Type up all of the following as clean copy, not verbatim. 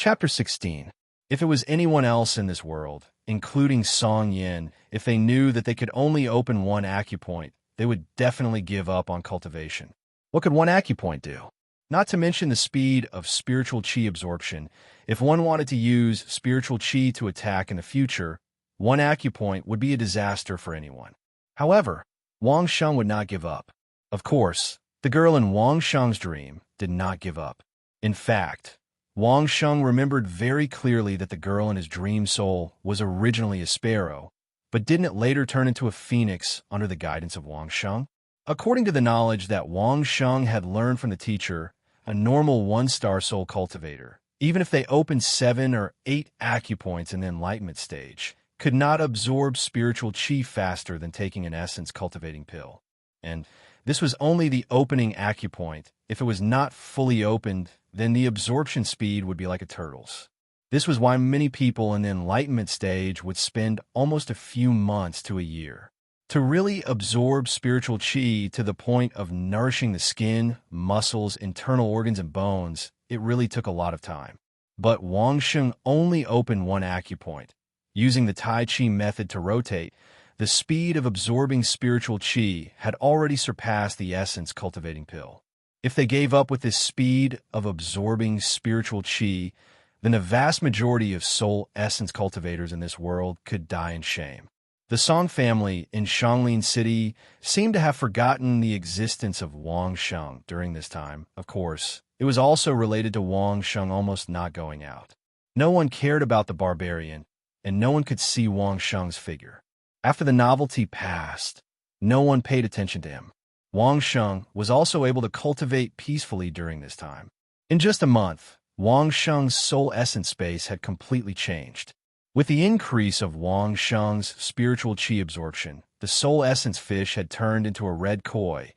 Chapter 16. If it was anyone else in this world, including Song Yin, if they knew that they could only open one acupoint, they would definitely give up on cultivation. What could one acupoint do? Not to mention the speed of spiritual qi absorption. If one wanted to use spiritual qi to attack in the future, one acupoint would be a disaster for anyone. However, Wang Sheng would not give up. Of course, the girl in Wang Sheng's dream did not give up. In fact, Wang Sheng remembered very clearly that the girl in his dream soul was originally a sparrow, but didn't it later turn into a phoenix under the guidance of Wang Sheng? According to the knowledge that Wang Sheng had learned from the teacher, a normal one-star soul cultivator, even if they opened 7 or 8 acupoints in the enlightenment stage, could not absorb spiritual qi faster than taking an essence cultivating pill. And this was only the opening acupoint. If it was not fully opened, then the absorption speed would be like a turtle's. This was why many people in the enlightenment stage would spend almost a few months to a year to really absorb spiritual qi to the point of nourishing the skin, muscles, internal organs, and bones. It really took a lot of time. But Wang Sheng only opened one acupoint. Using the Tai Chi method to rotate, the speed of absorbing spiritual qi had already surpassed the essence cultivating pill. If they gave up with this speed of absorbing spiritual qi, then the vast majority of soul essence cultivators in this world could die in shame. The Song family in Xianglin City seemed to have forgotten the existence of Wang Sheng during this time. Of course, it was also related to Wang Sheng almost not going out. No one cared about the barbarian, and no one could see Wang Sheng's figure. After the novelty passed, no one paid attention to him. Wang Sheng was also able to cultivate peacefully during this time. In just a month, Wang Sheng's soul essence space had completely changed. With the increase of Wang Sheng's spiritual qi absorption, the soul essence fish had turned into a red koi,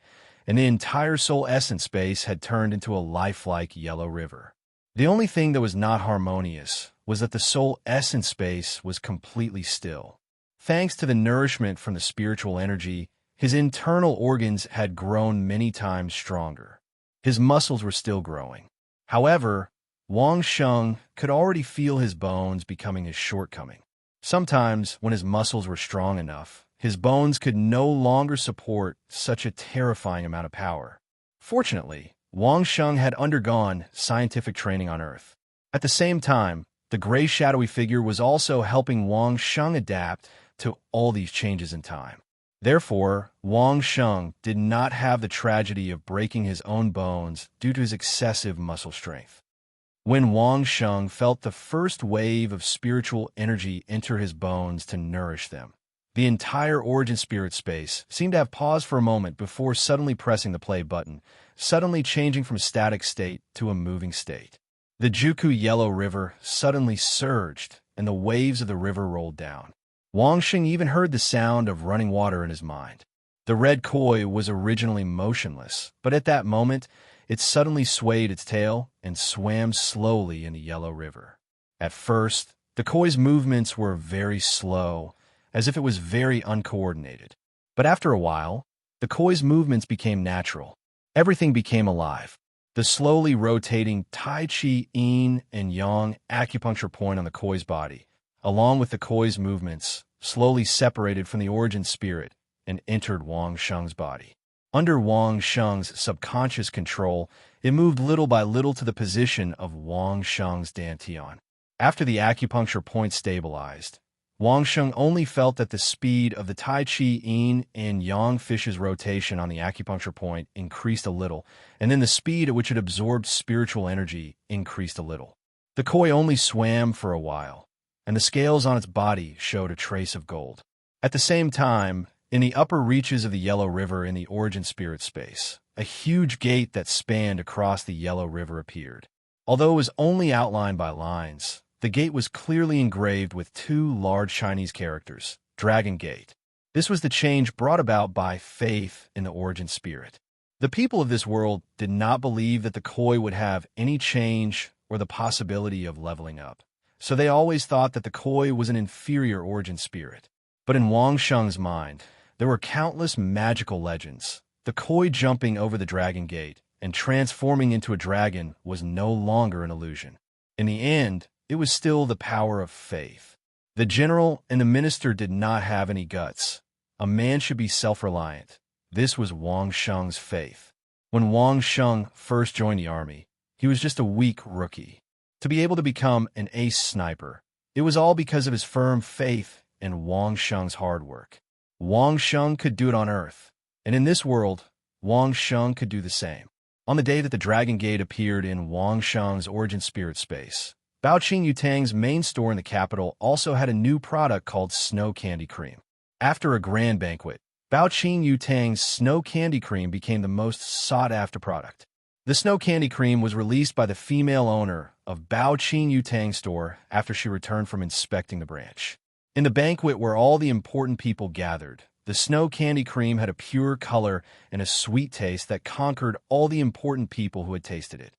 and the entire soul essence space had turned into a lifelike yellow river. The only thing that was not harmonious was that the soul essence space was completely still. Thanks to the nourishment from the spiritual energy, his internal organs had grown many times stronger. His muscles were still growing. However, Wang Sheng could already feel his bones becoming his shortcoming. Sometimes, when his muscles were strong enough, his bones could no longer support such a terrifying amount of power. Fortunately, Wang Sheng had undergone scientific training on Earth. At the same time, the gray shadowy figure was also helping Wang Sheng adapt to all these changes in time. Therefore, Wang Sheng did not have the tragedy of breaking his own bones due to his excessive muscle strength. When Wang Sheng felt the first wave of spiritual energy enter his bones to nourish them, the entire origin spirit space seemed to have paused for a moment before suddenly pressing the play button, suddenly changing from a static state to a moving state. The Juku Yellow River suddenly surged, and the waves of the river rolled down. Wang Sheng even heard the sound of running water in his mind. The red koi was originally motionless, but at that moment, it suddenly swayed its tail and swam slowly in the yellow river. At first, the koi's movements were very slow, as if it was very uncoordinated. But after a while, the koi's movements became natural. Everything became alive. The slowly rotating Tai Chi Yin and Yang acupuncture point on the koi's body, along with the koi's movements, slowly separated from the origin spirit and entered Wang Sheng's body. Under Wang Sheng's subconscious control, it moved little by little to the position of Wang Sheng's dantian. After the acupuncture point stabilized, Wang Sheng only felt that the speed of the Tai Chi Yin and Yang fish's rotation on the acupuncture point increased a little, and then the speed at which it absorbed spiritual energy increased a little. The koi only swam for a while, and the scales on its body showed a trace of gold. At the same time, in the upper reaches of the Yellow River in the origin spirit space, a huge gate that spanned across the Yellow River appeared. Although it was only outlined by lines, the gate was clearly engraved with 2 large Chinese characters, Dragon Gate. This was the change brought about by faith in the origin spirit. The people of this world did not believe that the koi would have any change or the possibility of leveling up, so they always thought that the koi was an inferior origin spirit. But in Wang Sheng's mind, there were countless magical legends. The koi jumping over the dragon gate and transforming into a dragon was no longer an illusion. In the end, it was still the power of faith. The general and the minister did not have any guts. A man should be self-reliant. This was Wang Sheng's faith. When Wang Sheng first joined the army, he was just a weak rookie. To be able to become an ace sniper, it was all because of his firm faith and Wang Sheng's hard work. Wang Sheng could do it on Earth, and in this world, Wang Sheng could do the same. On the day that the Dragon Gate appeared in Wang Sheng's origin spirit space, Baoqing Yutang's main store in the capital also had a new product called Snow Candy Cream. After a grand banquet, Baoqing Yutang's Snow Candy Cream became the most sought-after product. The Snow Candy Cream was released by the female owner of Baoqing Yutang store after she returned from inspecting the branch. In the banquet where all the important people gathered, the Snow Candy Cream had a pure color and a sweet taste that conquered all the important people who had tasted it.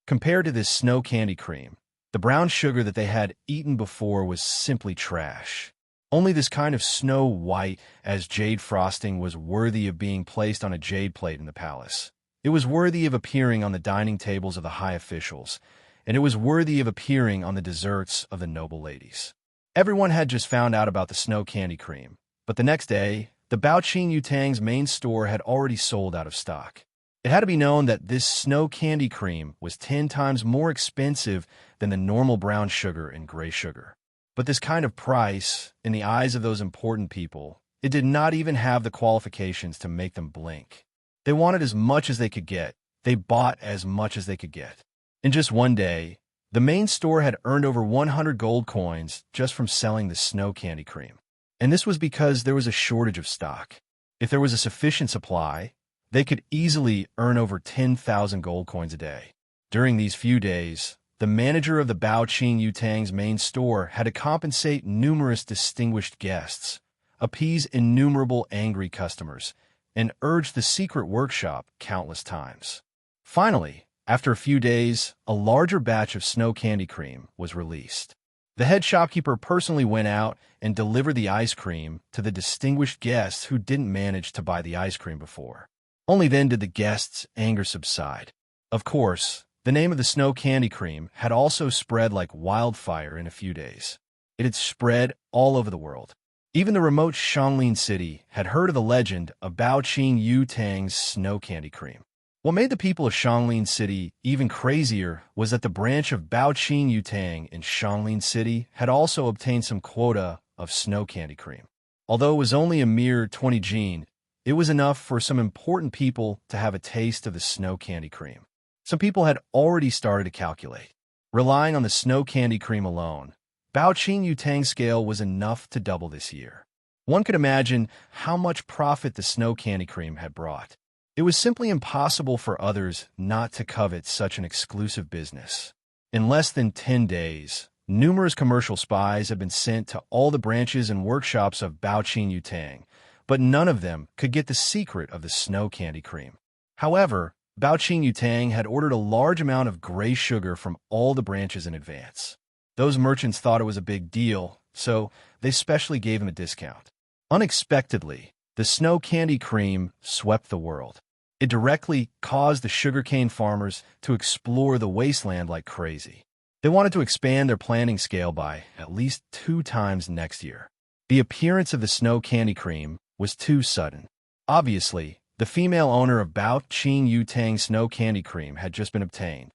Compared to this Snow Candy Cream, the brown sugar that they had eaten before was simply trash. Only this kind of snow white as jade frosting was worthy of being placed on a jade plate in the palace. It was worthy of appearing on the dining tables of the high officials, and it was worthy of appearing on the desserts of the noble ladies. Everyone had just found out about the Snow Candy Cream, but the next day, the Baoqing Yutang's main store had already sold out of stock. It had to be known that this Snow Candy Cream was 10 times more expensive than the normal brown sugar and gray sugar. But this kind of price, in the eyes of those important people, it did not even have the qualifications to make them blink. They wanted as much as they could get. They bought as much as they could get. In just one day, the main store had earned over 100 gold coins just from selling the Snow Candy Cream. And this was because there was a shortage of stock. If there was a sufficient supply, they could easily earn over 10,000 gold coins a day. During these few days, the manager of the Baoqing Yutang's main store had to compensate numerous distinguished guests, appease innumerable angry customers, and urge the secret workshop countless times. Finally, after a few days, a larger batch of Snow Candy Cream was released. The head shopkeeper personally went out and delivered the ice cream to the distinguished guests who didn't manage to buy the ice cream before. Only then did the guests' anger subside. Of course, the name of the Snow Candy Cream had also spread like wildfire in a few days. It had spread all over the world. Even the remote Xianglin city had heard of the legend of Baoqing Yutang's Snow Candy Cream. What made the people of Xianglin City even crazier was that the branch of Baoqing Yutang in Xianglin City had also obtained some quota of Snow Candy Cream. Although it was only a mere 20 jin, it was enough for some important people to have a taste of the Snow Candy Cream. Some people had already started to calculate. Relying on the Snow Candy Cream alone, Baoqing Yutang's scale was enough to double this year. One could imagine how much profit the Snow Candy Cream had brought. It was simply impossible for others not to covet such an exclusive business. In less than 10 days, numerous commercial spies had been sent to all the branches and workshops of Baoqing Yutang, but none of them could get the secret of the Snow Candy Cream. However, Baoqing Yutang had ordered a large amount of gray sugar from all the branches in advance. Those merchants thought it was a big deal, so they specially gave him a discount. Unexpectedly, the Snow Candy Cream swept the world. It directly caused the sugarcane farmers to explore the wasteland like crazy. They wanted to expand their planting scale by at least 2 times next year. The appearance of the Snow Candy Cream was too sudden. Obviously, the female owner of Baoqing Yutang's Snow Candy Cream had just been obtained.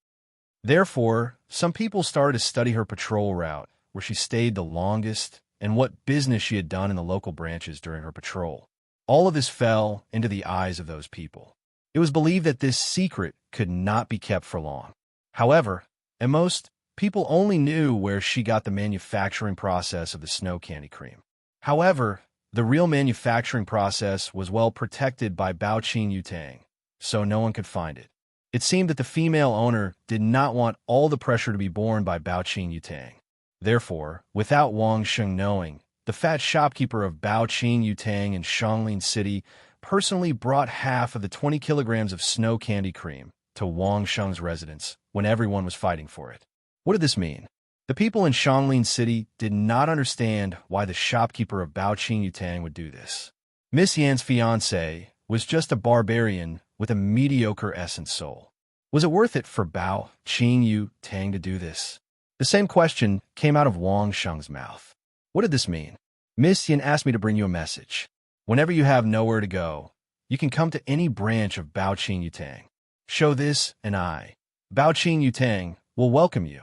Therefore, some people started to study her patrol route, where she stayed the longest, and what business she had done in the local branches during her patrol. All of this fell into the eyes of those people. It was believed that this secret could not be kept for long. However, at most, people only knew where she got the manufacturing process of the Snow Candy Cream. However, the real manufacturing process was well protected by Baoqing Yutang, so no one could find it. It seemed that the female owner did not want all the pressure to be borne by Baoqing Yutang. Therefore, without Wang Sheng knowing, the fat shopkeeper of Baoqing Yutang in Xianglin City personally brought half of the 20 kilograms of Snow Candy Cream to Wang Sheng's residence when everyone was fighting for it. What did this mean? The people in Xianglin City did not understand why the shopkeeper of Baoqing Yutang would do this. Miss Yan's fiancé was just a barbarian with a mediocre essence soul. Was it worth it for Baoqing Yutang to do this? The same question came out of Wang Sheng's mouth. What did this mean? Miss Yin asked me to bring you a message. Whenever you have nowhere to go, you can come to any branch of Baoqing Yutang. Show this, and Baoqing Yutang, will welcome you.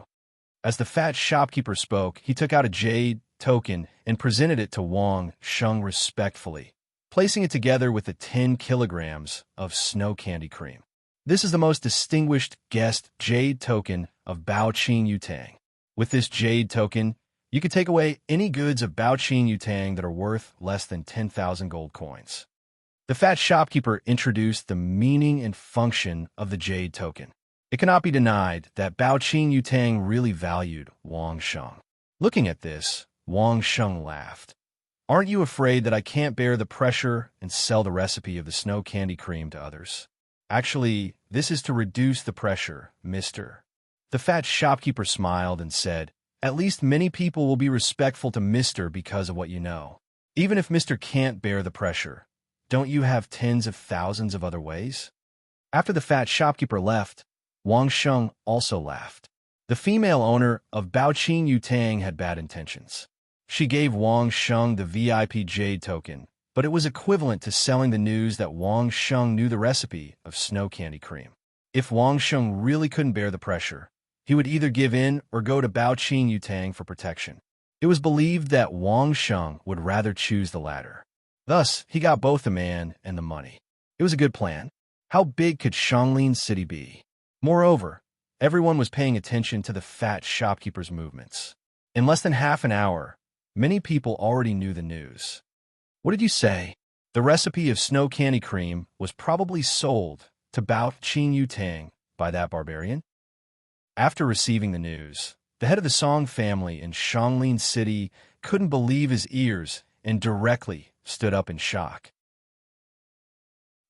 As the fat shopkeeper spoke, he took out a jade token and presented it to Wang Sheng respectfully, placing it together with the 10 kilograms of snow candy cream. This is the most distinguished guest jade token of Baoqing Yutang. With this jade token, you can take away any goods of Baoqing Yutang that are worth less than 10,000 gold coins. The fat shopkeeper introduced the meaning and function of the jade token. It cannot be denied that Baoqing Yutang really valued Wang Sheng. Looking at this, Wang Sheng laughed. Aren't you afraid that I can't bear the pressure and sell the recipe of the snow candy cream to others? Actually, this is to reduce the pressure, mister. The fat shopkeeper smiled and said, at least many people will be respectful to mister because of what you know. Even if mister can't bear the pressure, don't you have tens of thousands of other ways? After the fat shopkeeper left, Wang Sheng also laughed. The female owner of Baoqing Yutang had bad intentions. She gave Wang Sheng the VIP jade token, but it was equivalent to selling the news that Wang Sheng knew the recipe of snow candy cream. If Wang Sheng really couldn't bear the pressure, he would either give in or go to Baoqing Yutang for protection. It was believed that Wang Sheng would rather choose the latter. Thus, he got both the man and the money. It was a good plan. How big could Shanglin City be? Moreover, everyone was paying attention to the fat shopkeeper's movements. In less than half an hour, many people already knew the news. What did you say? The recipe of snow candy cream was probably sold to Baoqing Yutang by that barbarian? After receiving the news, the head of the Song family in Shanglin City couldn't believe his ears and directly stood up in shock.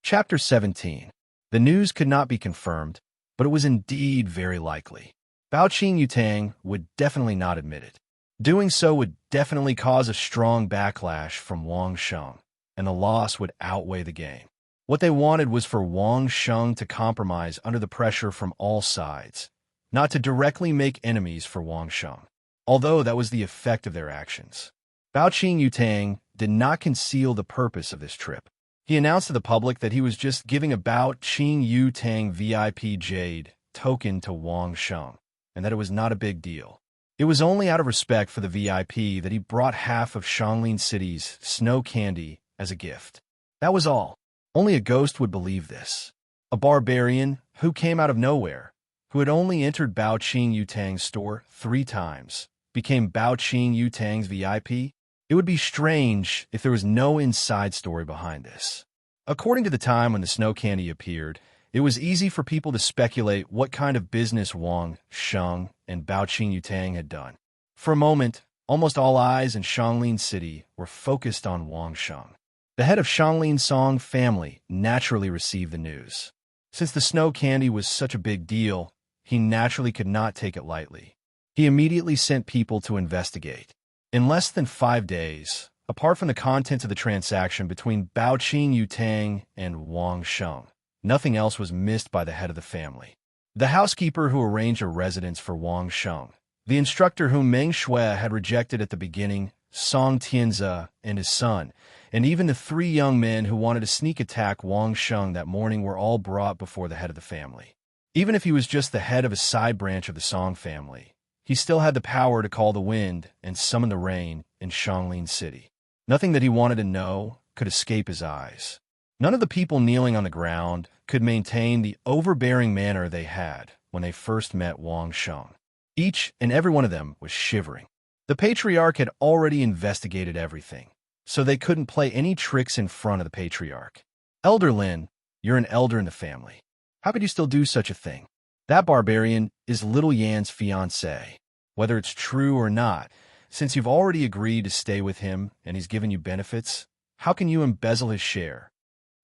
Chapter 17. The news could not be confirmed, but it was indeed very likely. Baoqing Yutang would definitely not admit it. Doing so would definitely cause a strong backlash from Wang Sheng, and the loss would outweigh the gain. What they wanted was for Wang Sheng to compromise under the pressure from all sides, not to directly make enemies for Wang Sheng, although that was the effect of their actions. Baoqing Yutang did not conceal the purpose of this trip. He announced to the public that he was just giving a Baoqing Yutang VIP jade token to Wang Sheng, and that it was not a big deal. It was only out of respect for the VIP that he brought half of Shanglin City's snow candy as a gift. That was all. Only a ghost would believe this. A barbarian who came out of nowhere, who had only entered Baoqing Yutang's store 3 times, became Baoqing Yutang's VIP? It would be strange if there was no inside story behind this. According to the time when the snow candy appeared, it was easy for people to speculate what kind of business Wang Sheng and Baoqing Yutang had done. For a moment, almost all eyes in Shanglin City were focused on Wang Sheng. The head of Shanglin Song family naturally received the news. Since the snow candy was such a big deal, he naturally could not take it lightly. He immediately sent people to investigate. In less than 5 days, apart from the contents of the transaction between Baoqing Yutang and Wang Sheng, nothing else was missed by the head of the family. The housekeeper who arranged a residence for Wang Sheng, the instructor whom Meng Shui had rejected at the beginning, Song Tianze and his son, and even the 3 young men who wanted to sneak attack Wang Sheng that morning were all brought before the head of the family. Even if he was just the head of a side branch of the Song family, he still had the power to call the wind and summon the rain in Shanglin City. Nothing that he wanted to know could escape his eyes. None of the people kneeling on the ground could maintain the overbearing manner they had when they first met Wang Sheng. Each and every one of them was shivering. The patriarch had already investigated everything, so they couldn't play any tricks in front of the patriarch. Elder Lin, you're an elder in the family. How could you still do such a thing? That barbarian is Little Yan's fiancé. Whether it's true or not, since you've already agreed to stay with him and he's given you benefits, how can you embezzle his share?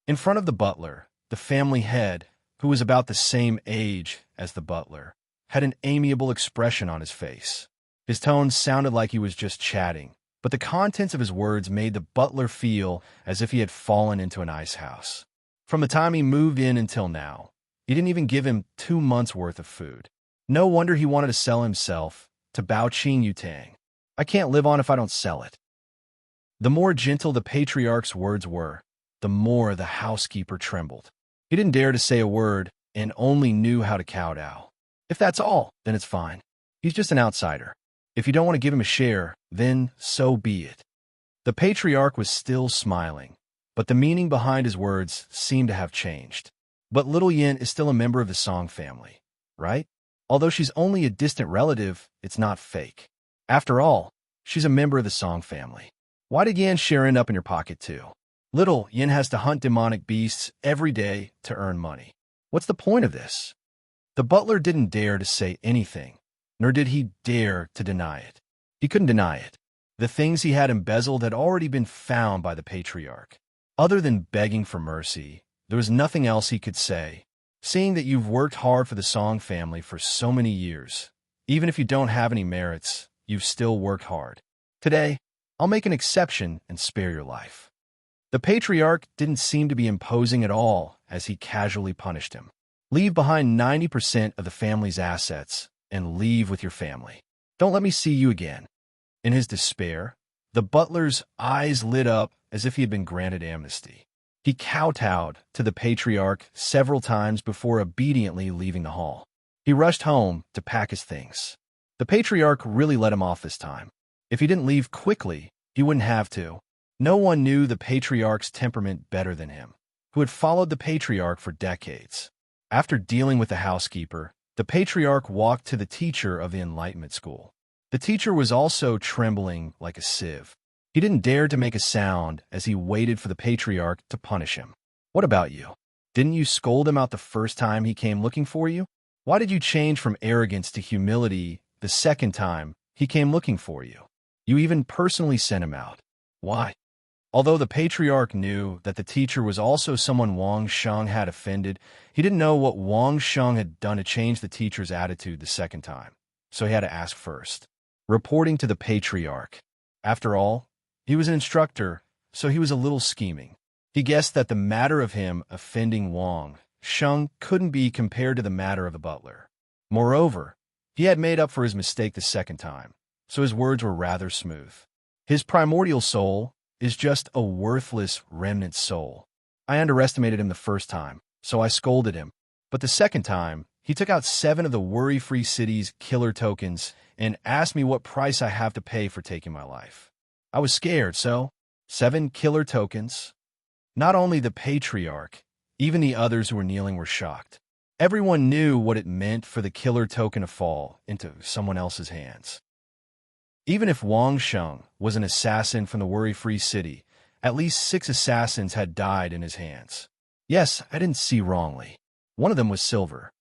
In front of the butler, the family head, who was about the same age as the butler, had an amiable expression on his face. His tone sounded like he was just chatting, but the contents of his words made the butler feel as if he had fallen into an ice house. From the time he moved in until now, he didn't even give him 2 months' worth of food. No wonder he wanted to sell himself to Bao Qing Yutang. I can't live on if I don't sell it. The more gentle the patriarch's words were, the more the housekeeper trembled. He didn't dare to say a word and only knew how to kowtow. If that's all, then it's fine. He's just an outsider. If you don't want to give him a share, then so be it. The patriarch was still smiling, but the meaning behind his words seemed to have changed. But little Yin is still a member of the Song family, right? Although she's only a distant relative, it's not fake. After all, she's a member of the Song family. Why did Yin share end up in your pocket too? Little Yin has to hunt demonic beasts every day to earn money. What's the point of this? The butler didn't dare to say anything, nor did he dare to deny it. He couldn't deny it. The things he had embezzled had already been found by the patriarch. Other than begging for mercy, there was nothing else he could say. Seeing that you've worked hard for the Song family for so many years, even if you don't have any merits, you've still worked hard. Today, I'll make an exception and spare your life. The patriarch didn't seem to be imposing at all as he casually punished him. Leave behind 90% of the family's assets and leave with your family. Don't let me see you again. In his despair, the butler's eyes lit up as if he had been granted amnesty. He kowtowed to the patriarch several times before obediently leaving the hall. He rushed home to pack his things. The patriarch really let him off this time. If he didn't leave quickly, he wouldn't have to. No one knew the patriarch's temperament better than him, who had followed the patriarch for decades. After dealing with the housekeeper, the patriarch walked to the teacher of the Enlightenment school. The teacher was also trembling like a sieve. He didn't dare to make a sound as he waited for the patriarch to punish him. What about you? Didn't you scold him out the first time he came looking for you? Why did you change from arrogance to humility the second time he came looking for you? You even personally sent him out. Why? Although the patriarch knew that the teacher was also someone Wang Sheng had offended, he didn't know what Wang Sheng had done to change the teacher's attitude the second time, so he had to ask first. Reporting to the patriarch. After all, he was an instructor, so he was a little scheming. He guessed that the matter of him offending Wang Sheng couldn't be compared to the matter of the butler. Moreover, he had made up for his mistake the second time, so his words were rather smooth. His primordial soul is just a worthless remnant soul. I underestimated him the first time, so I scolded him. But the second time, he took out 7 of the Worry-Free City's killer tokens and asked me what price I have to pay for taking my life. I was scared, so 7 killer tokens. Not only the patriarch, even the others who were kneeling were shocked. Everyone knew what it meant for the killer token to fall into someone else's hands. Even if Wang Sheng was an assassin from the Worry-Free City, at least 6 assassins had died in his hands. Yes, I didn't see wrongly. One of them was Silver.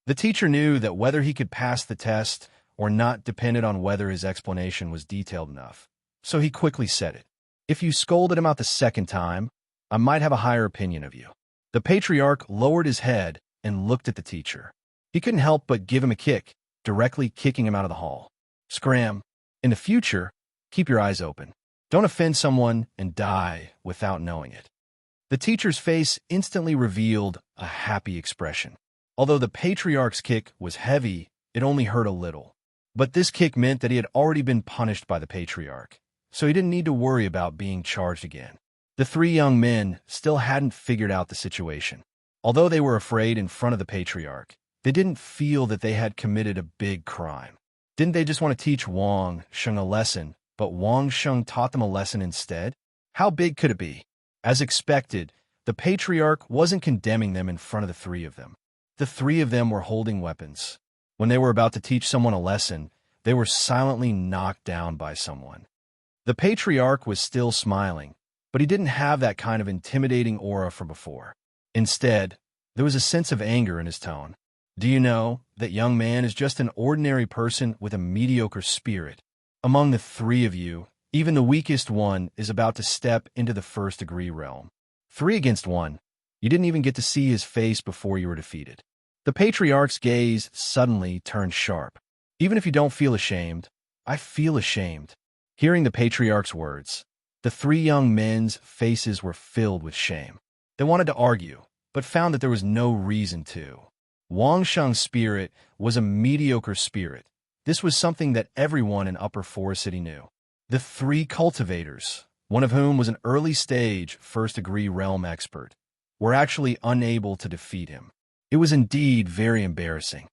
The teacher knew that whether he could pass the test or not depended on whether his explanation was detailed enough. So he quickly said it. If you scolded him out the second time, I might have a higher opinion of you. The patriarch lowered his head and looked at the teacher. He couldn't help but give him a kick, directly kicking him out of the hall. Scram. In the future, keep your eyes open. Don't offend someone and die without knowing it. The teacher's face instantly revealed a happy expression. Although the patriarch's kick was heavy, it only hurt a little. But this kick meant that he had already been punished by the patriarch, so he didn't need to worry about being charged again. The 3 young men still hadn't figured out the situation. Although they were afraid in front of the patriarch, they didn't feel that they had committed a big crime. Didn't they just want to teach Wang Sheng a lesson, but Wang Sheng taught them a lesson instead? How big could it be? As expected, the patriarch wasn't condemning them in front of the 3 of them. The 3 of them were holding weapons. When they were about to teach someone a lesson, they were silently knocked down by someone. The patriarch was still smiling, but he didn't have that kind of intimidating aura from before. Instead, there was a sense of anger in his tone. Do you know that young man is just an ordinary person with a mediocre spirit? Among the 3 of you, even the weakest one is about to step into the first-degree realm. 3 against 1. You didn't even get to see his face before you were defeated. The patriarch's gaze suddenly turned sharp. Even if you don't feel ashamed, I feel ashamed. Hearing the patriarch's words, the 3 young men's faces were filled with shame. They wanted to argue, but found that there was no reason to. Wang Sheng's spirit was a mediocre spirit, This was something that everyone in Upper Forest City knew. The three cultivators, one of whom was an early-stage first-degree realm expert, were actually unable to defeat him. It was indeed very embarrassing.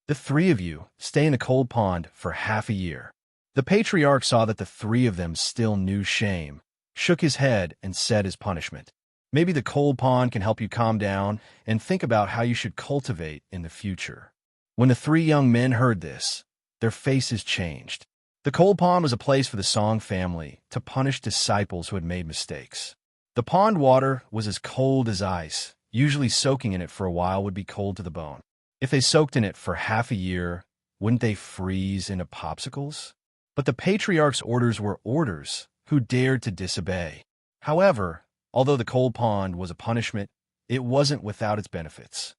The three of you stay in a cold pond for half a year. The patriarch saw that the three of them still knew shame, shook his head, and said as punishment, "Maybe the cold pond can help you calm down and think about how you should cultivate in the future." When the three young men heard this, their faces changed. The cold pond was a place for the Song family to punish disciples who had made mistakes. The pond water was as cold as ice. Usually soaking in it for a while would be cold to the bone. If they soaked in it for half a year, wouldn't they freeze into popsicles? But the patriarch's orders were orders. Who dared to disobey? However, although the cold pond was a punishment, it wasn't without its benefits.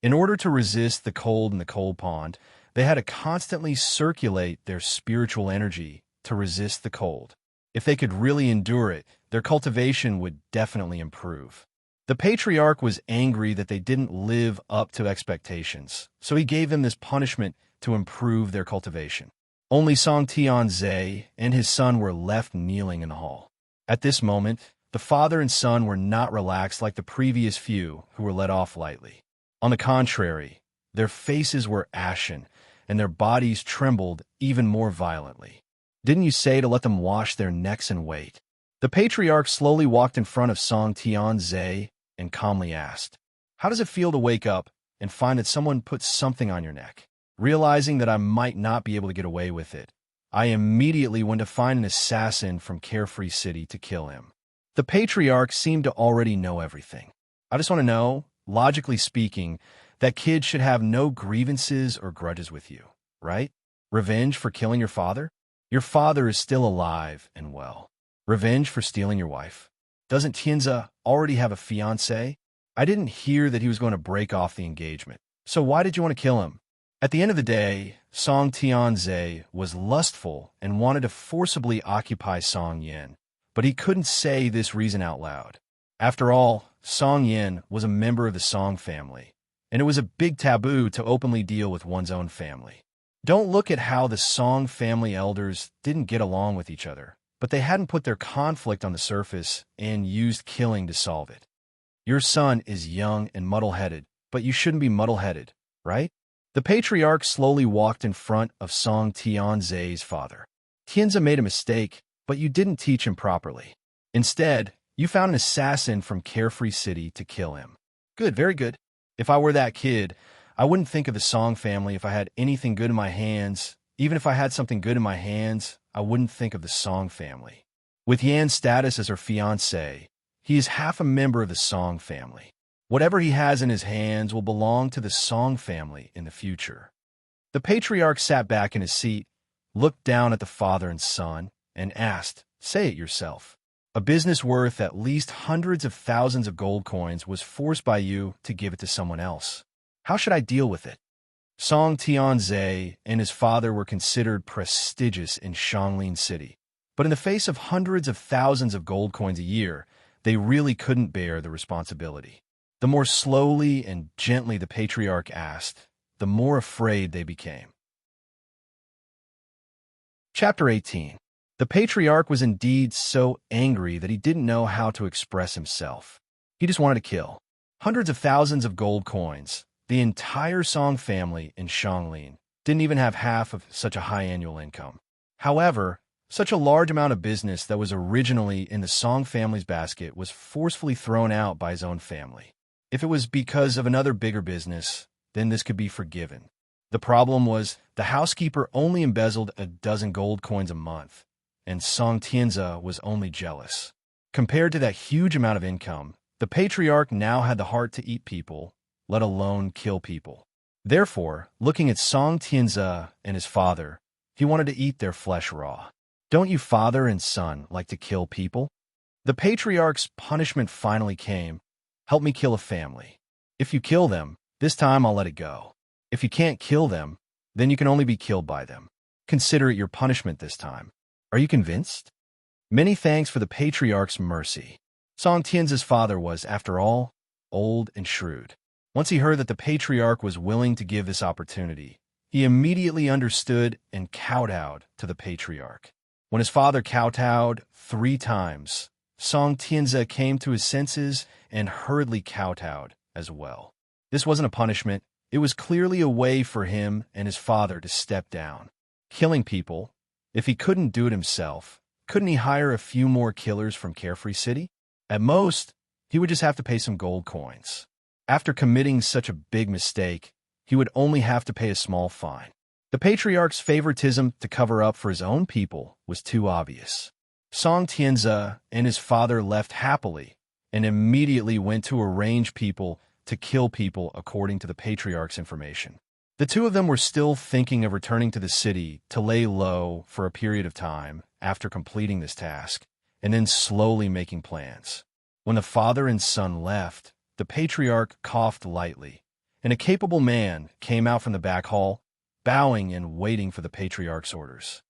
In order to resist the cold in the cold pond, they had to constantly circulate their spiritual energy to resist the cold. If they could really endure it, their cultivation would definitely improve. The patriarch was angry that they didn't live up to expectations, so he gave them this punishment to improve their cultivation. Only Song Tianze and his son were left kneeling in the hall. At this moment, the father and son were not relaxed like the previous few who were let off lightly. On the contrary, their faces were ashen, and their bodies trembled even more violently. "Didn't you say to let them wash their necks and wait?" The patriarch slowly walked in front of Song Tianze and calmly asked, "How does it feel to wake up and find that someone put something on your neck?" Realizing that I might not be able to get away with it, I immediately went to find an assassin from Carefree City to kill him. The patriarch seemed to already know everything. "I just want to know, logically speaking, that kids should have no grievances or grudges with you, right? Revenge for killing your father? Your father is still alive and well. Revenge for stealing your wife? Doesn't Tianza already have a fiancé? I didn't hear that he was going to break off the engagement. So why did you want to kill him?" At the end of the day, Song Tianze was lustful and wanted to forcibly occupy Song Yin, but he couldn't say this reason out loud. After all, Song Yin was a member of the Song family, and it was a big taboo to openly deal with one's own family. Don't look at how the Song family elders didn't get along with each other, but they hadn't put their conflict on the surface and used killing to solve it. Your son is young and muddle-headed, but you shouldn't be muddle-headed, right? The patriarch slowly walked in front of Song Tianze's father. "Tianze made a mistake, but you didn't teach him properly. Instead, you found an assassin from Carefree City to kill him. Good, very good. If I were that kid, I wouldn't think of the Song family if I had anything good in my hands. Even if I had something good in my hands, I wouldn't think of the Song family. With Yan's status as her fiancé, he is half a member of the Song family. Whatever he has in his hands will belong to the Song family in the future." The patriarch sat back in his seat, looked down at the father and son, and asked, "Say it yourself. A business worth at least hundreds of thousands of gold coins was forced by you to give it to someone else. How should I deal with it?" Song Tianze and his father were considered prestigious in Xianglin City, but in the face of hundreds of thousands of gold coins a year, they really couldn't bear the responsibility. The more slowly and gently the patriarch asked, the more afraid they became. Chapter 18. The patriarch was indeed so angry that he didn't know how to express himself. He just wanted to kill. Hundreds of thousands of gold coins. The entire Song family in Xianglin didn't even have half of such a high annual income. However, such a large amount of business that was originally in the Song family's basket was forcefully thrown out by his own family. If it was because of another bigger business, then this could be forgiven. The problem was the housekeeper only embezzled a dozen gold coins a month, and Song Tianze was only jealous. Compared to that huge amount of income, the patriarch now had the heart to eat people, let alone kill people. Therefore, looking at Song Tianze and his father, he wanted to eat their flesh raw. "Don't you father and son like to kill people?" The patriarch's punishment finally came. "Help me kill a family. If you kill them, this time I'll let it go. If you can't kill them, then you can only be killed by them. Consider it your punishment this time. Are you convinced?" Many thanks for the patriarch's mercy. Song Tianze's father was, after all, old and shrewd. Once he heard that the patriarch was willing to give this opportunity, He immediately understood and kowtowed to the patriarch. When his father kowtowed 3 times, Song Tianzi came to his senses and hurriedly kowtowed as well. This wasn't a punishment. It was clearly a way for him and his father to step down. Killing people, if he couldn't do it himself, couldn't he hire a few more killers from Carefree City? At most, he would just have to pay some gold coins. After committing such a big mistake, he would only have to pay a small fine. The patriarch's favoritism to cover up for his own people was too obvious. Song Tianzi and his father left happily and immediately went to arrange people to kill people according to the patriarch's information. The two of them were still thinking of returning to the city to lay low for a period of time after completing this task, and then slowly making plans. When the father and son left, the patriarch coughed lightly, and a capable man came out from the back hall, bowing and waiting for the patriarch's orders.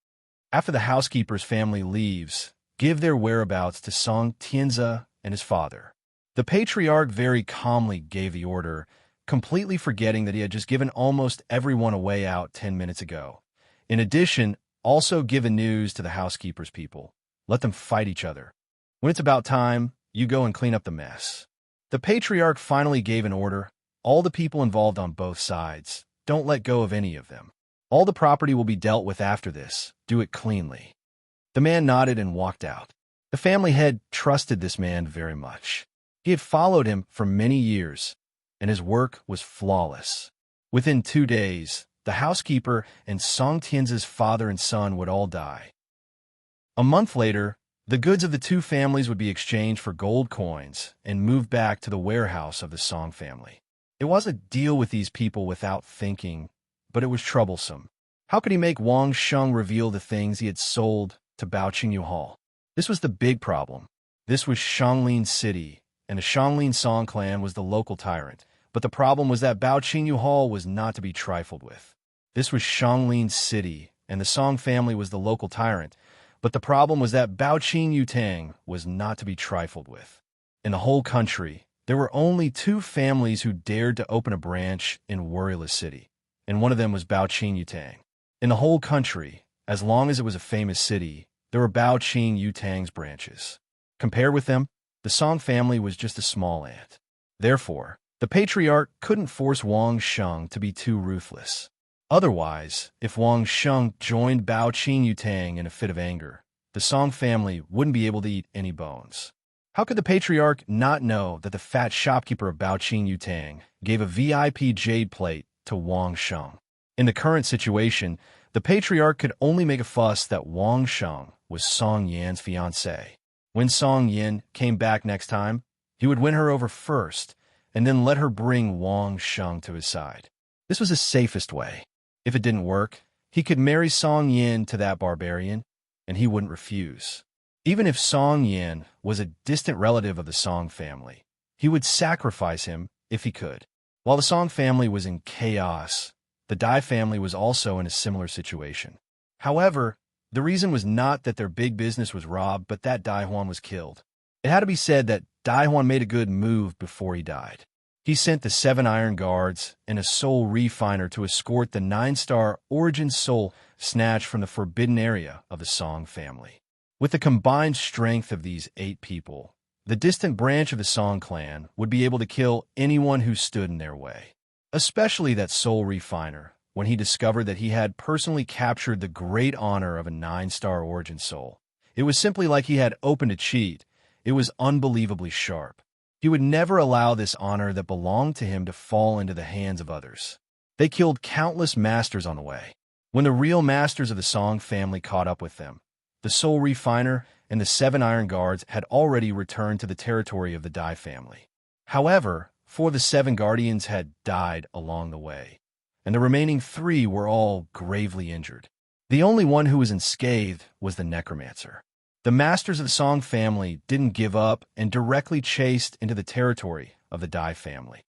After the housekeeper's family leaves, give their whereabouts to Song Tianzi and his father. The patriarch very calmly gave the order, completely forgetting that he had just given almost everyone a way out 10 minutes ago. In addition, also given news to the housekeeper's people. Let them fight each other. When it's about time, you go and clean up the mess. The patriarch finally gave an order. All the people involved on both sides, don't let go of any of them. All the property will be dealt with after this. Do it cleanly. The man nodded and walked out. The family head trusted this man very much. He had followed him for many years, and his work was flawless. Within 2 days, the housekeeper and Song Tianzi's father and son would all die. A month later, the goods of the two families would be exchanged for gold coins and moved back to the warehouse of the Song family. It was a deal with these people without thinking, but it was troublesome. How could he make Wang Sheng reveal the things he had sold to Bao Qingyu Hall? This was the big problem. This was Shanglin City, and the Shanglin Song clan was the local tyrant. But the problem was that Bao Qingyu Hall was not to be trifled with. This was Shanglin City, and the Song family was the local tyrant. But the problem was that Bao Qingyu Tang was not to be trifled with. In the whole country, there were only 2 families who dared to open a branch in Worryless City, and one of them was Bao Qingyu Tang. In the whole country, as long as it was a famous city, there were Bao Qingyu Tang's branches. Compared with them, the Song family was just a small ant. Therefore, the patriarch couldn't force Wang Sheng to be too ruthless. Otherwise, if Wang Sheng joined Bao Qingyu Tang in a fit of anger, the Song family wouldn't be able to eat any bones. How could the patriarch not know that the fat shopkeeper of Bao Qingyu Tang gave a VIP jade plate to Wang Sheng? In the current situation, the patriarch could only make a fuss that Wang Sheng was Song Yan's fiancée. When Song Yan came back next time, he would win her over first, and then let her bring Wang Sheng to his side. This was the safest way. If it didn't work, he could marry Song Yan to that barbarian, and he wouldn't refuse. Even if Song Yan was a distant relative of the Song family, he would sacrifice him if he could. While the Song family was in chaos, the Dai family was also in a similar situation. However, the reason was not that their big business was robbed, but that Dai Huan was killed. It had to be said that Dai Huan made a good move before he died. He sent the 7 iron guards and a soul refiner to escort the 9-star origin soul snatched from the forbidden area of the Song family. With the combined strength of these 8 people, the distant branch of the Song clan would be able to kill anyone who stood in their way, especially that soul refiner, when he discovered that he had personally captured the great honor of a 9-star origin soul. It was simply like he had opened a cheat. It was unbelievably sharp. He would never allow this honor that belonged to him to fall into the hands of others. They killed countless masters on the way. When the real masters of the Song family caught up with them, the soul refiner and the 7 iron guards had already returned to the territory of the Dai family. However, 4 of the 7 guardians had died along the way, and the remaining 3 were all gravely injured. The only one who was unscathed was the necromancer. The masters of the Song family didn't give up and directly chased into the territory of the Dai family.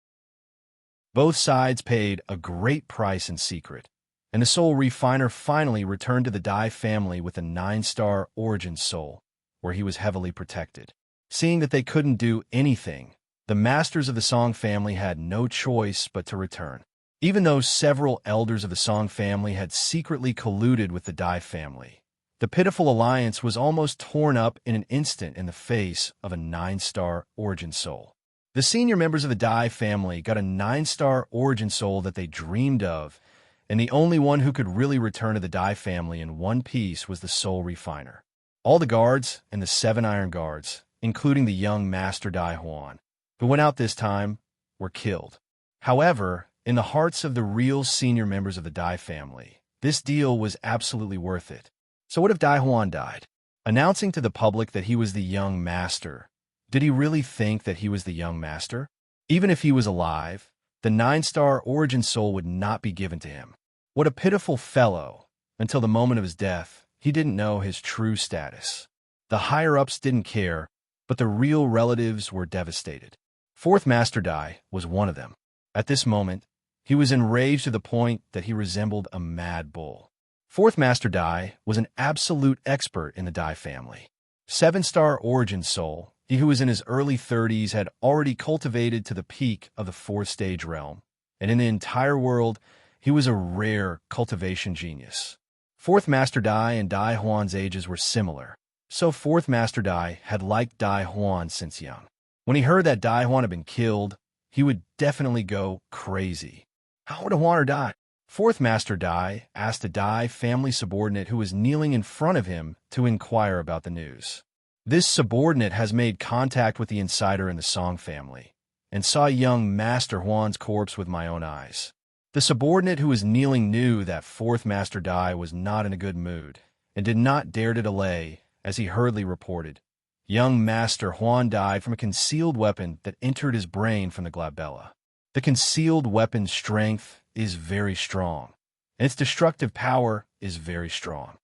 Both sides paid a great price in secret, and the soul refiner finally returned to the Dai family with a 9-star origin soul, where he was heavily protected. Seeing that they couldn't do anything, the masters of the Song family had no choice but to return. Even though several elders of the Song family had secretly colluded with the Dai family, the pitiful alliance was almost torn up in an instant in the face of a 9-star origin soul. The senior members of the Dai family got a 9-star origin soul that they dreamed of, and the only one who could really return to the Dai family in one piece was the Soul Refiner. All the guards and the 7 Iron Guards, including the young Master Dai Huan, who went out this time, were killed. However, in the hearts of the real senior members of the Dai family, this deal was absolutely worth it. So what if Dai Huan died? Announcing to the public that he was the young master, did he really think that he was the young master? Even if he was alive, the 9-star origin soul would not be given to him. What a pitiful fellow. Until the moment of his death, he didn't know his true status. The higher-ups didn't care, but the real relatives were devastated. 4th Master Dai was one of them. At this moment, he was enraged to the point that he resembled a mad bull. 4th Master Dai was an absolute expert in the Dai family. 7-star origin soul, he who was in his early 30s had already cultivated to the peak of the 4th stage realm, and in the entire world, he was a rare cultivation genius. 4th Master Dai and Dai Huan's ages were similar, so 4th Master Dai had liked Dai Huan since young. When he heard that Dai Huan had been killed, he would definitely go crazy. How would a Huan die? 4th Master Dai asked a Dai family subordinate who was kneeling in front of him to inquire about the news. This subordinate has made contact with the insider in the Song family and saw young Master Huan's corpse with my own eyes. The subordinate who was kneeling knew that 4th Master Dai was not in a good mood and did not dare to delay, as he hurriedly reported. Young Master Huan died from a concealed weapon that entered his brain from the glabella. The concealed weapon's strength is very strong, and its destructive power is very strong.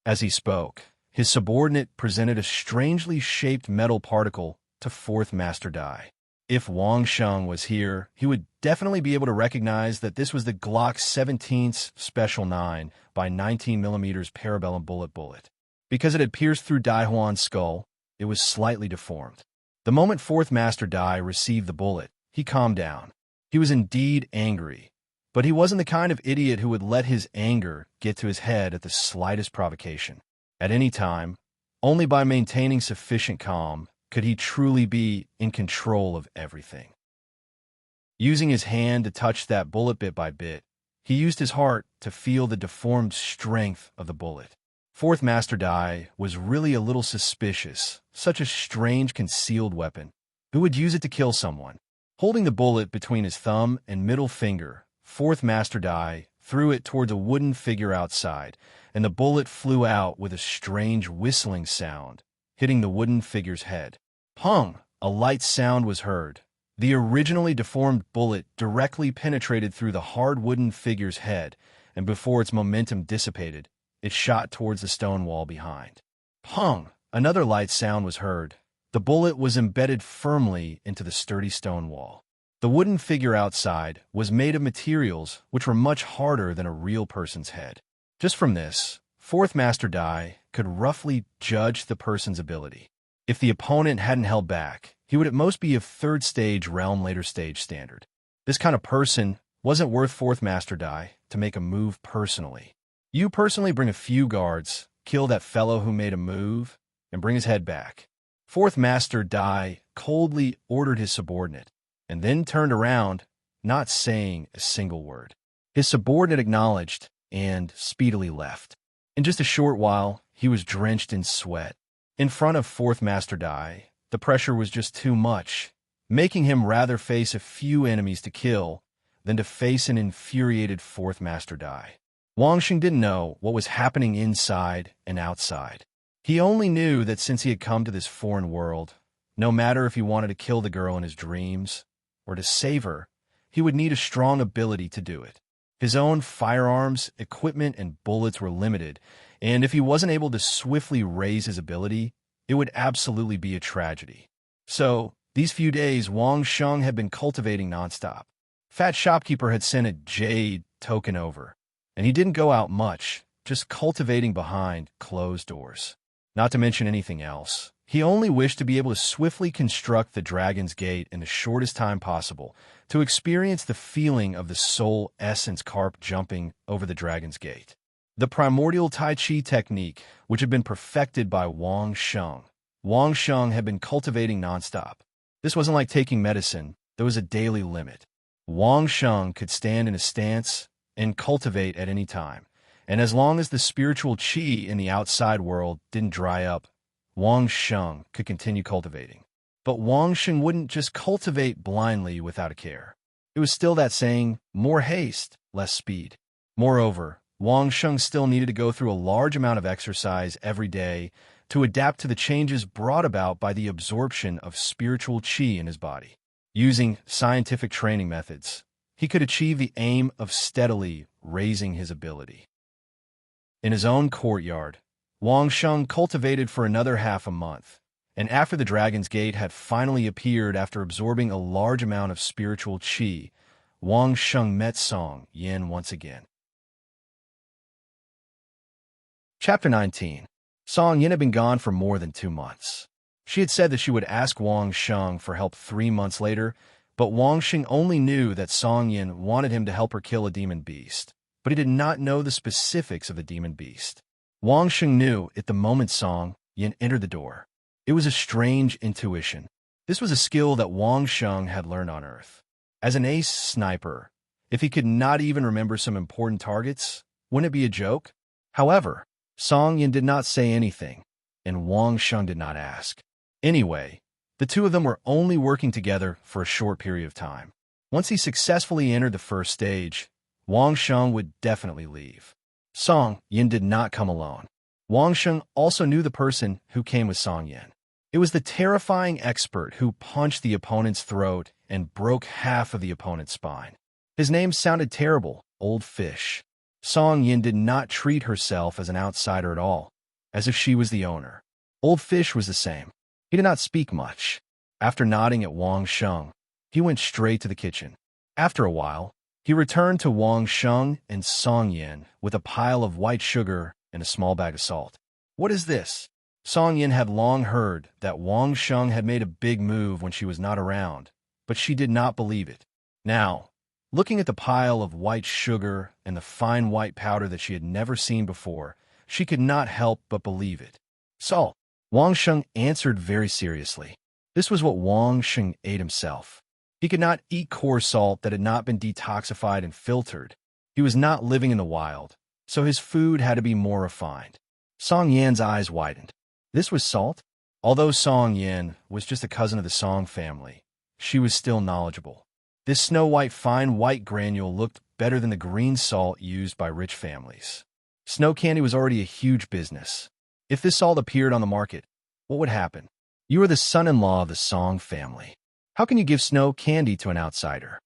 As he spoke, his subordinate presented a strangely shaped metal particle to 4th Master Dai. If Wang Sheng was here, he would definitely be able to recognize that this was the Glock 17's Special 9 by 19mm parabellum bullet. Because it had pierced through Dai Huan's skull, it was slightly deformed. The moment 4th Master Dai received the bullet, he calmed down. He was indeed angry, but he wasn't the kind of idiot who would let his anger get to his head at the slightest provocation. At any time, only by maintaining sufficient calm could he truly be in control of everything. Using his hand to touch that bullet bit by bit, he used his heart to feel the deformed strength of the bullet. 4th Master Dai was really a little suspicious. Such a strange concealed weapon. Who would use it to kill someone? Holding the bullet between his thumb and middle finger, 4th Master Dai threw it towards a wooden figure outside, and the bullet flew out with a strange whistling sound, hitting the wooden figure's head. Pung! A light sound was heard. The originally deformed bullet directly penetrated through the hard wooden figure's head, and before its momentum dissipated, it shot towards the stone wall behind. Pung! Another light sound was heard. The bullet was embedded firmly into the sturdy stone wall. The wooden figure outside was made of materials which were much harder than a real person's head. Just from this, 4th Master Dai could roughly judge the person's ability. If the opponent hadn't held back, he would at most be of 3rd stage realm later stage standard. This kind of person wasn't worth 4th Master Dai to make a move personally. You personally bring a few guards, kill that fellow who made a move, and bring his head back. 4th Master Dai coldly ordered his subordinate, and then turned around, not saying a single word. His subordinate acknowledged and speedily left. In just a short while, he was drenched in sweat. In front of 4th Master Dai, the pressure was just too much, making him rather face a few enemies to kill than to face an infuriated 4th Master Dai. Wang Sheng didn't know what was happening inside and outside. He only knew that since he had come to this foreign world, no matter if he wanted to kill the girl in his dreams or to save her, he would need a strong ability to do it. His own firearms, equipment, and bullets were limited, and if he wasn't able to swiftly raise his ability, it would absolutely be a tragedy. So, these few days, Wang Sheng had been cultivating nonstop. Fat Shopkeeper had sent a jade token over, and he didn't go out much, just cultivating behind closed doors. Not to mention anything else. He only wished to be able to swiftly construct the dragon's gate in the shortest time possible, to experience the feeling of the soul essence carp jumping over the dragon's gate. The primordial Tai Chi technique, which had been perfected by Wang Sheng. Wang Sheng had been cultivating nonstop. This wasn't like taking medicine. There was a daily limit. Wang Sheng could stand in a stance and cultivate at any time. And as long as the spiritual qi in the outside world didn't dry up, Wang Sheng could continue cultivating. But Wang Sheng wouldn't just cultivate blindly without a care. It was still that saying, more haste, less speed. Moreover, Wang Sheng still needed to go through a large amount of exercise every day to adapt to the changes brought about by the absorption of spiritual qi in his body. Using scientific training methods, he could achieve the aim of steadily raising his ability. In his own courtyard, Wang Sheng cultivated for another half a month, and after the Dragon's Gate had finally appeared after absorbing a large amount of spiritual qi, Wang Sheng met Song Yin once again. Chapter 19. Song Yin had been gone for more than 2 months. She had said that she would ask Wang Sheng for help 3 months later, but Wang Sheng only knew that Song Yin wanted him to help her kill a demon beast, but he did not know the specifics of the demon beast. Wang Sheng knew at the moment Song Yin entered the door. It was a strange intuition. This was a skill that Wang Sheng had learned on Earth. As an ace sniper, if he could not even remember some important targets, wouldn't it be a joke? However, Song Yin did not say anything, and Wang Sheng did not ask. Anyway, the two of them were only working together for a short period of time. Once he successfully entered the first stage, Wang Sheng would definitely leave. Song Yin did not come alone. Wang Sheng also knew the person who came with Song Yin. It was the terrifying expert who punched the opponent's throat and broke half of the opponent's spine. His name sounded terrible, Old Fish. Song Yin did not treat herself as an outsider at all, as if she was the owner. Old Fish was the same. He did not speak much. After nodding at Wang Sheng, he went straight to the kitchen. After a while, he returned to Wang Sheng and Song Yin with a pile of white sugar and a small bag of salt. What is this? Song Yin had long heard that Wang Sheng had made a big move when she was not around, but she did not believe it. Now, looking at the pile of white sugar and the fine white powder that she had never seen before, she could not help but believe it. Salt. Wang Sheng answered very seriously. This was what Wang Sheng ate himself. He could not eat coarse salt that had not been detoxified and filtered. He was not living in the wild, so his food had to be more refined. Song Yan's eyes widened. This was salt? Although Song Yan was just a cousin of the Song family, she was still knowledgeable. This snow-white fine white granule looked better than the green salt used by rich families. Snow candy was already a huge business. If this salt appeared on the market, what would happen? You are the son-in-law of the Song family. How can you give snow candy to an outsider?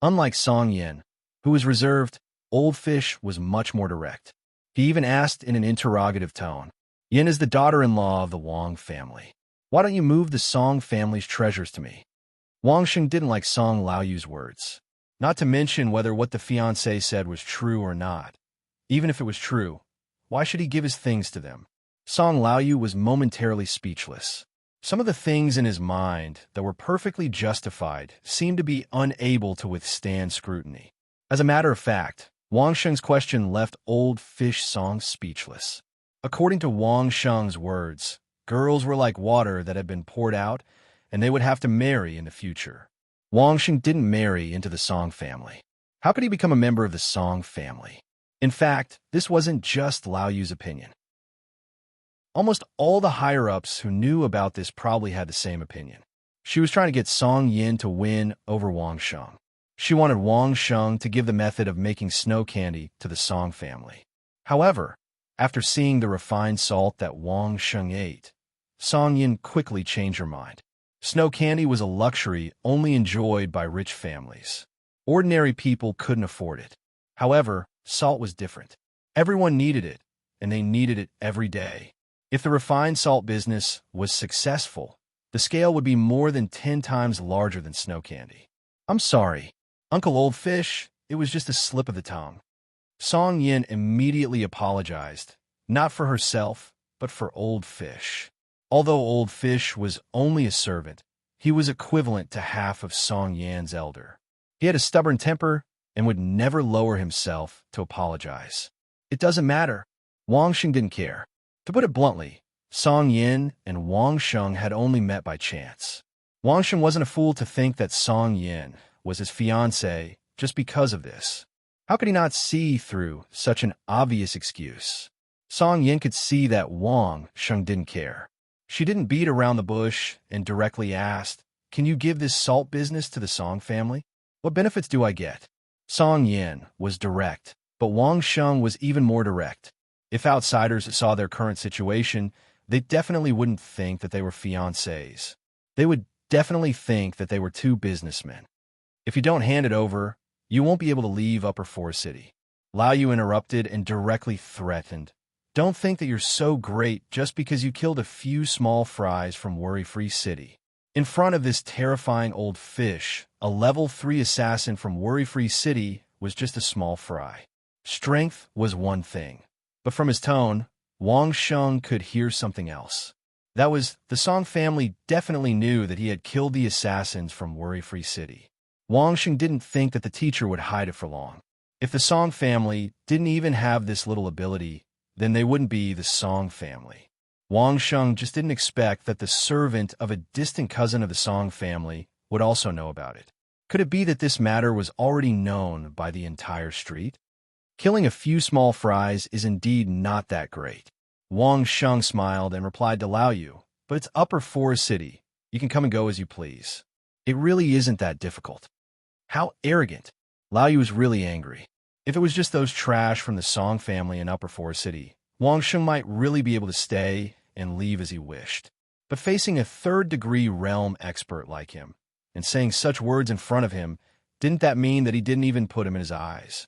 Unlike Song Yin, who was reserved, Old Fish was much more direct. He even asked in an interrogative tone, Yin is the daughter-in-law of the Wang family. Why don't you move the Song family's treasures to me? Wang Sheng didn't like Song Laoyu's words, not to mention whether what the fiancé said was true or not. Even if it was true, why should he give his things to them? Song Laoyu was momentarily speechless. Some of the things in his mind that were perfectly justified seemed to be unable to withstand scrutiny. As a matter of fact, Wang Sheng's question left Old Fish Song speechless. According to Wang Sheng's words, girls were like water that had been poured out, and they would have to marry in the future. Wang Sheng didn't marry into the Song family. How could he become a member of the Song family? In fact, this wasn't just Laoyu's opinion. Almost all the higher-ups who knew about this probably had the same opinion. She was trying to get Song Yin to win over Wang Sheng. She wanted Wang Sheng to give the method of making snow candy to the Song family. However, after seeing the refined salt that Wang Sheng ate, Song Yin quickly changed her mind. Snow candy was a luxury only enjoyed by rich families. Ordinary people couldn't afford it. However, salt was different. Everyone needed it, and they needed it every day. If the refined salt business was successful, the scale would be more than 10 times larger than snow candy. I'm sorry, Uncle Old Fish, it was just a slip of the tongue. Song Yin immediately apologized, not for herself, but for Old Fish. Although Old Fish was only a servant, he was equivalent to half of Song Yan's elder. He had a stubborn temper and would never lower himself to apologize. It doesn't matter. Wang Sheng didn't care. To put it bluntly, Song Yin and Wang Sheng had only met by chance. Wang Sheng wasn't a fool to think that Song Yin was his fiancée just because of this. How could he not see through such an obvious excuse? Song Yin could see that Wang Sheng didn't care. She didn't beat around the bush and directly asked, "Can you give this salt business to the Song family? What benefits do I get?" Song Yin was direct, but Wang Sheng was even more direct. If outsiders saw their current situation, they definitely wouldn't think that they were fiancés. They would definitely think that they were two businessmen. If you don't hand it over, you won't be able to leave Upper Forest City. Lao Yu interrupted and directly threatened, "Don't think that you're so great just because you killed a few small fries from Worry-Free City." In front of this terrifying old fish, a level 3 assassin from Worry-Free City was just a small fry. Strength was one thing, but from his tone, Wang Sheng could hear something else. That was, the Song family definitely knew that he had killed the assassins from Worry-Free City. Wang Sheng didn't think that the teacher would hide it for long. If the Song family didn't even have this little ability, then they wouldn't be the Song family. Wang Sheng just didn't expect that the servant of a distant cousin of the Song family would also know about it. Could it be that this matter was already known by the entire street? Killing a few small fries is indeed not that great. Wang Sheng smiled and replied to Lao Yu, "But it's Upper Forest City. You can come and go as you please. It really isn't that difficult." How arrogant. Lao Yu was really angry. If it was just those trash from the Song family in Upper Forest City, Wang Sheng might really be able to stay and leave as he wished. But facing a third-degree realm expert like him, and saying such words in front of him, didn't that mean that he didn't even put him in his eyes?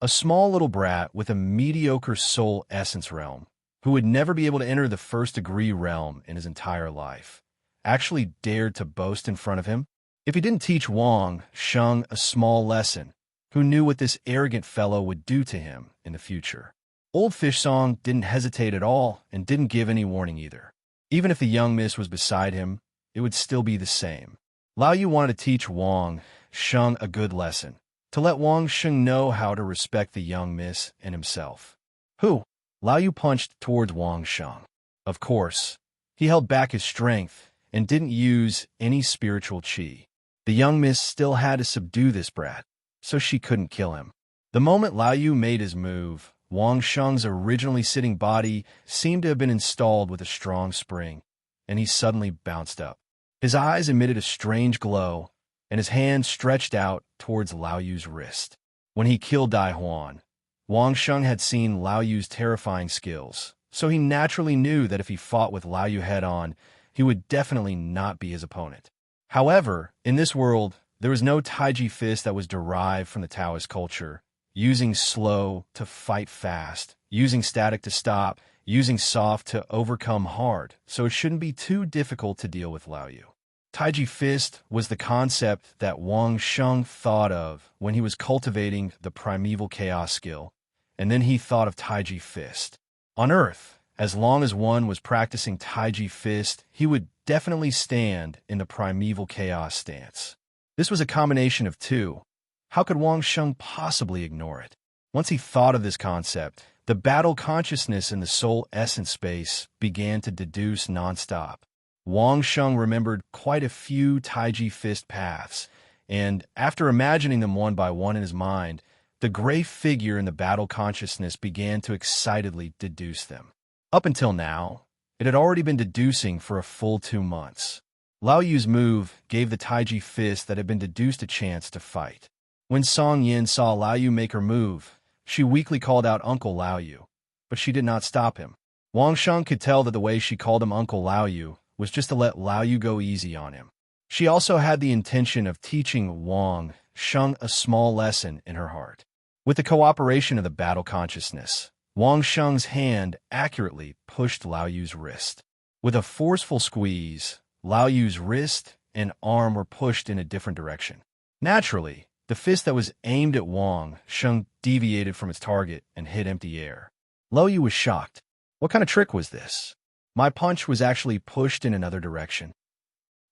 A small little brat with a mediocre soul essence realm, who would never be able to enter the first-degree realm in his entire life, actually dared to boast in front of him? If he didn't teach Wang Sheng a small lesson, who knew what this arrogant fellow would do to him in the future? Old Fish Song didn't hesitate at all and didn't give any warning either. Even if the young miss was beside him, it would still be the same. Lao Yu wanted to teach Wang Sheng a good lesson, to let Wang Sheng know how to respect the young miss and himself. Who? Lao Yu punched towards Wang Sheng. Of course, he held back his strength and didn't use any spiritual qi. The young miss still had to subdue this brat, so she couldn't kill him. The moment Lao Yu made his move, Wang Sheng's originally sitting body seemed to have been installed with a strong spring, and he suddenly bounced up. His eyes emitted a strange glow, and his hand stretched out towards Lao Yu's wrist. When he killed Dai Huan, Wang Sheng had seen Lao Yu's terrifying skills, so he naturally knew that if he fought with Lao Yu head-on, he would definitely not be his opponent. However, in this world, there was no Taiji fist that was derived from the Taoist culture, using slow to fight fast, using static to stop, using soft to overcome hard, so it shouldn't be too difficult to deal with Lao Yu. Taiji fist was the concept that Wang Sheng thought of when he was cultivating the primeval chaos skill, and then he thought of Taiji fist. On Earth, as long as one was practicing Taiji fist, he would definitely stand in the primeval chaos stance. This was a combination of two. How could Wang Sheng possibly ignore it? Once he thought of this concept, the battle consciousness in the soul essence space began to deduce nonstop. Wang Sheng remembered quite a few Taiji fist paths, and after imagining them one by one in his mind, the gray figure in the battle consciousness began to excitedly deduce them. Up until now, it had already been deducing for a full 2 months. Lao Yu's move gave the Taiji fist that had been deduced a chance to fight. When Song Yin saw Lao Yu make her move, she weakly called out Uncle Lao Yu, but she did not stop him. Wang Sheng could tell that the way she called him Uncle Lao Yu was just to let Lao Yu go easy on him. She also had the intention of teaching Wang Sheng a small lesson in her heart. With the cooperation of the battle consciousness, Wang Sheng's hand accurately pushed Lao Yu's wrist. With a forceful squeeze, Lao Yu's wrist and arm were pushed in a different direction. Naturally, the fist that was aimed at Wang Sheng deviated from its target and hit empty air. Lao Yu was shocked. What kind of trick was this? My punch was actually pushed in another direction.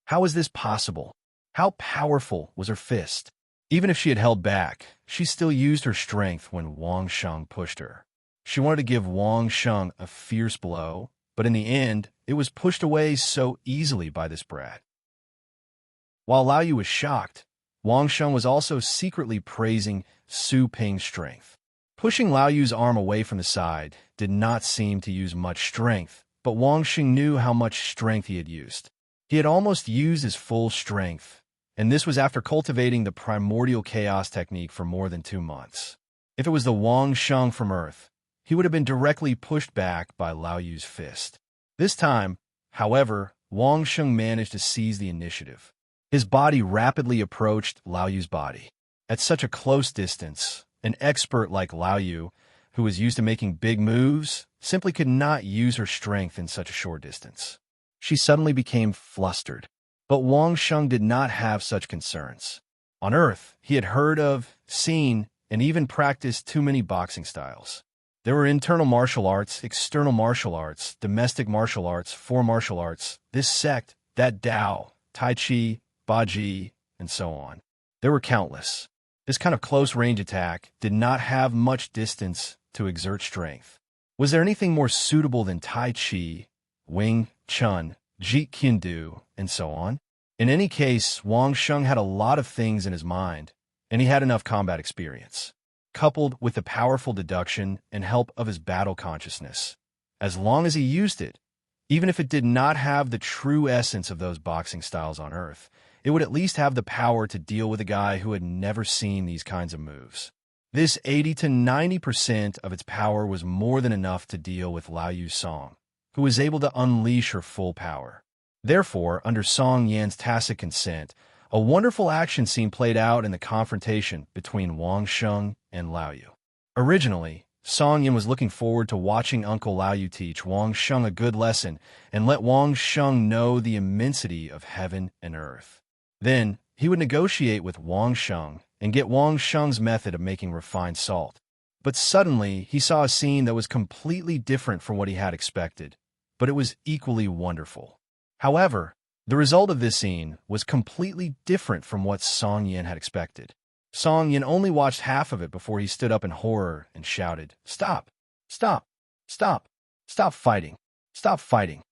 How is this possible? How powerful was her fist? Even if she had held back, she still used her strength when Wang Sheng pushed her. She wanted to give Wang Sheng a fierce blow, but in the end, it was pushed away so easily by this brat. While Lao Yu was shocked, Wang Sheng was also secretly praising Su Ping's strength. Pushing Lao Yu's arm away from the side did not seem to use much strength, but Wang Sheng knew how much strength he had used. He had almost used his full strength, and this was after cultivating the primordial chaos technique for more than 2 months. If it was the Wang Sheng from Earth, he would have been directly pushed back by Lao Yu's fist. This time, however, Wang Sheng managed to seize the initiative. His body rapidly approached Lao Yu's body. At such a close distance, an expert like Lao Yu, who was used to making big moves, simply could not use her strength in such a short distance. She suddenly became flustered. But Wang Sheng did not have such concerns. On Earth, he had heard of, seen, and even practiced too many boxing styles. There were internal martial arts, external martial arts, domestic martial arts, foreign martial arts, this sect, that Dao, Tai Chi, Baji, and so on. There were countless. This kind of close-range attack did not have much distance to exert strength. Was there anything more suitable than Tai Chi, Wing Chun, Jeet Kune Do, and so on? In any case, Wang Sheng had a lot of things in his mind, and he had enough combat experience, coupled with the powerful deduction and help of his battle consciousness. As long as he used it, even if it did not have the true essence of those boxing styles on Earth, it would at least have the power to deal with a guy who had never seen these kinds of moves. This 80 to 90% of its power was more than enough to deal with Lao Yu Song, who was able to unleash her full power. Therefore, under Song Yan's tacit consent, a wonderful action scene played out in the confrontation between Wang Sheng and Lao Yu. Originally, Song Yan was looking forward to watching Uncle Lao Yu teach Wang Sheng a good lesson and let Wang Sheng know the immensity of heaven and earth. Then, he would negotiate with Wang Sheng and get Wang Sheng's method of making refined salt. But suddenly, he saw a scene that was completely different from what he had expected, but it was equally wonderful. However, the result of this scene was completely different from what Song Yan had expected. Song Yan only watched half of it before he stood up in horror and shouted, "Stop! Stop! Stop! Stop fighting! Stop fighting!"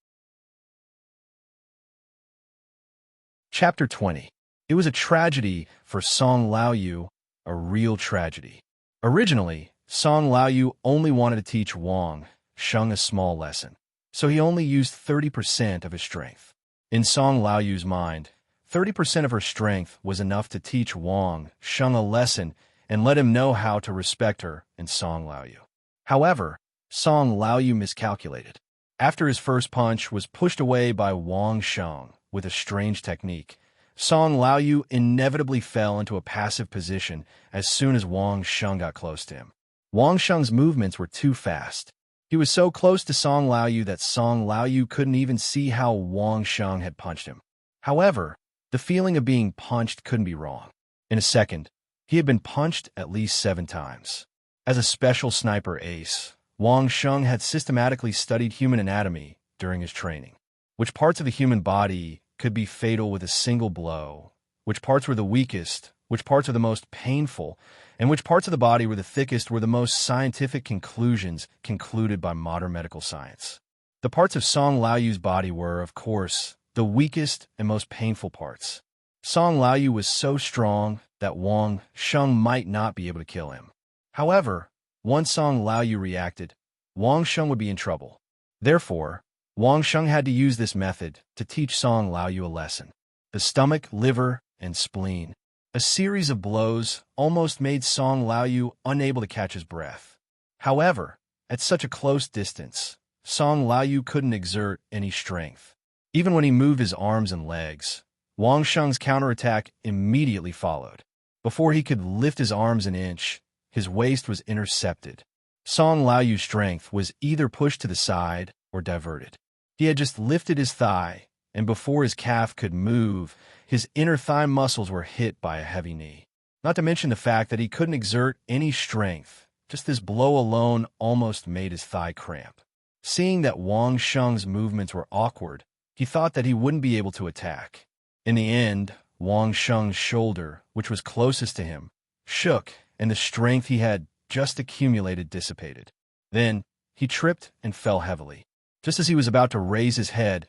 Chapter 20. It was a tragedy for Song Lao Yu, a real tragedy. Originally, Song Lao Yu only wanted to teach Wang Sheng a small lesson, so he only used 30% of his strength. In Song Lao Yu's mind, 30% of her strength was enough to teach Wang Sheng a lesson and let him know how to respect her and Song Lao Yu. However, Song Lao Yu miscalculated. After his first punch was pushed away by Wang Sheng with a strange technique, Song Lao Yu inevitably fell into a passive position as soon as Wang Sheng got close to him. Wang Sheng's movements were too fast. He was so close to Song Lao Yu that Song Lao Yu couldn't even see how Wang Sheng had punched him. However, the feeling of being punched couldn't be wrong. In a second, he had been punched at least 7 times. As a special sniper ace, Wang Sheng had systematically studied human anatomy during his training. Which parts of the human body could be fatal with a single blow, which parts were the weakest, which parts were the most painful, and which parts of the body were the thickest were the most scientific conclusions concluded by modern medical science. The parts of Song Lao Yu's body were, of course, the weakest and most painful parts. Song Lao Yu was so strong that Wang Sheng might not be able to kill him. However, once Song Lao Yu reacted, Wang Sheng would be in trouble. Therefore, Wang Sheng had to use this method to teach Song Lao Yu a lesson. The stomach, liver, and spleen. A series of blows almost made Song Lao Yu unable to catch his breath. However, at such a close distance, Song Lao Yu couldn't exert any strength. Even when he moved his arms and legs, Wang Sheng's counterattack immediately followed. Before he could lift his arms an inch, his waist was intercepted. Song Lao Yu's strength was either pushed to the side or diverted. He had just lifted his thigh, and before his calf could move, his inner thigh muscles were hit by a heavy knee. Not to mention the fact that he couldn't exert any strength. Just this blow alone almost made his thigh cramp. Seeing that Wang Sheng's movements were awkward, he thought that he wouldn't be able to attack. In the end, Wang Sheng's shoulder, which was closest to him, shook, and the strength he had just accumulated dissipated. Then, he tripped and fell heavily. Just as he was about to raise his head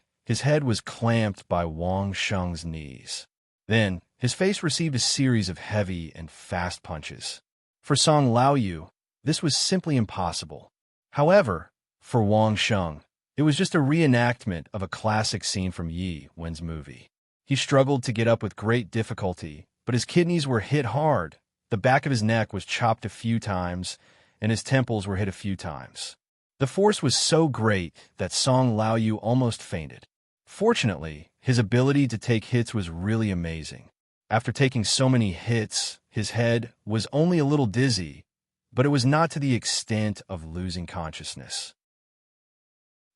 was clamped by Wang Sheng's knees. Then, his face received a series of heavy and fast punches. For Song Laoyu, this was simply impossible. However, for Wang Sheng, it was just a reenactment of a classic scene from Yi Wen's movie. He struggled to get up with great difficulty, but his kidneys were hit hard, the back of his neck was chopped a few times, and his temples were hit a few times. The force was so great that Song Laoyu almost fainted. Fortunately, his ability to take hits was really amazing. After taking so many hits, his head was only a little dizzy, but it was not to the extent of losing consciousness.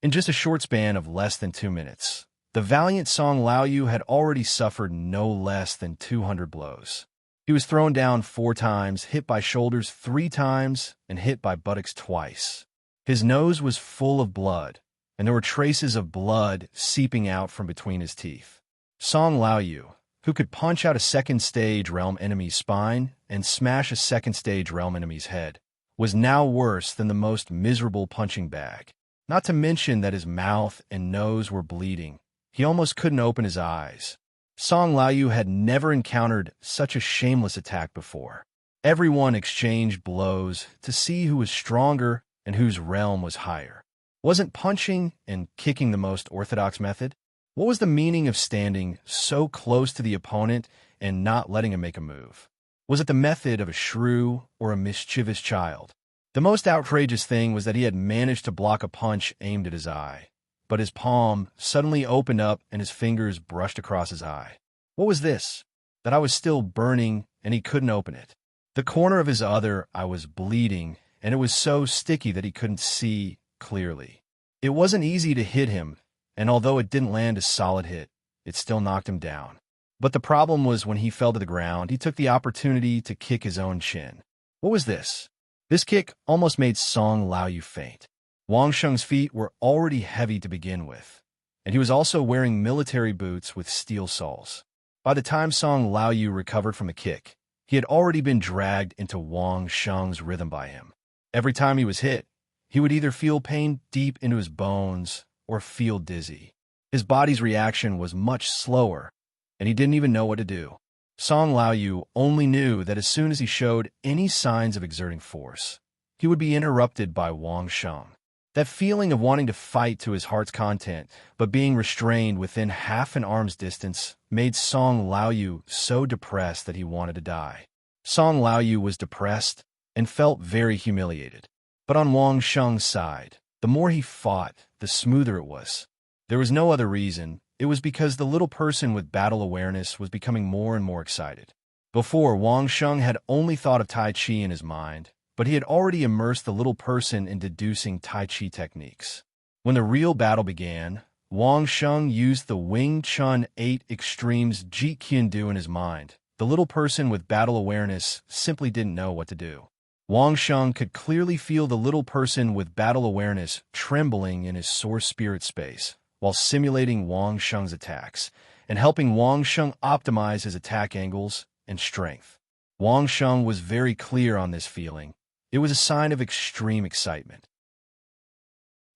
In just a short span of less than 2 minutes, the valiant Song Laoyu had already suffered no less than 200 blows. He was thrown down 4 times, hit by shoulders 3 times, and hit by buttocks twice. His nose was full of blood, and there were traces of blood seeping out from between his teeth. Song Laoyu, who could punch out a second-stage realm enemy's spine and smash a second-stage realm enemy's head, was now worse than the most miserable punching bag. Not to mention that his mouth and nose were bleeding. He almost couldn't open his eyes. Song Laoyu had never encountered such a shameless attack before. Everyone exchanged blows to see who was stronger and whose realm was higher. Wasn't punching and kicking the most orthodox method? What was the meaning of standing so close to the opponent and not letting him make a move? Was it the method of a shrew or a mischievous child? The most outrageous thing was that he had managed to block a punch aimed at his eye, but his palm suddenly opened up and his fingers brushed across his eye. What was this? That I was still burning and he couldn't open it. The corner of his other eye was bleeding, and it was so sticky that he couldn't see clearly. It wasn't easy to hit him, and although it didn't land a solid hit, it still knocked him down. But the problem was when he fell to the ground, he took the opportunity to kick his own chin. What was this? This kick almost made Song Laoyu faint. Wang Sheng's feet were already heavy to begin with, and he was also wearing military boots with steel soles. By the time Song Laoyu recovered from the kick, he had already been dragged into Wang Sheng's rhythm by him. Every time he was hit, he would either feel pain deep into his bones or feel dizzy. His body's reaction was much slower, and he didn't even know what to do. Song Laoyu only knew that as soon as he showed any signs of exerting force, he would be interrupted by Wang Sheng. That feeling of wanting to fight to his heart's content, but being restrained within half an arm's distance, made Song Laoyu so depressed that he wanted to die. Song Laoyu was depressed and felt very humiliated. But on Wang Sheng's side, the more he fought, the smoother it was. There was no other reason. It was because the little person with battle awareness was becoming more and more excited. Before, Wang Sheng had only thought of Tai Chi in his mind, but he had already immersed the little person in deducing Tai Chi techniques. When the real battle began, Wang Sheng used the Wing Chun 8 Extremes Jeet Kune Do in his mind. The little person with battle awareness simply didn't know what to do. Wang Sheng could clearly feel the little person with battle awareness trembling in his source spirit space, while simulating Wang Sheng's attacks, and helping Wang Sheng optimize his attack angles and strength. Wang Sheng was very clear on this feeling. It was a sign of extreme excitement.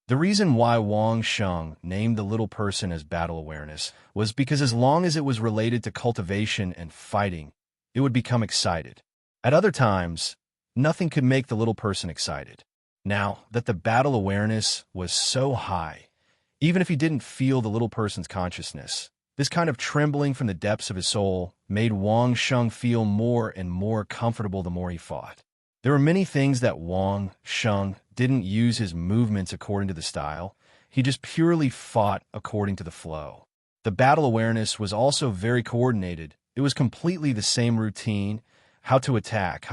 The reason why Wang Sheng named the little person as battle awareness was because as long as it was related to cultivation and fighting, it would become excited. At other times, nothing could make the little person excited. Now that the battle awareness was so high, even if he didn't feel the little person's consciousness, this kind of trembling from the depths of his soul made Wang Sheng feel more and more comfortable the more he fought. There were many things that Wang Sheng didn't use his movements according to the style. He just purely fought according to the flow. The battle awareness was also very coordinated. It was completely the same routine, how to attack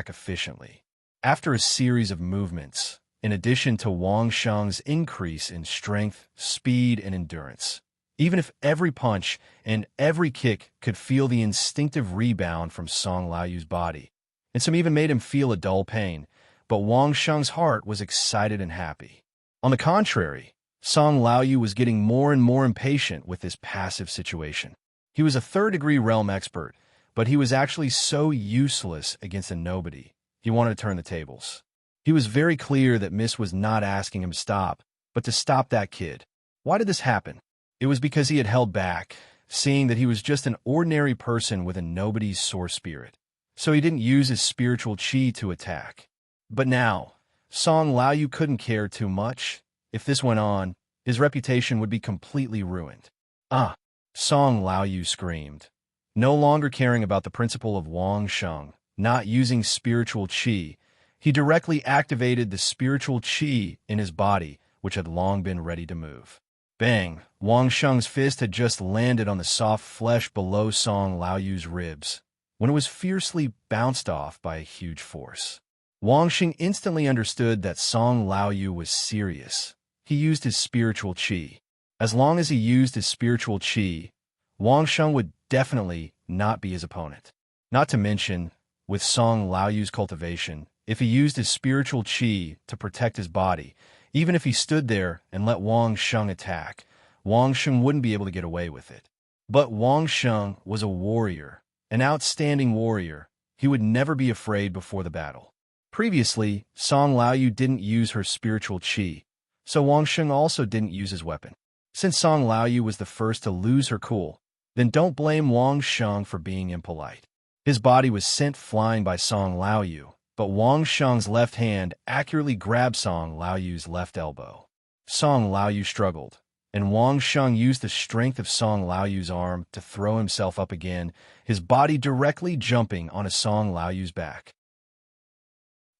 efficiently. After a series of movements, in addition to Wang Sheng's increase in strength, speed, and endurance, even if every punch and every kick could feel the instinctive rebound from Song Laoyu's body, and some even made him feel a dull pain, but Wang Sheng's heart was excited and happy. On the contrary, Song Laoyu was getting more and more impatient with this passive situation. He was a third-degree realm expert, but he was actually so useless against a nobody. He wanted to turn the tables. He was very clear that Miss was not asking him to stop, but to stop that kid. Why did this happen? It was because he had held back, seeing that he was just an ordinary person with a nobody's source spirit. So he didn't use his spiritual chi to attack. But now, Song Laoyu couldn't care too much. If this went on, his reputation would be completely ruined. Ah! Song Laoyu screamed. No longer caring about the principle of Wang Sheng, not using spiritual chi, he directly activated the spiritual chi in his body, which had long been ready to move. Bang! Wang Sheng's fist had just landed on the soft flesh below Song Laoyu's ribs, when it was fiercely bounced off by a huge force. Wang Sheng instantly understood that Song Laoyu was serious. He used his spiritual chi. As long as he used his spiritual chi, Wang Sheng would definitely not be his opponent. Not to mention, with Song Laoyu's cultivation, if he used his spiritual chi to protect his body, even if he stood there and let Wang Sheng attack, Wang Sheng wouldn't be able to get away with it. But Wang Sheng was a warrior, an outstanding warrior. He would never be afraid before the battle. Previously, Song Laoyu didn't use her spiritual chi, so Wang Sheng also didn't use his weapon. Since Song Laoyu was the first to lose her cool, then don't blame Wang Sheng for being impolite. His body was sent flying by Song Laoyu, but Wang Sheng's left hand accurately grabbed Song Laoyu's left elbow. Song Laoyu struggled, and Wang Sheng used the strength of Song Laoyu's arm to throw himself up again, his body directly jumping onto Song Laoyu's back.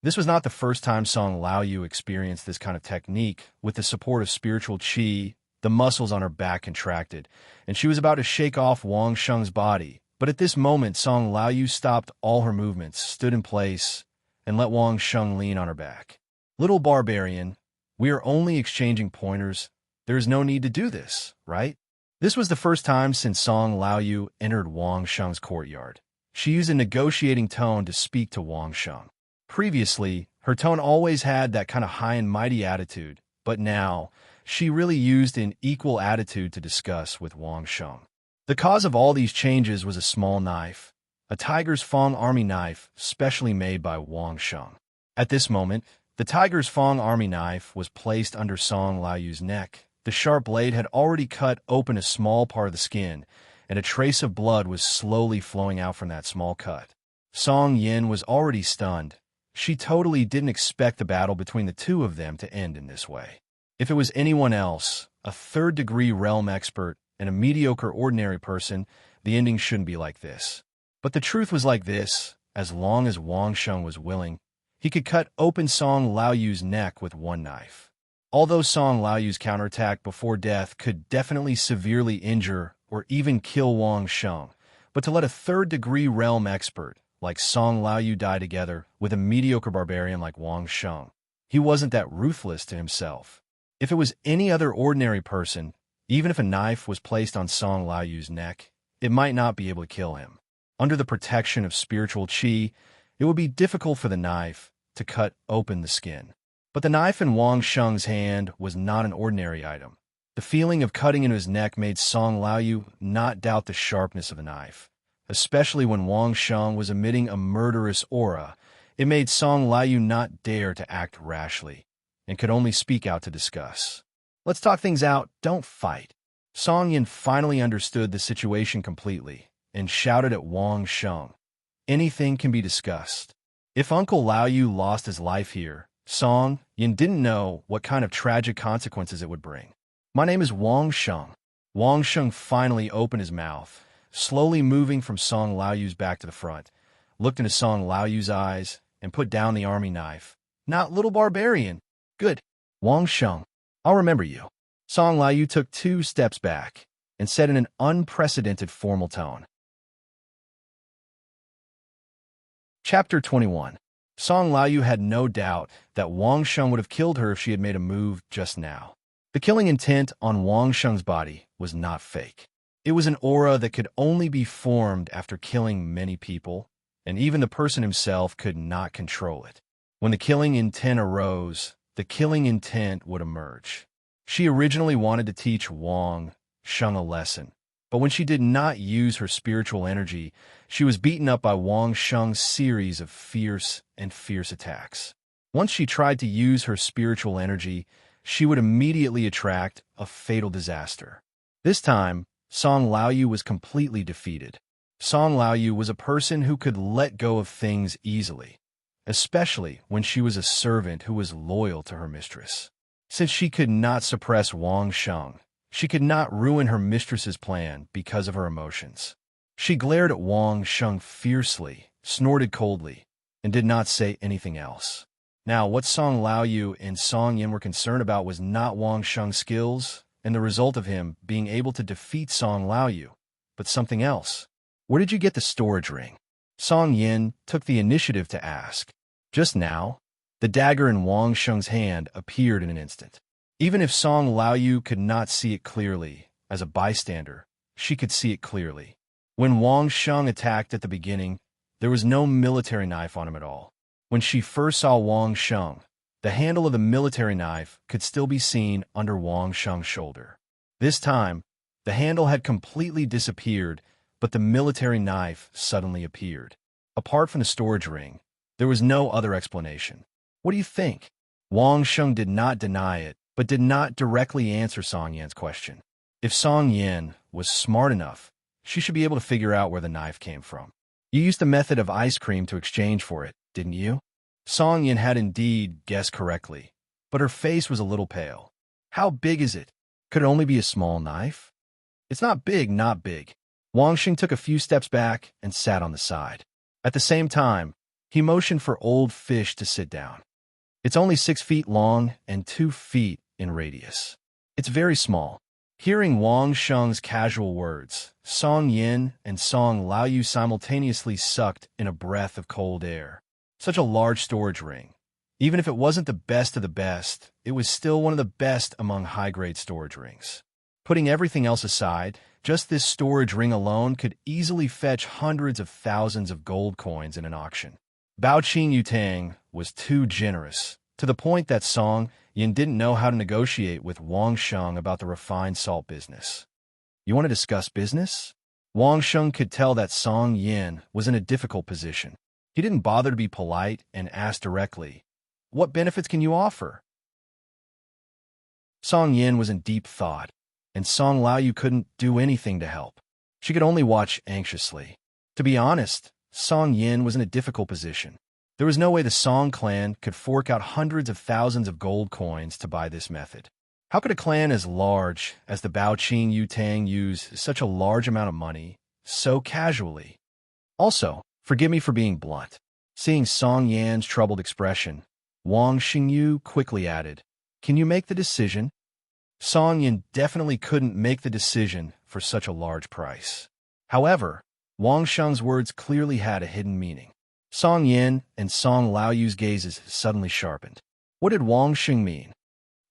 This was not the first time Song Laoyu experienced this kind of technique. With the support of spiritual chi, the muscles on her back contracted, and she was about to shake off Wang Sheng's body. But at this moment, Song Laoyu stopped all her movements, stood in place, and let Wang Sheng lean on her back. Little barbarian, we are only exchanging pointers. There is no need to do this, right? This was the first time since Song Laoyu entered Wang Sheng's courtyard. She used a negotiating tone to speak to Wang Sheng. Previously, her tone always had that kind of high and mighty attitude, but now, she really used an equal attitude to discuss with Wang Sheng. The cause of all these changes was a small knife, a Tiger's Fang army knife specially made by Wang Sheng. At this moment, the Tiger's Fang army knife was placed under Song Laoyu's neck. The sharp blade had already cut open a small part of the skin, and a trace of blood was slowly flowing out from that small cut. Song Yin was already stunned. She totally didn't expect the battle between the two of them to end in this way. If it was anyone else, a third-degree realm expert and a mediocre ordinary person, the ending shouldn't be like this. But the truth was like this: as long as Wang Sheng was willing, he could cut open Song Laoyu's neck with one knife. Although Song Laoyu's counterattack before death could definitely severely injure or even kill Wang Sheng, but to let a third-degree realm expert like Song Laoyu die together with a mediocre barbarian like Wang Sheng, he wasn't that ruthless to himself. If it was any other ordinary person, even if a knife was placed on Song Laoyu's neck, it might not be able to kill him. Under the protection of spiritual chi, it would be difficult for the knife to cut open the skin. But the knife in Wang Sheng's hand was not an ordinary item. The feeling of cutting into his neck made Song Laoyu not doubt the sharpness of the knife. Especially when Wang Sheng was emitting a murderous aura, it made Song Laoyu not dare to act rashly, and could only speak out to discuss. Let's talk things out, don't fight. Song Yin finally understood the situation completely, and shouted at Wang Sheng. Anything can be discussed. If Uncle Laoyu lost his life here, Song Yin didn't know what kind of tragic consequences it would bring. My name is Wang Sheng. Wang Sheng finally opened his mouth, slowly moving from Song Laoyu's back to the front, looked into Song Laoyu's eyes, and put down the army knife. Not little barbarian. Good. Wang Sheng, I'll remember you. Song Laoyu took 2 steps back and said in an unprecedented formal tone. Chapter 21. Song Laoyu had no doubt that Wang Sheng would have killed her if she had made a move just now. The killing intent on Wang Sheng's body was not fake. It was an aura that could only be formed after killing many people, and even the person himself could not control it. When the killing intent arose, the killing intent would emerge. She originally wanted to teach Wang Sheng a lesson, but when she did not use her spiritual energy, she was beaten up by Wang Sheng's series of fierce attacks. Once she tried to use her spiritual energy, she would immediately attract a fatal disaster. This time, Song Laoyu was completely defeated. Song Laoyu was a person who could let go of things easily, especially when she was a servant who was loyal to her mistress. Since she could not suppress Wang Sheng, she could not ruin her mistress's plan because of her emotions. She glared at Wang Sheng fiercely, snorted coldly, and did not say anything else. Now, what Song Laoyu and Song Yin were concerned about was not Wang Sheng's skills and the result of him being able to defeat Song Laoyu, but something else. Where did you get the storage ring? Song Yin took the initiative to ask. Just now, the dagger in Wang Sheng's hand appeared in an instant. Even if Song Laoyu could not see it clearly, as a bystander, she could see it clearly. When Wang Sheng attacked at the beginning, there was no military knife on him at all. When she first saw Wang Sheng, the handle of the military knife could still be seen under Wang Sheng's shoulder. This time, the handle had completely disappeared, but the military knife suddenly appeared. Apart from the storage ring, there was no other explanation. What do you think? Wang Sheng did not deny it, but did not directly answer Song Yan's question. If Song Yan was smart enough, she should be able to figure out where the knife came from. You used the method of ice cream to exchange for it, didn't you? Song Yin had indeed guessed correctly, but her face was a little pale. How big is it? Could it only be a small knife? It's not big, not big. Wang Sheng took a few steps back and sat on the side. At the same time, he motioned for Old Fish to sit down. It's only 6 feet long and 2 feet in radius. It's very small. Hearing Wang Sheng's casual words, Song Yin and Song Laoyu simultaneously sucked in a breath of cold air. Such a large storage ring. Even if it wasn't the best of the best, it was still one of the best among high-grade storage rings. Putting everything else aside, just this storage ring alone could easily fetch hundreds of thousands of gold coins in an auction. Baoqing Yutang was too generous, to the point that Song Yin didn't know how to negotiate with Wang Sheng about the refined salt business. You want to discuss business? Wang Sheng could tell that Song Yin was in a difficult position. He didn't bother to be polite and asked directly, "What benefits can you offer?" Song Yin was in deep thought, and Song Laoyu couldn't do anything to help. She could only watch anxiously. To be honest, Song Yin was in a difficult position. There was no way the Song clan could fork out hundreds of thousands of gold coins to buy this method. How could a clan as large as the Baoqing Yutang use such a large amount of money so casually? Also, forgive me for being blunt. Seeing Song Yan's troubled expression, Wang Xingyu quickly added, "Can you make the decision?" Song Yan definitely couldn't make the decision for such a large price. However, Wang Sheng's words clearly had a hidden meaning. Song Yin and Song Laoyu's gazes suddenly sharpened. What did Wang Sheng mean?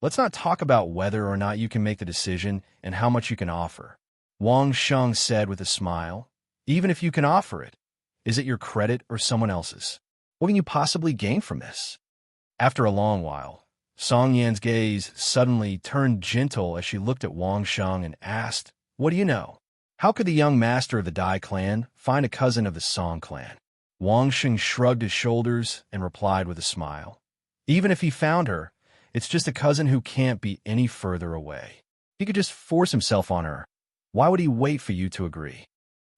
Let's not talk about whether or not you can make the decision and how much you can offer. Wang Sheng said with a smile, "Even if you can offer it, is it your credit or someone else's? What can you possibly gain from this?" After a long while, Song Yan's gaze suddenly turned gentle as she looked at Wang Sheng and asked, "What do you know? How could the young master of the Dai clan find a cousin of the Song clan?" Wang Sheng shrugged his shoulders and replied with a smile, "Even if he found her, it's just a cousin who can't be any further away. He could just force himself on her. Why would he wait for you to agree?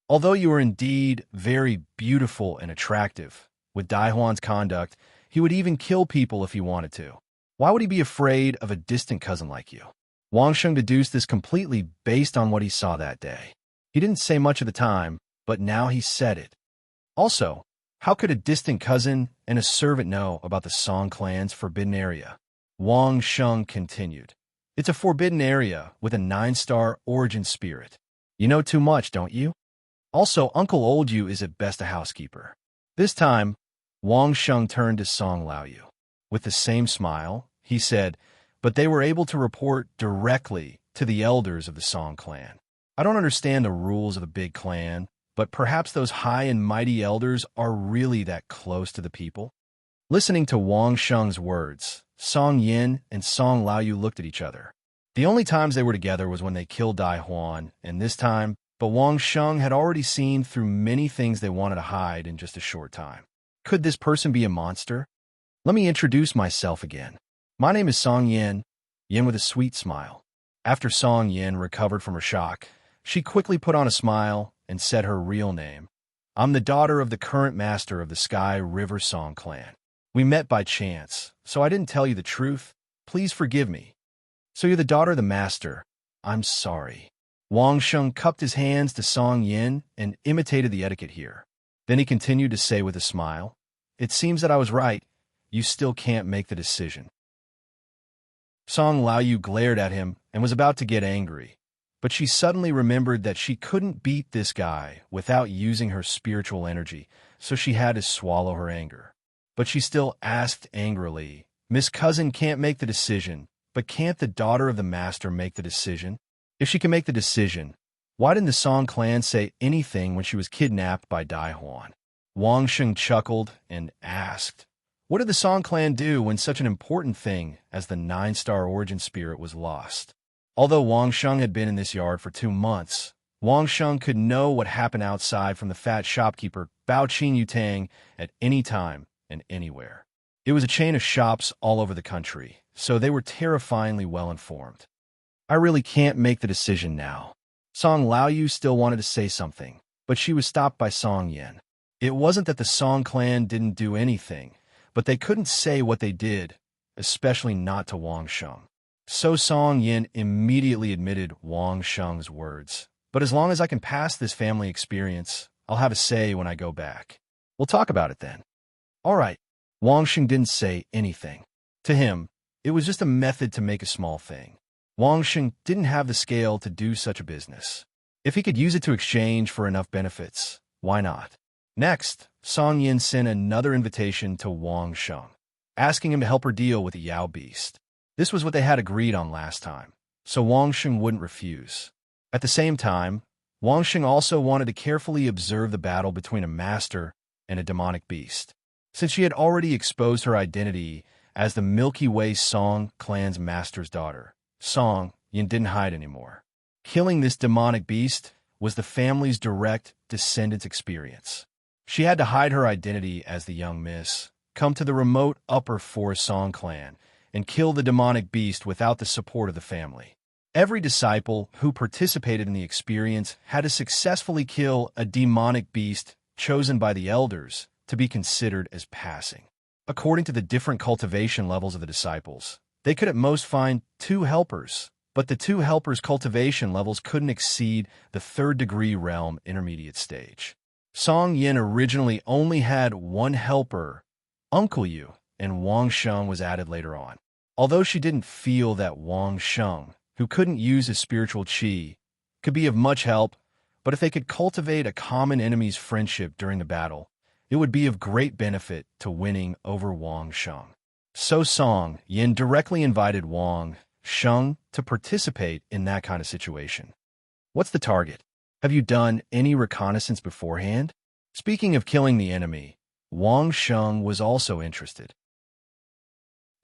Although you are indeed very beautiful and attractive, with Dai Huan's conduct, he would even kill people if he wanted to. Why would he be afraid of a distant cousin like you?" Wang Sheng deduced this completely based on what he saw that day. He didn't say much at the time, but now he said it. Also, how could a distant cousin and a servant know about the Song clan's forbidden area? Wang Sheng continued, "It's a forbidden area with a 9-star origin spirit. You know too much, don't you? Also, Uncle Oldyu is at best a housekeeper." This time, Wang Sheng turned to Song Laoyu. With the same smile, he said, "But they were able to report directly to the elders of the Song clan. I don't understand the rules of a big clan, but perhaps those high and mighty elders are really that close to the people." Listening to Wang Sheng's words, Song Yin and Song Laoyu looked at each other. The only times they were together was when they killed Dai Huan, and this time, but Wang Sheng had already seen through many things they wanted to hide in just a short time. Could this person be a monster? Let me introduce myself again. My name is Song Yin, Yin with a sweet smile. After Song Yin recovered from her shock, she quickly put on a smile and said her real name. I'm the daughter of the current master of the Sky River Song clan. We met by chance, so I didn't tell you the truth. Please forgive me. So you're the daughter of the master. I'm sorry. Wang Sheng cupped his hands to Song Yin and imitated the etiquette here. Then he continued to say with a smile, It seems that I was right. You still can't make the decision. Song Laoyu glared at him and was about to get angry, but she suddenly remembered that she couldn't beat this guy without using her spiritual energy, so she had to swallow her anger. But she still asked angrily, Miss Cousin can't make the decision, but can't the daughter of the master make the decision? If she can make the decision, why didn't the Song clan say anything when she was kidnapped by Dai Huan? Wang Sheng chuckled and asked, What did the Song clan do when such an important thing as the 9-star origin spirit was lost? Although Wang Sheng had been in this yard for 2 months, Wang Sheng could know what happened outside from the fat shopkeeper Bao Qing Yutang at any time and anywhere. It was a chain of shops all over the country, so they were terrifyingly well informed. I really can't make the decision now. Song Laoyu still wanted to say something, but she was stopped by Song Yin. It wasn't that the Song clan didn't do anything, but they couldn't say what they did, especially not to Wang Sheng. So Song Yin immediately admitted Wang Sheng's words. But as long as I can pass this family experience, I'll have a say when I go back. We'll talk about it then. All right. Wang Sheng didn't say anything. To him, it was just a method to make a small thing. Wang Sheng didn't have the scale to do such a business. If he could use it to exchange for enough benefits, why not? Next, Song Yin sent another invitation to Wang Sheng, asking him to help her deal with the Yao beast. This was what they had agreed on last time, so Wang Sheng wouldn't refuse. At the same time, Wang Sheng also wanted to carefully observe the battle between a master and a demonic beast. Since she had already exposed her identity as the Milky Way Song clan's master's daughter, Song Yin didn't hide anymore. Killing this demonic beast was the family's direct descendants' experience. She had to hide her identity as the young miss, come to the remote upper forest Song clan, and kill the demonic beast without the support of the family. Every disciple who participated in the experience had to successfully kill a demonic beast chosen by the elders to be considered as passing. According to the different cultivation levels of the disciples, they could at most find 2 helpers, but the 2 helpers' cultivation levels couldn't exceed the 3rd-degree realm intermediate stage. Song Yin originally only had 1 helper, Uncle Yu, and Wang Sheng was added later on. Although she didn't feel that Wang Sheng, who couldn't use his spiritual qi, could be of much help, but if they could cultivate a common enemy's friendship during the battle, it would be of great benefit to winning over Wang Sheng. So Song Yin directly invited Wang Sheng to participate in that kind of situation. What's the target? Have you done any reconnaissance beforehand? Speaking of killing the enemy, Wang Sheng was also interested.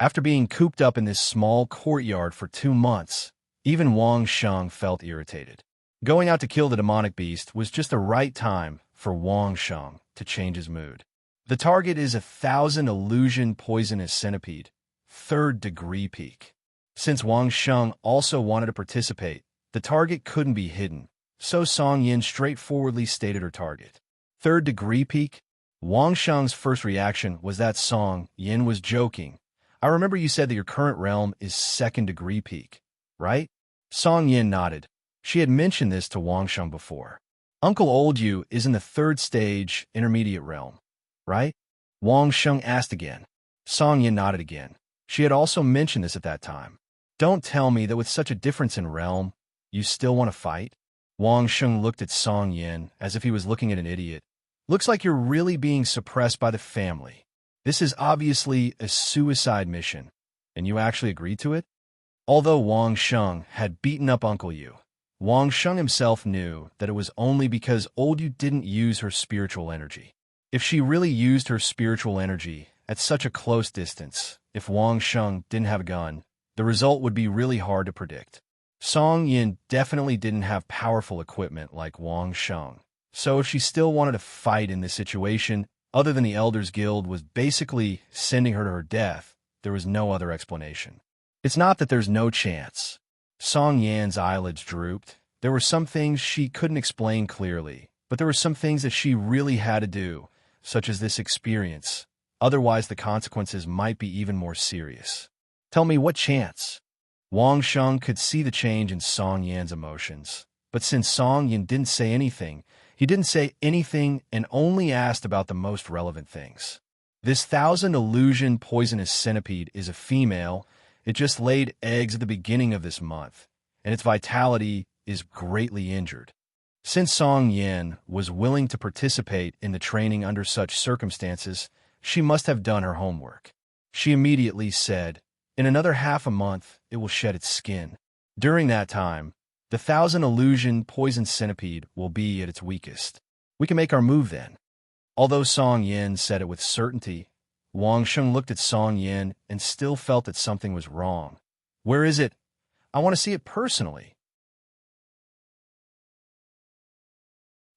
After being cooped up in this small courtyard for 2 months, even Wang Sheng felt irritated. Going out to kill the demonic beast was just the right time for Wang Sheng to change his mood. The target is 1,000 illusion poisonous centipede, 3rd-degree peak. Since Wang Sheng also wanted to participate, the target couldn't be hidden, so Song Yin straightforwardly stated her target. 3rd-degree peak? Wang Sheng's first reaction was that Song Yin was joking. I remember you said that your current realm is 2nd-degree peak, right? Song Yin nodded. She had mentioned this to Wang Sheng before. Uncle Old Yu is in the 3rd stage intermediate realm, right? Wang Sheng asked again. Song Yin nodded again. She had also mentioned this at that time. Don't tell me that with such a difference in realm, you still want to fight? Wang Sheng looked at Song Yin as if he was looking at an idiot. Looks like you're really being suppressed by the family. This is obviously a suicide mission, and you actually agreed to it? Although Wang Sheng had beaten up Uncle Yu, Wang Sheng himself knew that it was only because Old Yu didn't use her spiritual energy. If she really used her spiritual energy, at such a close distance. If Wang Sheng didn't have a gun, the result would be really hard to predict. Song Yin definitely didn't have powerful equipment like Wang Sheng. So if she still wanted to fight in this situation, other than the Elders Guild was basically sending her to her death, there was no other explanation. It's not that there's no chance. Song Yan's eyelids drooped. There were some things she couldn't explain clearly, but there were some things that she really had to do, such as this experience. Otherwise, the consequences might be even more serious. Tell me, what chance? Wang Sheng could see the change in Song Yan's emotions. But since Song Yan didn't say anything, he didn't say anything and only asked about the most relevant things. This 1,000 illusion poisonous centipede is a female. It just laid eggs at the beginning of this month, and its vitality is greatly injured. Since Song Yan was willing to participate in the training under such circumstances, she must have done her homework. She immediately said, "In another half a month, it will shed its skin. During that time, the 1,000 illusion poison centipede will be at its weakest. We can make our move then." Although Song Yan said it with certainty, Wang Sheng looked at Song Yan and still felt that something was wrong. "Where is it? I want to see it personally."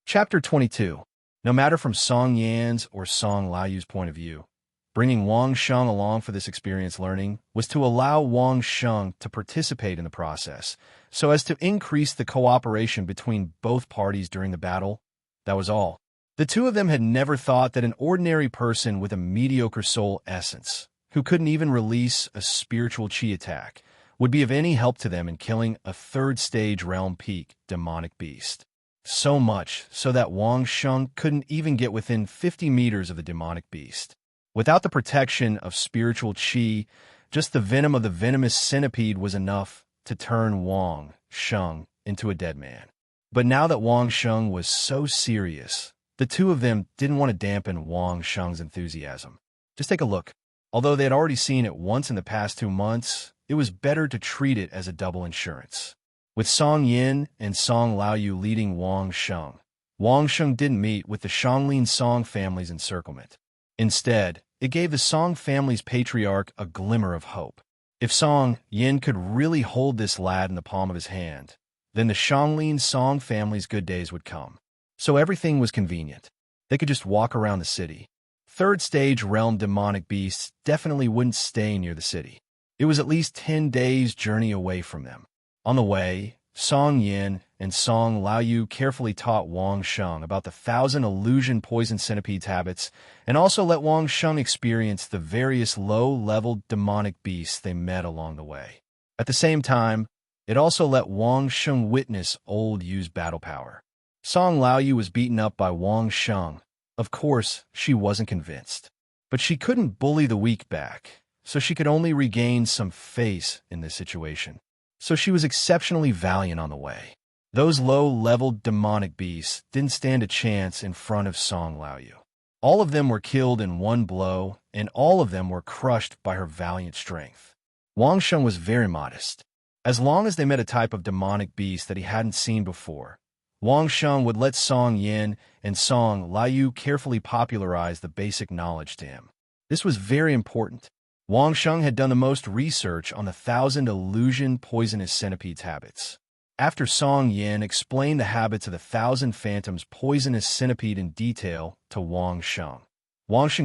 Chapter 22. No matter from Song Yan's or Song Laoyu's point of view, bringing Wang Sheng along for this experience learning was to allow Wang Sheng to participate in the process, so as to increase the cooperation between both parties during the battle. That was all. The two of them had never thought that an ordinary person with a mediocre soul essence, who couldn't even release a spiritual chi attack, would be of any help to them in killing a third-stage realm peak demonic beast. So much so that Wang Sheng couldn't even get within 50 meters of the demonic beast. Without the protection of spiritual chi, just the venom of the venomous centipede was enough to turn Wang Sheng into a dead man. But now that Wang Sheng was so serious, the two of them didn't want to dampen Wang Sheng's enthusiasm. Just take a look. Although they had already seen it once in the past 2 months, it was better to treat it as a double insurance. With Song Yin and Song Laoyu leading Wang Sheng didn't meet with the Shanglin Song family's encirclement. Instead, it gave the Song family's patriarch a glimmer of hope. If Song Yin could really hold this lad in the palm of his hand, then the Shanglin Song family's good days would come. So everything was convenient. They could just walk around the city. Third-stage realm demonic beasts definitely wouldn't stay near the city. It was at least 10 days' journey away from them. On the way, Song Yin and Song Laoyu carefully taught Wang Sheng about the 1,000 illusion poison centipede's habits, and also let Wang Sheng experience the various low-level demonic beasts they met along the way. At the same time, it also let Wang Sheng witness old Yu's battle power. Song Laoyu was beaten up by Wang Sheng. Of course, she wasn't convinced. But she couldn't bully the weak back, so she could only regain some face in this situation. So she was exceptionally valiant on the way. Those low-level demonic beasts didn't stand a chance in front of Song Laoyu. All of them were killed in one blow, and all of them were crushed by her valiant strength. Wang Sheng was very modest. As long as they met a type of demonic beast that he hadn't seen before, Wang Sheng would let Song Yin and Song Laoyu carefully popularize the basic knowledge to him. This was very important. Wang Sheng had done the most research on the 1,000 illusion poisonous centipede's habits. After Song Yin explained the habits of the 1,000 phantoms poisonous centipede in detail to Wang Sheng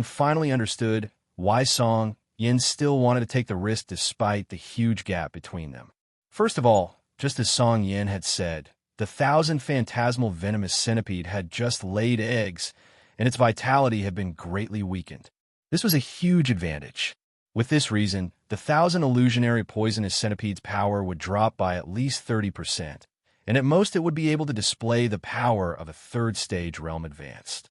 finally understood why Song Yin still wanted to take the risk despite the huge gap between them. First of all, just as Song Yin had said, the 1,000 phantasmal venomous centipede had just laid eggs, and its vitality had been greatly weakened. This was a huge advantage. With this reason, the 1,000 illusionary poisonous centipede's power would drop by at least 30%, and at most it would be able to display the power of a third-stage realm advanced.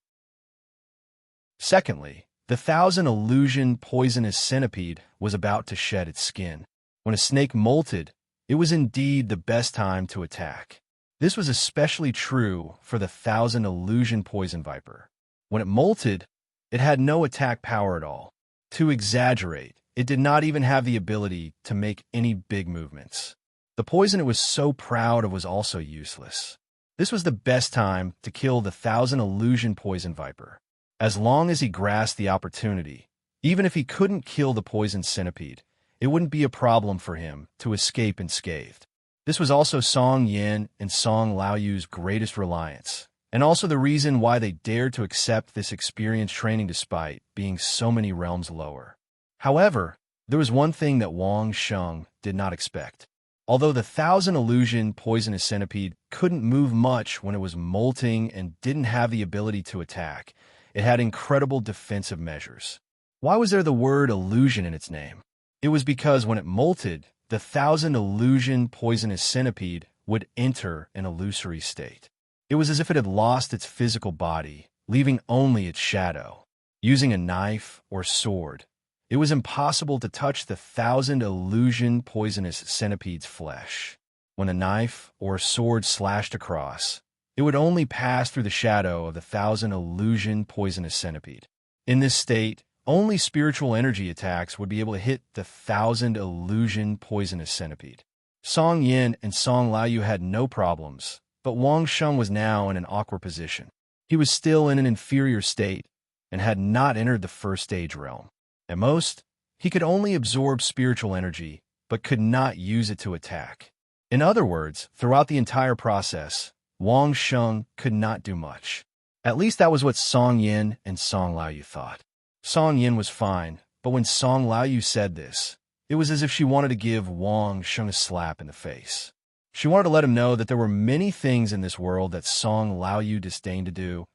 Secondly, the 1,000 illusion poisonous centipede was about to shed its skin. When a snake molted, it was indeed the best time to attack. This was especially true for the 1,000 illusion poison viper. When it molted, it had no attack power at all. To exaggerate, it did not even have the ability to make any big movements. The poison it was so proud of was also useless. This was the best time to kill the 1,000 illusion poison viper. As long as he grasped the opportunity, Even if he couldn't kill the poison centipede, it wouldn't be a problem for him to escape unscathed. This was also Song Yin and Song Laoyu's greatest reliance, and also the reason why they dared to accept this experienced training despite being so many realms lower. However, there was one thing that Wang Sheng did not expect. Although the Thousand Illusion poisonous centipede couldn't move much when it was molting and didn't have the ability to attack, it had incredible defensive measures. Why was there the word illusion in its name? It was because when it molted, the Thousand Illusion poisonous centipede would enter an illusory state. It was as if it had lost its physical body, leaving only its shadow. Using a knife or sword, it was impossible to touch the Thousand Illusion poisonous centipede's flesh. When a knife or a sword slashed across, it would only pass through the shadow of the Thousand Illusion poisonous centipede. In this state, only spiritual energy attacks would be able to hit the Thousand Illusion poisonous centipede. Song Yin and Song Laoyu had no problems, but Wang Sheng was now in an awkward position. He was still in an inferior state and had not entered the first stage realm. At most, he could only absorb spiritual energy, but could not use it to attack. In other words, throughout the entire process, Wang Sheng could not do much. At least that was what Song Yin and Song Laoyu thought. Song Yin was fine, but when Song Laoyu said this, it was as if she wanted to give Wang Sheng a slap in the face. She wanted to let him know that there were many things in this world that Song Laoyu disdained to do,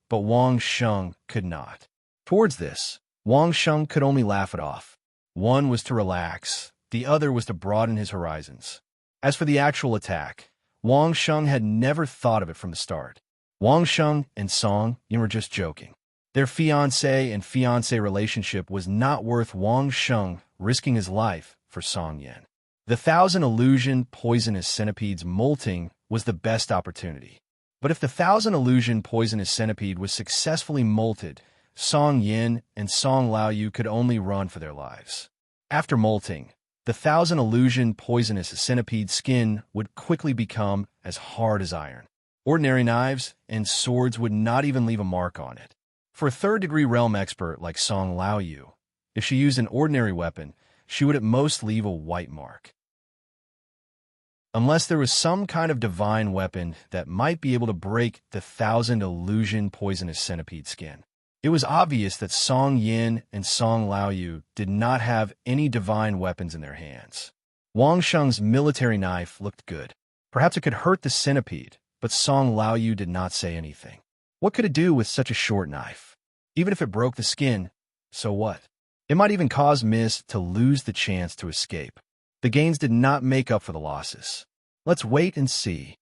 but Wang Sheng could not. Towards this, Wang Sheng could only laugh it off. One was to relax, the other was to broaden his horizons. As for the actual attack, Wang Sheng had never thought of it from the start. Wang Sheng and Song Yin were just joking. Their fiancé and fiancé relationship was not worth Wang Sheng risking his life for Song Yin. The Thousand Illusion poisonous centipede's molting was the best opportunity. But if the Thousand Illusion poisonous centipede was successfully molted, Song Yin and Song Laoyu could only run for their lives. After molting, the Thousand Illusion poisonous centipede's skin would quickly become as hard as iron. Ordinary knives and swords would not even leave a mark on it. For a third-degree realm expert like Song Laoyu, if she used an ordinary weapon, she would at most leave a white mark. Unless there was some kind of divine weapon that might be able to break the Thousand Illusion poisonous centipede skin. It was obvious that Song Yin and Song Laoyu did not have any divine weapons in their hands. Wang Sheng's military knife looked good. Perhaps it could hurt the centipede, but Song Laoyu did not say anything. What could it do with such a short knife? Even if it broke the skin, so what? It might even cause Miss to lose the chance to escape. The gains did not make up for the losses. Let's wait and see.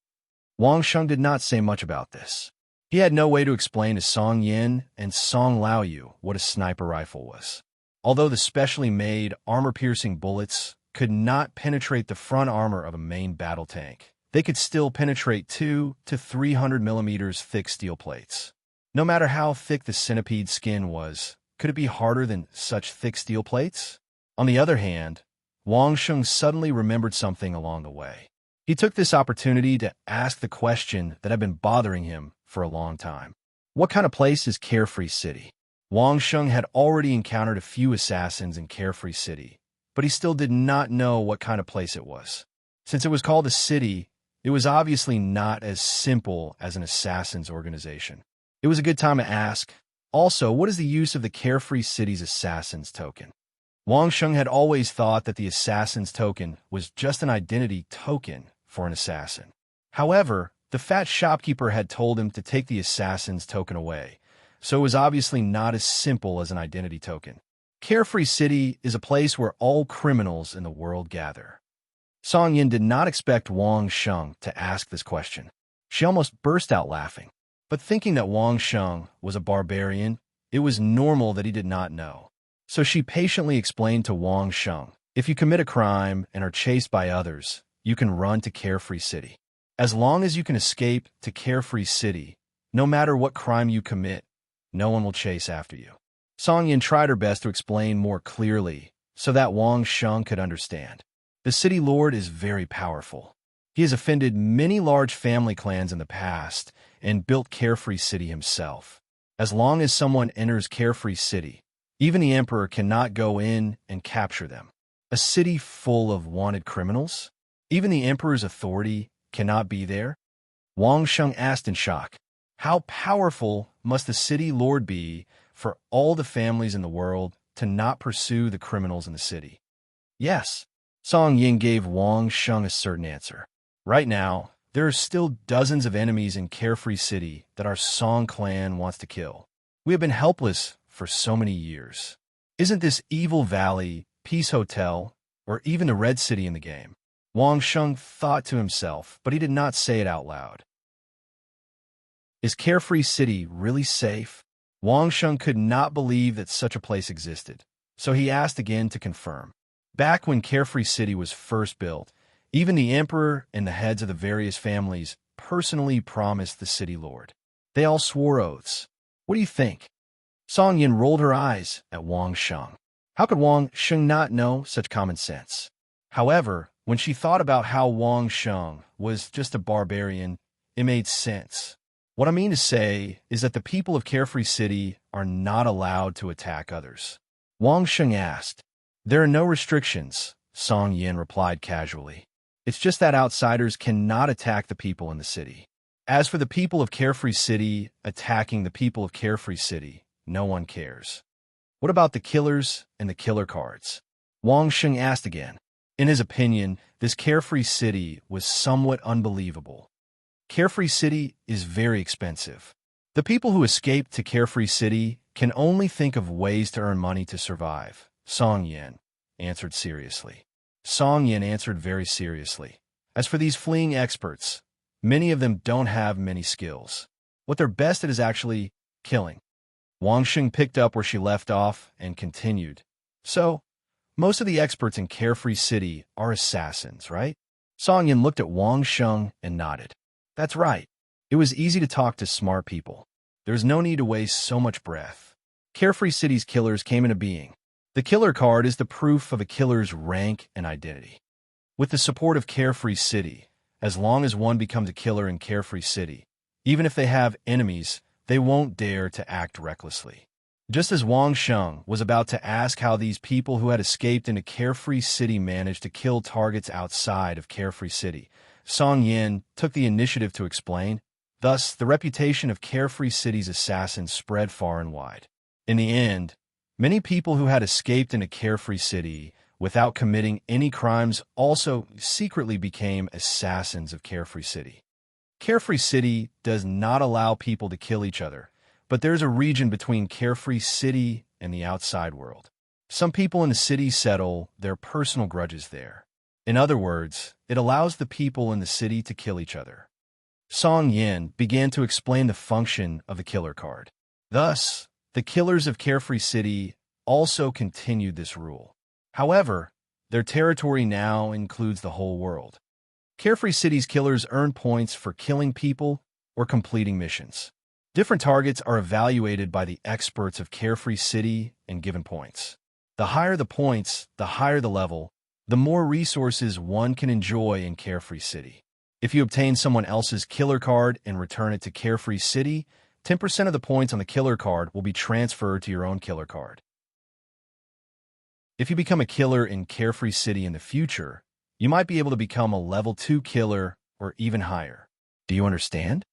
Wang Sheng did not say much about this. He had no way to explain to Song Yin and Song Laoyu what a sniper rifle was. Although the specially made armor-piercing bullets could not penetrate the front armor of a main battle tank, they could still penetrate 200 to 300 millimeters thick steel plates. No matter how thick the centipede's skin was, could it be harder than such thick steel plates? On the other hand, Wang Sheng suddenly remembered something along the way. He took this opportunity to ask the question that had been bothering him for a long time. What kind of place is Carefree City? Wang Sheng had already encountered a few assassins in Carefree City, but he still did not know what kind of place it was. Since it was called a city, it was obviously not as simple as an assassin's organization. It was a good time to ask, also, what is the use of the Carefree City's assassin's token? Wang Sheng had always thought that the assassin's token was just an identity token for an assassin. However, the fat shopkeeper had told him to take the assassin's token away, so it was obviously not as simple as an identity token. Carefree City is a place where all criminals in the world gather. Song Yin did not expect Wang Sheng to ask this question. She almost burst out laughing. But thinking that Wang Sheng was a barbarian, it was normal that he did not know. So she patiently explained to Wang Sheng, if you commit a crime and are chased by others, you can run to Carefree City. As long as you can escape to Carefree City, no matter what crime you commit, no one will chase after you. Song Yin tried her best to explain more clearly so that Wang Sheng could understand. The city lord is very powerful. He has offended many large family clans in the past and built Carefree City himself. As long as someone enters Carefree City, Even the emperor cannot go in and capture them. A city full of wanted criminals? Even the emperor's authority cannot be there? Wang Sheng asked in shock. How powerful must the city lord be for all the families in the world to not pursue the criminals in the city? Yes, Song Yin gave Wang Sheng a certain answer. Right now, there are still dozens of enemies in Carefree City that our Song clan wants to kill. We have been helpless for so many years. Isn't this Evil Valley, Peace Hotel, or even the Red City in the game? Wang Sheng thought to himself, but he did not say it out loud. Is Carefree City really safe? Wang Sheng could not believe that such a place existed, so he asked again to confirm. Back when Carefree City was first built, even the emperor and the heads of the various families personally promised the city lord. They all swore oaths. What do you think? Song Yin rolled her eyes at Wang Sheng. How could Wang Sheng not know such common sense? However, when she thought about how Wang Sheng was just a barbarian, it made sense. What I mean to say is that the people of Carefree City are not allowed to attack others. Wang Sheng asked. There are no restrictions, Song Yin replied casually. It's just that outsiders cannot attack the people in the city. As for the people of Carefree City attacking the people of Carefree City, no one cares. What about the killers and the killer cards? Wang Sheng asked again. In his opinion, this Carefree City was somewhat unbelievable. Carefree City is very expensive. The people who escaped to Carefree City can only think of ways to earn money to survive. Song Yin answered seriously. Song Yin answered very seriously. As for these fleeing experts, many of them don't have many skills. What they're best at is actually killing. Wang Sheng picked up where she left off and continued. So, most of the experts in Carefree City are assassins, right? Song Yin looked at Wang Sheng and nodded. That's right. It was easy to talk to smart people. There's no need to waste so much breath. Carefree City's killers came into being. The killer card is the proof of a killer's rank and identity. With the support of Carefree City, as long as one becomes a killer in Carefree City, even if they have enemies, they won't dare to act recklessly. Just as Wang Sheng was about to ask how these people who had escaped into Carefree City managed to kill targets outside of Carefree City, Song Yin took the initiative to explain. Thus, the reputation of Carefree City's assassins spread far and wide. In the end, many people who had escaped into Carefree City without committing any crimes also secretly became assassins of Carefree City. Carefree City does not allow people to kill each other, but there's a region between Carefree City and the outside world. Some people in the city settle their personal grudges there. In other words, it allows the people in the city to kill each other. Song Yin began to explain the function of the killer card. Thus, the killers of Carefree City also continued this rule. However, their territory now includes the whole world. Carefree City's killers earn points for killing people or completing missions. Different targets are evaluated by the experts of Carefree City and given points. The higher the points, the higher the level, the more resources one can enjoy in Carefree City. If you obtain someone else's killer card and return it to Carefree City, 10% of the points on the killer card will be transferred to your own killer card. If you become a killer in Carefree City in the future, you might be able to become a level 2 killer or even higher. Do you understand?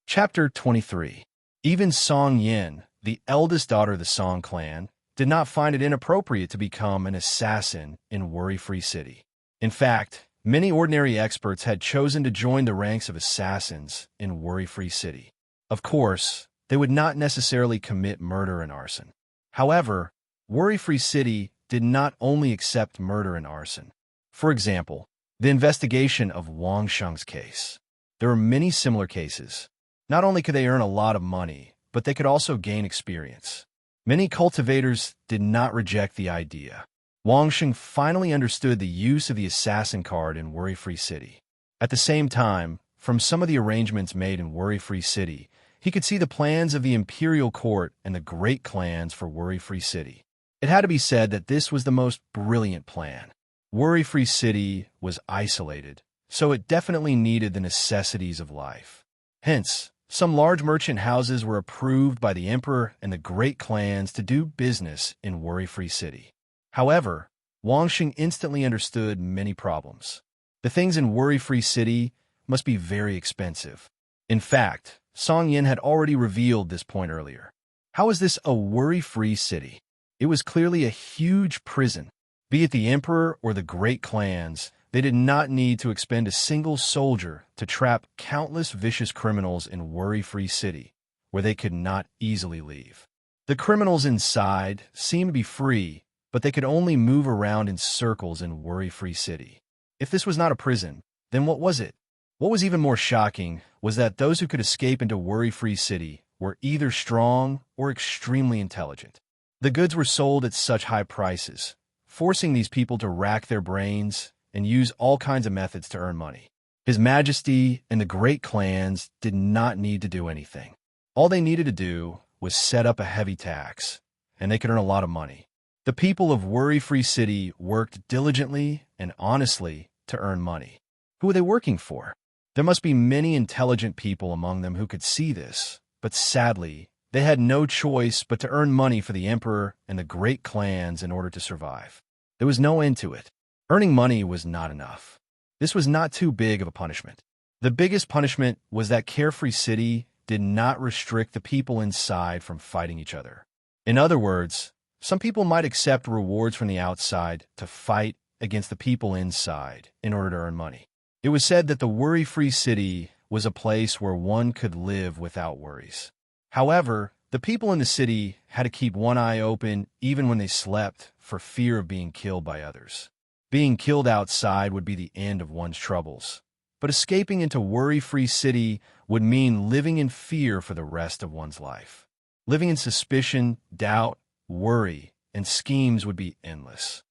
Chapter 23. Even Song Yin, the eldest daughter of the Song clan, did not find it inappropriate to become an assassin in Worry-Free City. In fact, many ordinary experts had chosen to join the ranks of assassins in Worry-Free City. Of course, they would not necessarily commit murder and arson. However, Worry-Free City did not only accept murder and arson. For example, the investigation of Wang Sheng's case. There are many similar cases. Not only could they earn a lot of money, but they could also gain experience. Many cultivators did not reject the idea. Wang Sheng finally understood the use of the assassin card in Worry-Free City. At the same time, from some of the arrangements made in Worry-Free City, he could see the plans of the imperial court and the great clans for Worry-Free City. It had to be said that this was the most brilliant plan. Worry-Free City was isolated, so it definitely needed the necessities of life. Hence, Some large merchant houses were approved by the emperor and the great clans to do business in worry-free city. However, Wang Xing instantly understood many problems. The things in worry-free city must be very expensive. In fact, Song Yin had already revealed this point earlier. How is this a worry-free city? It was clearly a huge prison. Be it the emperor or the great clans, they did not need to expend a single soldier to trap countless vicious criminals in worry-free city, where they could not easily leave. The criminals inside seemed to be free, but they could only move around in circles in worry-free city. If this was not a prison, then what was it? What was even more shocking was that those who could escape into worry-free city were either strong or extremely intelligent. The goods were sold at such high prices, forcing these people to rack their brains and use all kinds of methods to earn money. His Majesty and the great clans did not need to do anything. All they needed to do was set up a heavy tax, and they could earn a lot of money. The people of worry-free city worked diligently and honestly to earn money. Who were they working for? There must be many intelligent people among them who could see this, but sadly, they had no choice but to earn money for the emperor and the great clans in order to survive. There was no end to it. Earning money was not enough. This was not too big of a punishment. The biggest punishment was that carefree city did not restrict the people inside from fighting each other. In other words, some people might accept rewards from the outside to fight against the people inside in order to earn money. It was said that the worry-free city was a place where one could live without worries. However, the people in the city had to keep one eye open even when they slept for fear of being killed by others. Being killed outside would be the end of one's troubles, but escaping into worry-free city would mean living in fear for the rest of one's life. Living in suspicion, doubt, worry, and schemes would be endless.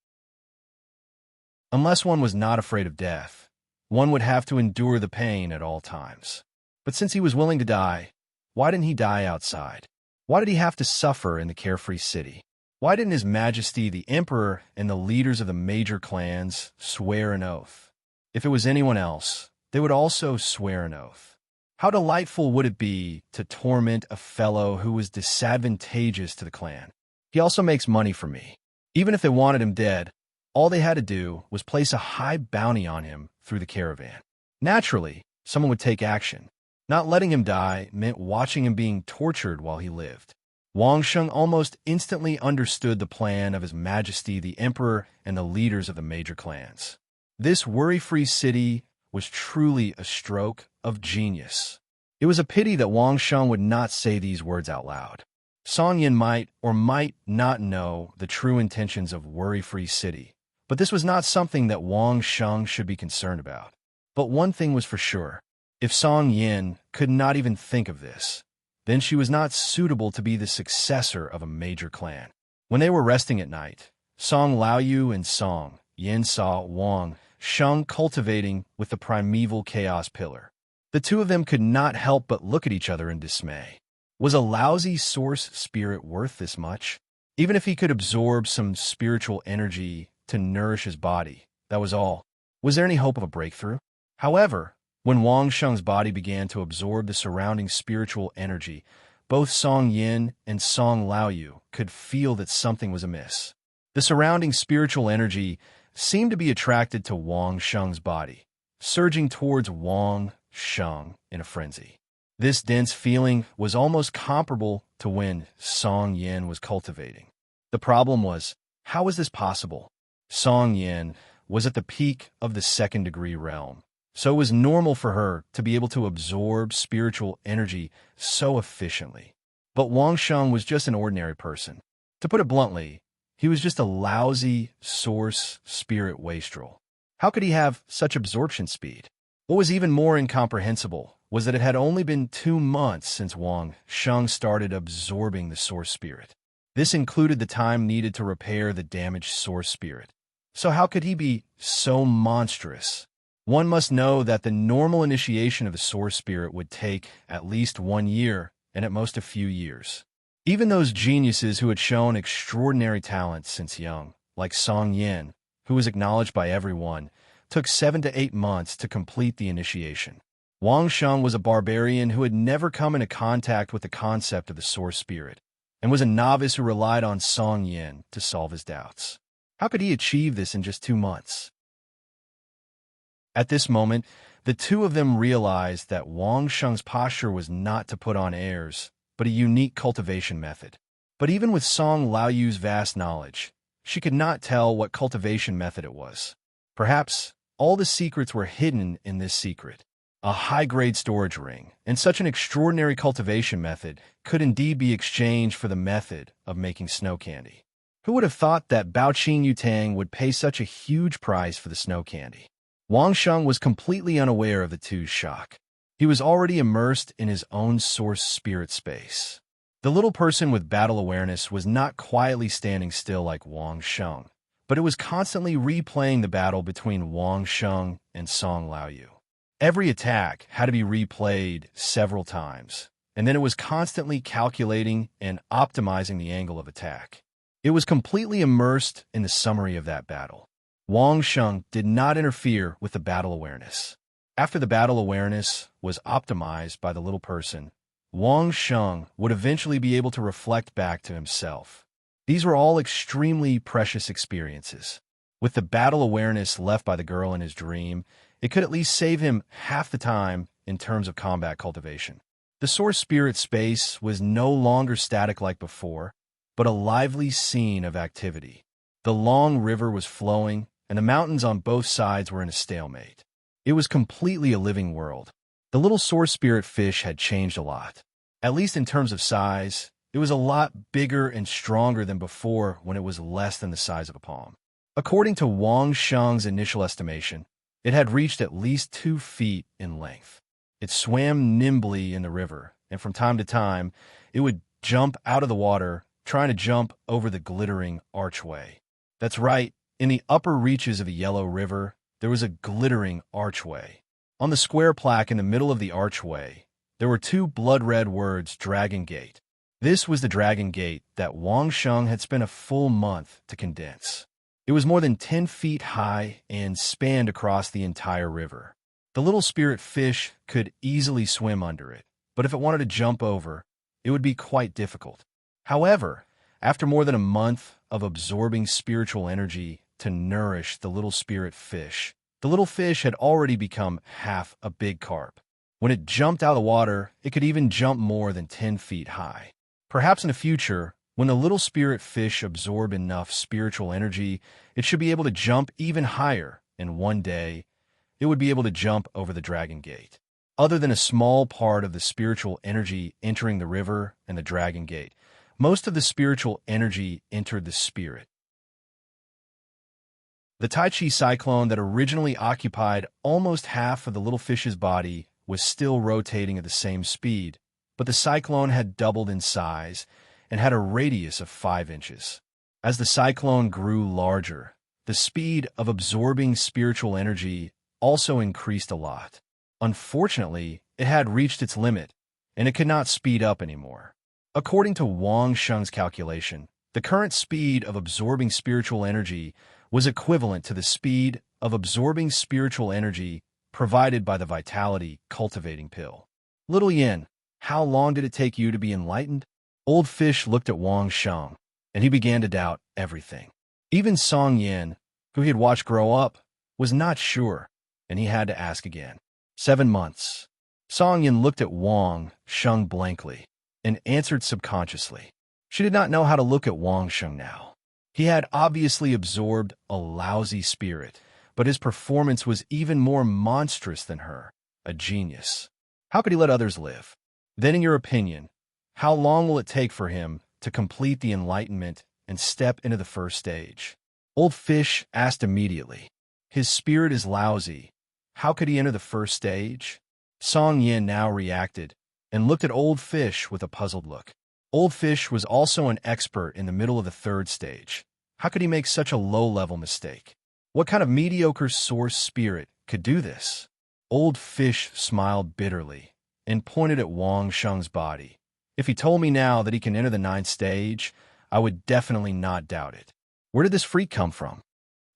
Unless one was not afraid of death, one would have to endure the pain at all times. But since he was willing to die, why didn't he die outside? Why did he have to suffer in the carefree city? Why didn't His Majesty, the Emperor, and the leaders of the major clans swear an oath? If it was anyone else, they would also swear an oath. How delightful would it be to torment a fellow who was disadvantageous to the clan? He also makes money for me. Even if they wanted him dead, all they had to do was place a high bounty on him through the caravan. Naturally, someone would take action. Not letting him die meant watching him being tortured while he lived. Wang Sheng almost instantly understood the plan of His Majesty the Emperor and the leaders of the major clans. This worry-free city was truly a stroke of genius. It was a pity that Wang Sheng would not say these words out loud. Song Yin might or might not know the true intentions of worry-free city, but this was not something that Wang Sheng should be concerned about. But one thing was for sure. If Song Yin could not even think of this, then she was not suitable to be the successor of a major clan. When they were resting at night, Song Laoyu and Song Yin saw Wang Sheng cultivating with the primeval chaos pillar. The two of them could not help but look at each other in dismay. Was a lousy source spirit worth this much? Even if he could absorb some spiritual energy to nourish his body, that was all. Was there any hope of a breakthrough? However, when Wang Sheng's body began to absorb the surrounding spiritual energy, both Song Yin and Song Laoyu could feel that something was amiss. The surrounding spiritual energy seemed to be attracted to Wang Sheng's body, surging towards Wang Sheng in a frenzy. This dense feeling was almost comparable to when Song Yin was cultivating. The problem was, how was this possible? Song Yin was at the peak of the second-degree realm, so it was normal for her to be able to absorb spiritual energy so efficiently. But Wang Sheng was just an ordinary person. To put it bluntly, he was just a lousy source spirit wastrel. How could he have such absorption speed? What was even more incomprehensible was that it had only been 2 months since Wang Sheng started absorbing the source spirit. This included the time needed to repair the damaged source spirit. So how could he be so monstrous? One must know that the normal initiation of the source spirit would take at least 1 year, and at most a few years. Even those geniuses who had shown extraordinary talent since young, like Song Yin, who was acknowledged by everyone, took 7 to 8 months to complete the initiation. Wang Sheng was a barbarian who had never come into contact with the concept of the source spirit, and was a novice who relied on Song Yin to solve his doubts. How could he achieve this in just 2 months? At this moment, the two of them realized that Wang Sheng's posture was not to put on airs, but a unique cultivation method. But even with Song Laoyu's vast knowledge, she could not tell what cultivation method it was. Perhaps all the secrets were hidden in this secret. A high-grade storage ring, and such an extraordinary cultivation method could indeed be exchanged for the method of making snow candy. Who would have thought that Baoqing Yutang would pay such a huge price for the snow candy? Wang Sheng was completely unaware of the two's shock. He was already immersed in his own source spirit space. The little person with battle awareness was not quietly standing still like Wang Sheng, but it was constantly replaying the battle between Wang Sheng and Song Laoyu. Every attack had to be replayed several times, and then it was constantly calculating and optimizing the angle of attack. It was completely immersed in the summary of that battle. Wang Sheng did not interfere with the battle awareness. After the battle awareness was optimized by the little person, Wang Sheng would eventually be able to reflect back to himself. These were all extremely precious experiences. With the battle awareness left by the girl in his dream, it could at least save him half the time in terms of combat cultivation. The source spirit space was no longer static like before, but a lively scene of activity. The long river was flowing, and the mountains on both sides were in a stalemate. It was completely a living world. The little source spirit fish had changed a lot. At least in terms of size, it was a lot bigger and stronger than before when it was less than the size of a palm. According to Wang Sheng's initial estimation, it had reached at least 2 feet in length. It swam nimbly in the river, and from time to time, it would jump out of the water, trying to jump over the glittering archway. That's right, in the upper reaches of the Yellow River, there was a glittering archway. On the square plaque in the middle of the archway, there were 2 blood-red words, Dragon Gate. This was the Dragon Gate that Wang Sheng had spent a full month to condense. It was more than 10 feet high and spanned across the entire river. The little spirit fish could easily swim under it, but if it wanted to jump over, it would be quite difficult. However, after more than a month of absorbing spiritual energy to nourish the little spirit fish, the little fish had already become half a big carp. When it jumped out of the water, it could even jump more than 10 feet high. Perhaps in the future, when the little spirit fish absorb enough spiritual energy, it should be able to jump even higher, and one day, it would be able to jump over the Dragon Gate. Other than a small part of the spiritual energy entering the river and the Dragon Gate, most of the spiritual energy entered the spirit. The Tai Chi cyclone that originally occupied almost half of the little fish's body was still rotating at the same speed, but the cyclone had doubled in size and had a radius of 5 inches. As the cyclone grew larger, the speed of absorbing spiritual energy also increased a lot. Unfortunately, it had reached its limit, and it could not speed up anymore. According to Wang Sheng's calculation, the current speed of absorbing spiritual energy was equivalent to the speed of absorbing spiritual energy provided by the vitality cultivating pill. Little Yin, how long did it take you to be enlightened? Old Fish looked at Wang Sheng, and he began to doubt everything. Even Song Yin, who he had watched grow up, was not sure, and he had to ask again. 7 months. Song Yin looked at Wang Sheng blankly and answered subconsciously. She did not know how to look at Wang Sheng now. He had obviously absorbed a lousy spirit, but his performance was even more monstrous than her, a genius. How could he let others live? Then, in your opinion, how long will it take for him to complete the enlightenment and step into the first stage? Old Fish asked immediately. His spirit is lousy. How could he enter the first stage? Song Yin now reacted and looked at Old Fish with a puzzled look. Old Fish was also an expert in the middle of the 3rd stage. How could he make such a low-level mistake? What kind of mediocre source spirit could do this? Old Fish smiled bitterly and pointed at Wang Sheng's body. If he told me now that he can enter the 9th stage, I would definitely not doubt it. Where did this freak come from?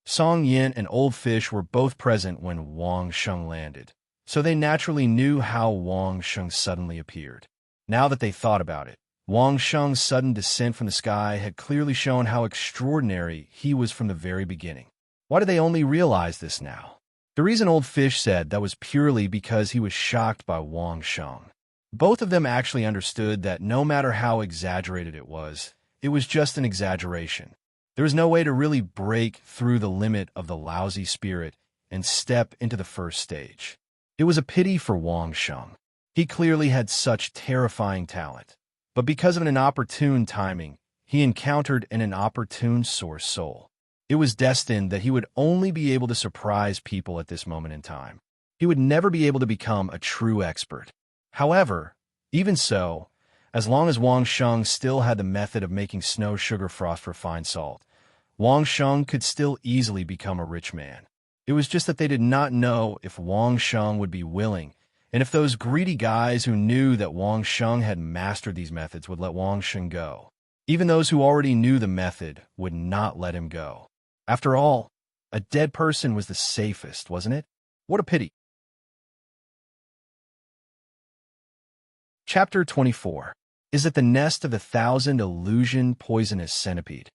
Song Yin and Old Fish were both present when Wang Sheng landed, so they naturally knew how Wang Sheng suddenly appeared. Now that they thought about it, Wang Sheng's sudden descent from the sky had clearly shown how extraordinary he was from the very beginning. Why did they only realize this now? The reason Old Fish said that was purely because he was shocked by Wang Sheng. Both of them actually understood that no matter how exaggerated it was just an exaggeration. There was no way to really break through the limit of the lousy spirit and step into the first stage. It was a pity for Wang Sheng. He clearly had such terrifying talent. But because of an inopportune timing, he encountered an inopportune source soul. It was destined that he would only be able to surprise people at this moment in time. He would never be able to become a true expert. However, even so, as long as Wang Sheng still had the method of making snow sugar frost refined salt, Wang Sheng could still easily become a rich man. It was just that they did not know if Wang Sheng would be willing, and if those greedy guys who knew that Wang Sheng had mastered these methods would let Wang Sheng go. Even those who already knew the method would not let him go. After all, a dead person was the safest, wasn't it? What a pity. Chapter 24. Is it the nest of the 1,000 illusion poisonous centipede?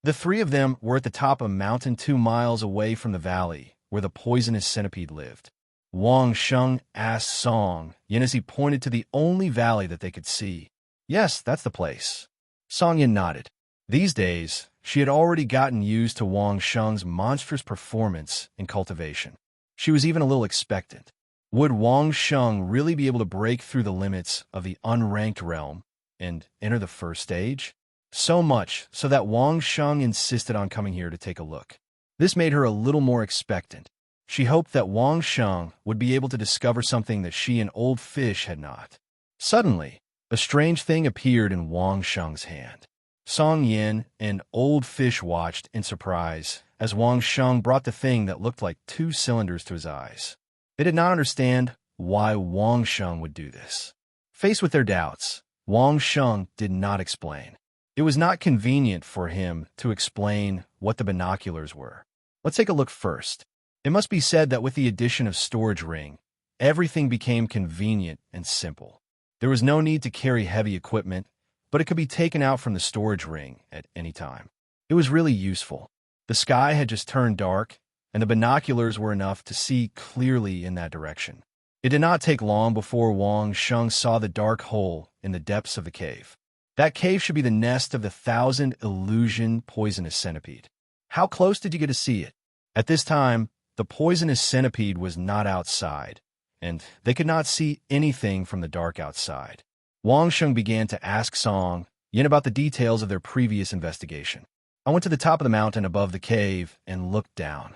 The three of them were at the top of a mountain 2 miles away from the valley where the poisonous centipede lived. Wang Sheng asked Song Yin as he pointed to the only valley that they could see. Yes, that's the place. Song Yin nodded. These days, she had already gotten used to Wang Sheng's monstrous performance in cultivation. She was even a little expectant. Would Wang Sheng really be able to break through the limits of the unranked realm and enter the first stage? So much so that Wang Sheng insisted on coming here to take a look. This made her a little more expectant. She hoped that Wang Sheng would be able to discover something that she and Old Fish had not. Suddenly, a strange thing appeared in Wang Sheng's hand. Song Yin and Old Fish watched in surprise as Wang Sheng brought the thing that looked like 2 cylinders to his eyes. They did not understand why Wang Sheng would do this. Faced with their doubts, Wang Sheng did not explain. It was not convenient for him to explain what the binoculars were. Let's take a look first. It must be said that with the addition of storage ring, everything became convenient and simple. There was no need to carry heavy equipment, but it could be taken out from the storage ring at any time. It was really useful. The sky had just turned dark, and the binoculars were enough to see clearly in that direction. It did not take long before Wang Sheng saw the dark hole in the depths of the cave. That cave should be the nest of the 1,000 illusion poisonous centipede. How close did you get to see it? At this time, the poisonous centipede was not outside, and they could not see anything from the dark outside. Wang Sheng began to ask Song Yin about the details of their previous investigation. I went to the top of the mountain above the cave and looked down.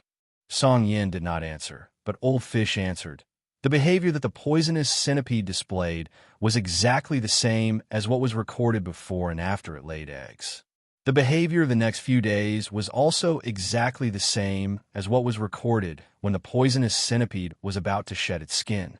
Song Yin did not answer, but Old Fish answered. The behavior that the poisonous centipede displayed was exactly the same as what was recorded before and after it laid eggs. The behavior of the next few days was also exactly the same as what was recorded when the poisonous centipede was about to shed its skin.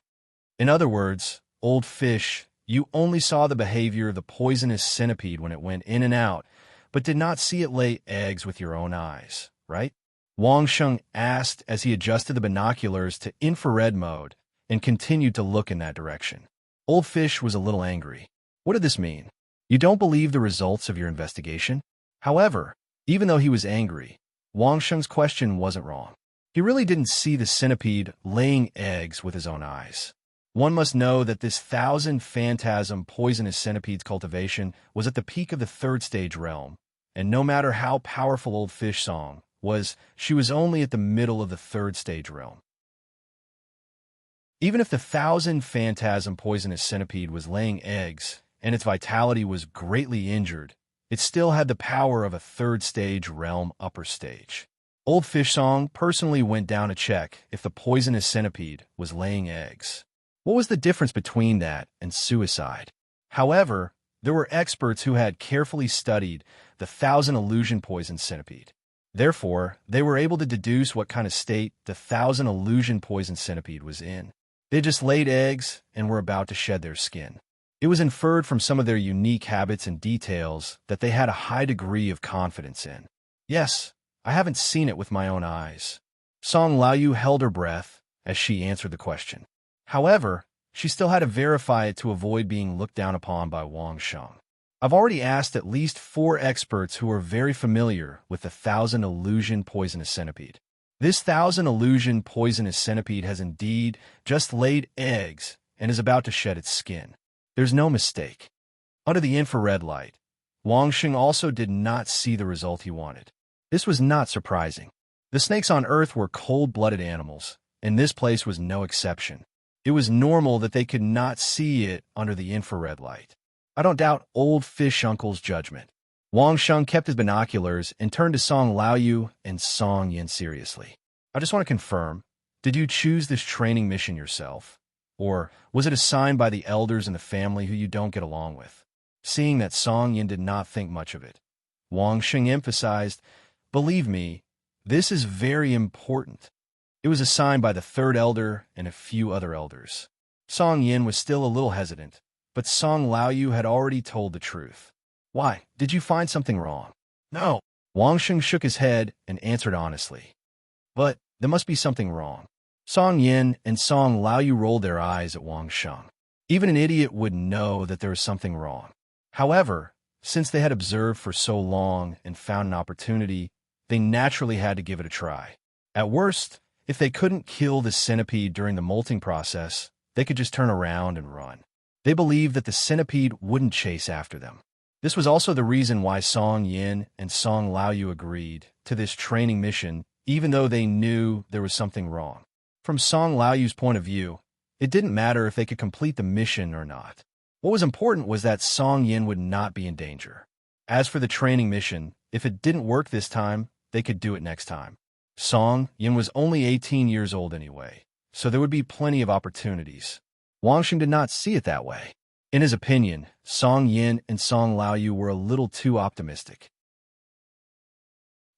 In other words, Old Fish, you only saw the behavior of the poisonous centipede when it went in and out, but did not see it lay eggs with your own eyes, right? Wang Sheng asked as he adjusted the binoculars to infrared mode and continued to look in that direction. Old Fish was a little angry. What did this mean? You don't believe the results of your investigation? However, even though he was angry, Wang Sheng's question wasn't wrong. He really didn't see the centipede laying eggs with his own eyes. One must know that this 1,000 phantasm poisonous centipede's cultivation was at the peak of the 3rd stage realm, and no matter how powerful Old Fish Song was, she was only at the middle of the 3rd stage realm. Even if the 1,000 phantasm poisonous centipede was laying eggs and its vitality was greatly injured, it still had the power of a 3rd stage realm upper stage. Old Fish Song personally went down to check if the poisonous centipede was laying eggs. What was the difference between that and suicide? However, there were experts who had carefully studied the 1,000 illusion poison centipede. Therefore, they were able to deduce what kind of state the 1,000 illusion poison centipede was in. They just laid eggs and were about to shed their skin. It was inferred from some of their unique habits and details that they had a high degree of confidence in. Yes, I haven't seen it with my own eyes. Song Laoyu held her breath as she answered the question. However, she still had to verify it to avoid being looked down upon by Wang Sheng. I've already asked at least 4 experts who are very familiar with the 1,000 illusion poisonous centipede. This 1,000 illusion poisonous centipede has indeed just laid eggs and is about to shed its skin. There's no mistake. Under the infrared light, Wang Sheng also did not see the result he wanted. This was not surprising. The snakes on Earth were cold-blooded animals, and this place was no exception. It was normal that they could not see it under the infrared light. I don't doubt old fish uncle's judgment. Wang Sheng kept his binoculars and turned to Song Laoyu and Song Yin seriously. I just want to confirm, did you choose this training mission yourself? Or was it assigned by the elders in the family who you don't get along with? Seeing that Song Yin did not think much of it, Wang Sheng emphasized, "Believe me, this is very important." It was assigned by the third elder and a few other elders. Song Yin was still a little hesitant, but Song Laoyu had already told the truth. "Why, did you find something wrong?" "No." Wang Sheng shook his head and answered honestly. "But there must be something wrong." Song Yin and Song Laoyu rolled their eyes at Wang Sheng. Even an idiot would know that there was something wrong. However, since they had observed for so long and found an opportunity, they naturally had to give it a try. At worst, if they couldn't kill the centipede during the molting process, they could just turn around and run. They believed that the centipede wouldn't chase after them. This was also the reason why Song Yin and Song Laoyu agreed to this training mission, even though they knew there was something wrong. From Song Laoyu's point of view, it didn't matter if they could complete the mission or not. What was important was that Song Yin would not be in danger. As for the training mission, if it didn't work this time, they could do it next time. Song Yin was only 18 years old anyway, so there would be plenty of opportunities. Wang Sheng did not see it that way. In his opinion, Song Yin and Song Laoyu were a little too optimistic.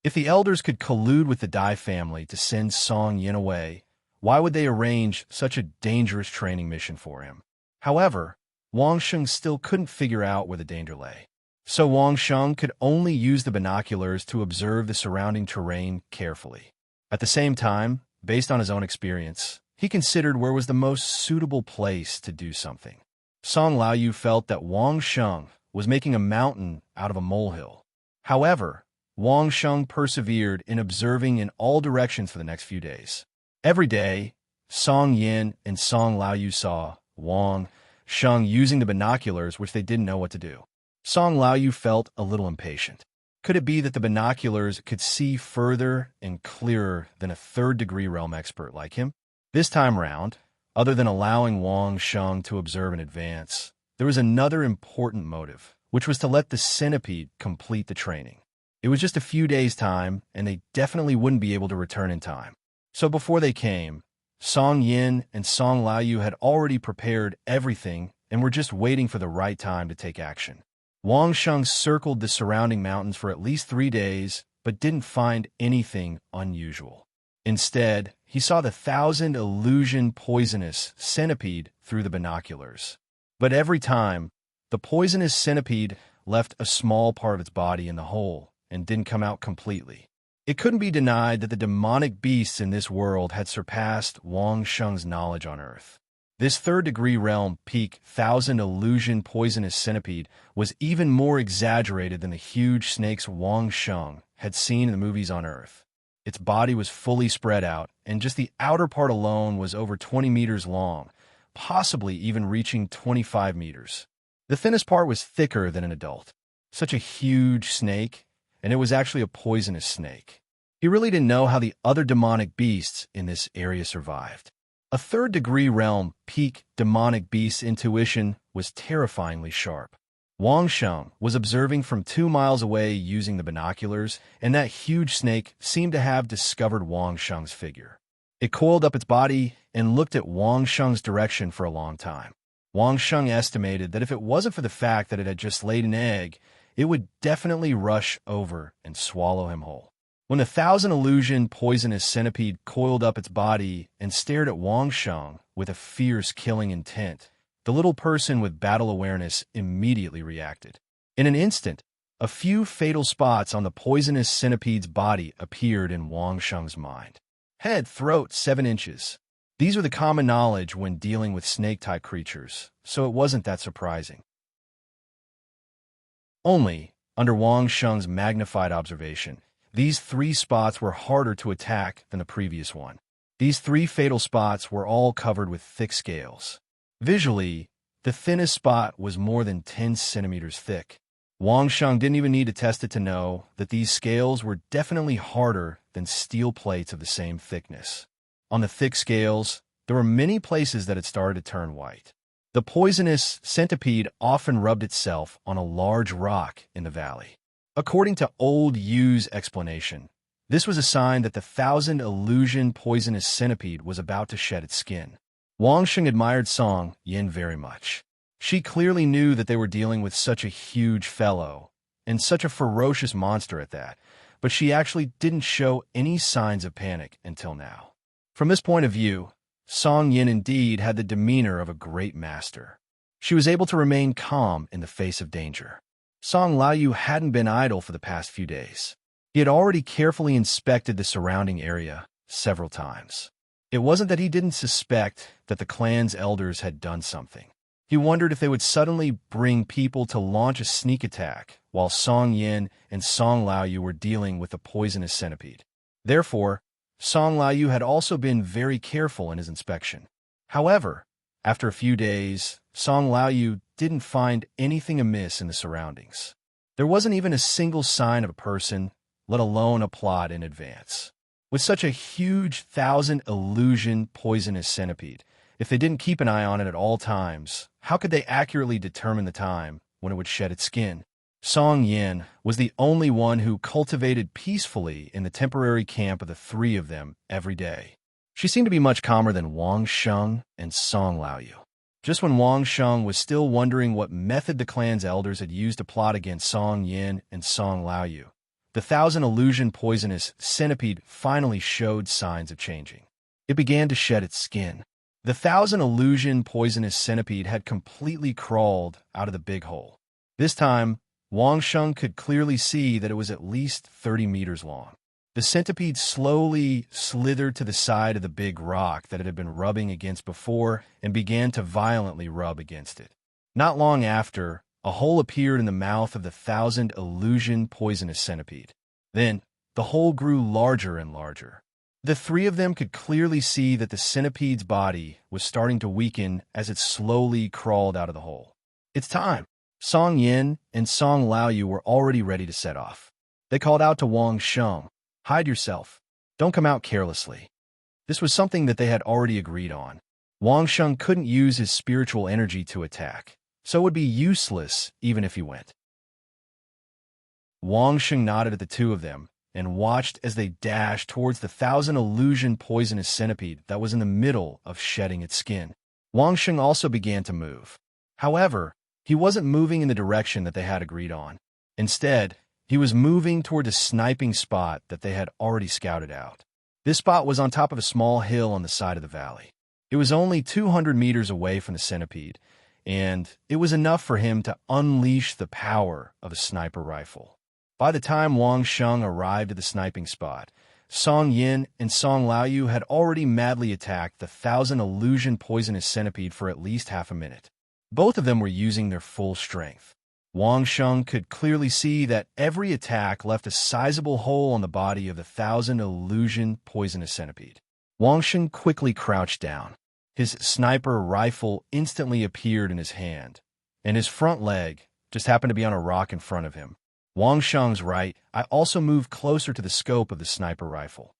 If the elders could collude with the Dai family to send Song Yin away, why would they arrange such a dangerous training mission for him? However, Wang Sheng still couldn't figure out where the danger lay. So Wang Sheng could only use the binoculars to observe the surrounding terrain carefully. At the same time, based on his own experience, he considered where was the most suitable place to do something. Song Laoyu felt that Wang Sheng was making a mountain out of a molehill. However, Wang Sheng persevered in observing in all directions for the next few days. Every day, Song Yin and Song Laoyu saw Wang Sheng using the binoculars, which they didn't know what to do. Song Laoyu felt a little impatient. Could it be that the binoculars could see further and clearer than a third-degree realm expert like him? This time round, other than allowing Wang Sheng to observe in advance, there was another important motive, which was to let the centipede complete the training. It was just a few days' time, and they definitely wouldn't be able to return in time. So before they came, Song Yin and Song Laoyu had already prepared everything and were just waiting for the right time to take action. Wang Sheng circled the surrounding mountains for at least 3 days, but didn't find anything unusual. Instead, he saw the 1,000 illusion poisonous centipede through the binoculars. But every time, the poisonous centipede left a small part of its body in the hole and didn't come out completely. It couldn't be denied that the demonic beasts in this world had surpassed Wang Sheng's knowledge on Earth. This third-degree realm peak 1,000 illusion poisonous centipede was even more exaggerated than the huge snakes Wang Sheng had seen in the movies on Earth. Its body was fully spread out, and just the outer part alone was over 20 meters long, possibly even reaching 25 meters. The thinnest part was thicker than an adult. Such a huge snake, and it was actually a poisonous snake. He really didn't know how the other demonic beasts in this area survived. A third-degree realm peak demonic beast's intuition was terrifyingly sharp. Wang Sheng was observing from 2 miles away using the binoculars, and that huge snake seemed to have discovered Wang Sheng's figure. It coiled up its body and looked at Wang Sheng's direction for a long time. Wang Sheng estimated that if it wasn't for the fact that it had just laid an egg, it would definitely rush over and swallow him whole. When the 1,000 illusion poisonous centipede coiled up its body and stared at Wang Sheng with a fierce killing intent, the little person with battle awareness immediately reacted. In an instant, a few fatal spots on the poisonous centipede's body appeared in Wang Sheng's mind. Head, throat, 7 inches. These were the common knowledge when dealing with snake-type creatures, so it wasn't that surprising. Only, under Wang Sheng's magnified observation, these 3 spots were harder to attack than the previous one. These 3 fatal spots were all covered with thick scales. Visually, the thinnest spot was more than 10 centimeters thick. Wang Sheng didn't even need to test it to know that these scales were definitely harder than steel plates of the same thickness. On the thick scales, there were many places that had started to turn white. The poisonous centipede often rubbed itself on a large rock in the valley. According to Old Yu's explanation, this was a sign that the 1,000 illusion poisonous centipede was about to shed its skin. Wang Sheng admired Song Yin very much. She clearly knew that they were dealing with such a huge fellow, and such a ferocious monster at that, but she actually didn't show any signs of panic until now. From this point of view, Song Yin indeed had the demeanor of a great master. She was able to remain calm in the face of danger. Song Laoyu hadn't been idle for the past few days. He had already carefully inspected the surrounding area several times. It wasn't that he didn't suspect that the clan's elders had done something. He wondered if they would suddenly bring people to launch a sneak attack while Song Yin and Song Laoyu were dealing with the poisonous centipede. Therefore, Song Laoyu had also been very careful in his inspection. However, after a few days, Song Laoyu didn't find anything amiss in the surroundings. There wasn't even a single sign of a person, let alone a plot in advance. With such a huge 1,000 illusion poisonous centipede, if they didn't keep an eye on it at all times, how could they accurately determine the time when it would shed its skin? Song Yin was the only one who cultivated peacefully in the temporary camp of the 3 of them every day. She seemed to be much calmer than Wang Sheng and Song Laoyu. Just when Wang Sheng was still wondering what method the clan's elders had used to plot against Song Yin and Song Laoyu, the 1,000 illusion poisonous centipede finally showed signs of changing. It began to shed its skin. The 1,000 illusion poisonous centipede had completely crawled out of the big hole. This time, Wang Sheng could clearly see that it was at least 30 meters long. The centipede slowly slithered to the side of the big rock that it had been rubbing against before and began to violently rub against it. Not long after, a hole appeared in the mouth of the 1,000 illusion poisonous centipede. Then, the hole grew larger and larger. The 3 of them could clearly see that the centipede's body was starting to weaken as it slowly crawled out of the hole. It's time! Song Yin and Song Laoyu were already ready to set off. They called out to Wang Sheng, "Hide yourself. Don't come out carelessly." This was something that they had already agreed on. Wang Sheng couldn't use his spiritual energy to attack, so it would be useless even if he went. Wang Sheng nodded at the 2 of them and watched as they dashed towards the 1,000 illusion poisonous centipede that was in the middle of shedding its skin. Wang Sheng also began to move. However, he wasn't moving in the direction that they had agreed on. Instead, he was moving toward a sniping spot that they had already scouted out. This spot was on top of a small hill on the side of the valley. It was only 200 meters away from the centipede, and it was enough for him to unleash the power of a sniper rifle. By the time Wang Sheng arrived at the sniping spot, Song Yin and Song Laoyu had already madly attacked the 1,000 illusion poisonous centipede for at least half a minute. Both of them were using their full strength. Wang Sheng could clearly see that every attack left a sizable hole on the body of the 1,000 illusion poisonous centipede. Wang Sheng quickly crouched down. His sniper rifle instantly appeared in his hand, and his front leg just happened to be on a rock in front of him. Wang Sheng's right eye also moved closer to the scope of the sniper rifle.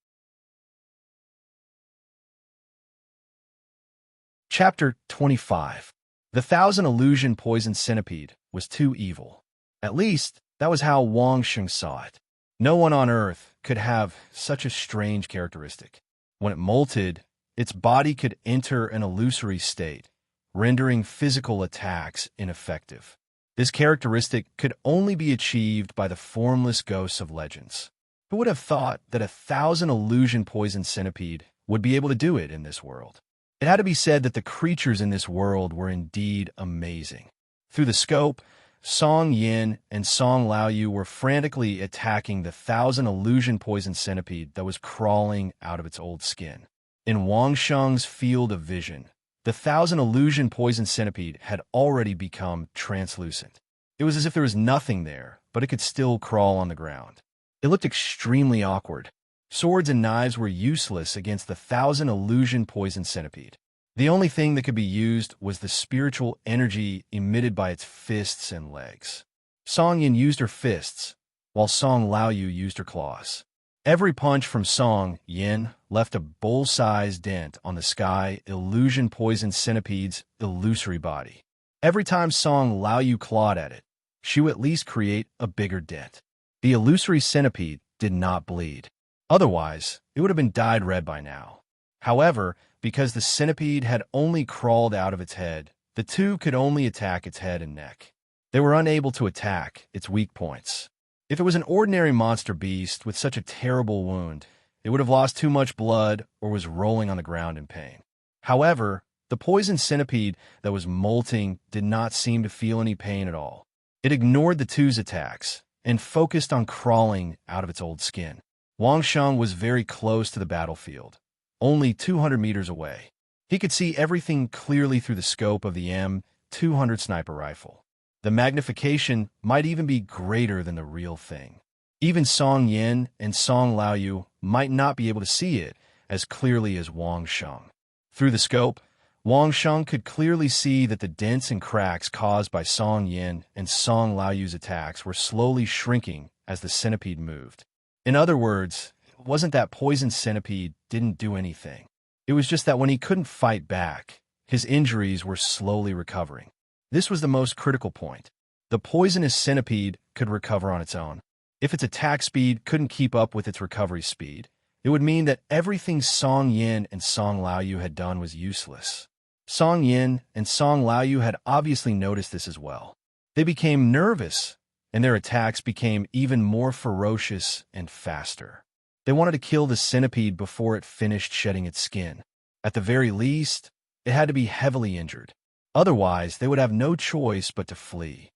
Chapter 25. The 1,000 illusion poison centipede was too evil. At least, that was how Wang Sheng saw it. No one on Earth could have such a strange characteristic. When it molted, its body could enter an illusory state, rendering physical attacks ineffective. This characteristic could only be achieved by the formless ghosts of legends. Who would have thought that 1,000 illusion poison centipede would be able to do it in this world? It had to be said that the creatures in this world were indeed amazing. Through the scope, Song Yin and Song Laoyu were frantically attacking the 1,000 illusion poison centipede that was crawling out of its old skin. In Wang Sheng's field of vision, the 1,000 illusion poison centipede had already become translucent. It was as if there was nothing there, but it could still crawl on the ground. It looked extremely awkward. Swords and knives were useless against the 1,000 illusion poison centipede. The only thing that could be used was the spiritual energy emitted by its fists and legs. Song Yin used her fists, while Song Laoyu used her claws. Every punch from Song Yin left a bowl-sized dent on the sky illusion poison centipede's illusory body. Every time Song Laoyu clawed at it, she would at least create a bigger dent. The illusory centipede did not bleed. Otherwise, it would have been dyed red by now. However, because the centipede had only crawled out of its head, the two could only attack its head and neck. They were unable to attack its weak points. If it was an ordinary monster beast with such a terrible wound, it would have lost too much blood or was rolling on the ground in pain. However, the poison centipede that was molting did not seem to feel any pain at all. It ignored the two's attacks and focused on crawling out of its old skin. Wang Sheng was very close to the battlefield, only 200 meters away. He could see everything clearly through the scope of the M200 sniper rifle. The magnification might even be greater than the real thing. Even Song Yin and Song Laoyu might not be able to see it as clearly as Wang Sheng. Through the scope, Wang Sheng could clearly see that the dents and cracks caused by Song Yin and Song Laoyu's attacks were slowly shrinking as the centipede moved. In other words, it wasn't that poison centipede didn't do anything. It was just that when he couldn't fight back, his injuries were slowly recovering. This was the most critical point. The poisonous centipede could recover on its own. If its attack speed couldn't keep up with its recovery speed, it would mean that everything Song Yin and Song Laoyu had done was useless. Song Yin and Song Laoyu had obviously noticed this as well. They became nervous, and their attacks became even more ferocious and faster. They wanted to kill the centipede before it finished shedding its skin. At the very least, it had to be heavily injured. Otherwise, they would have no choice but to flee.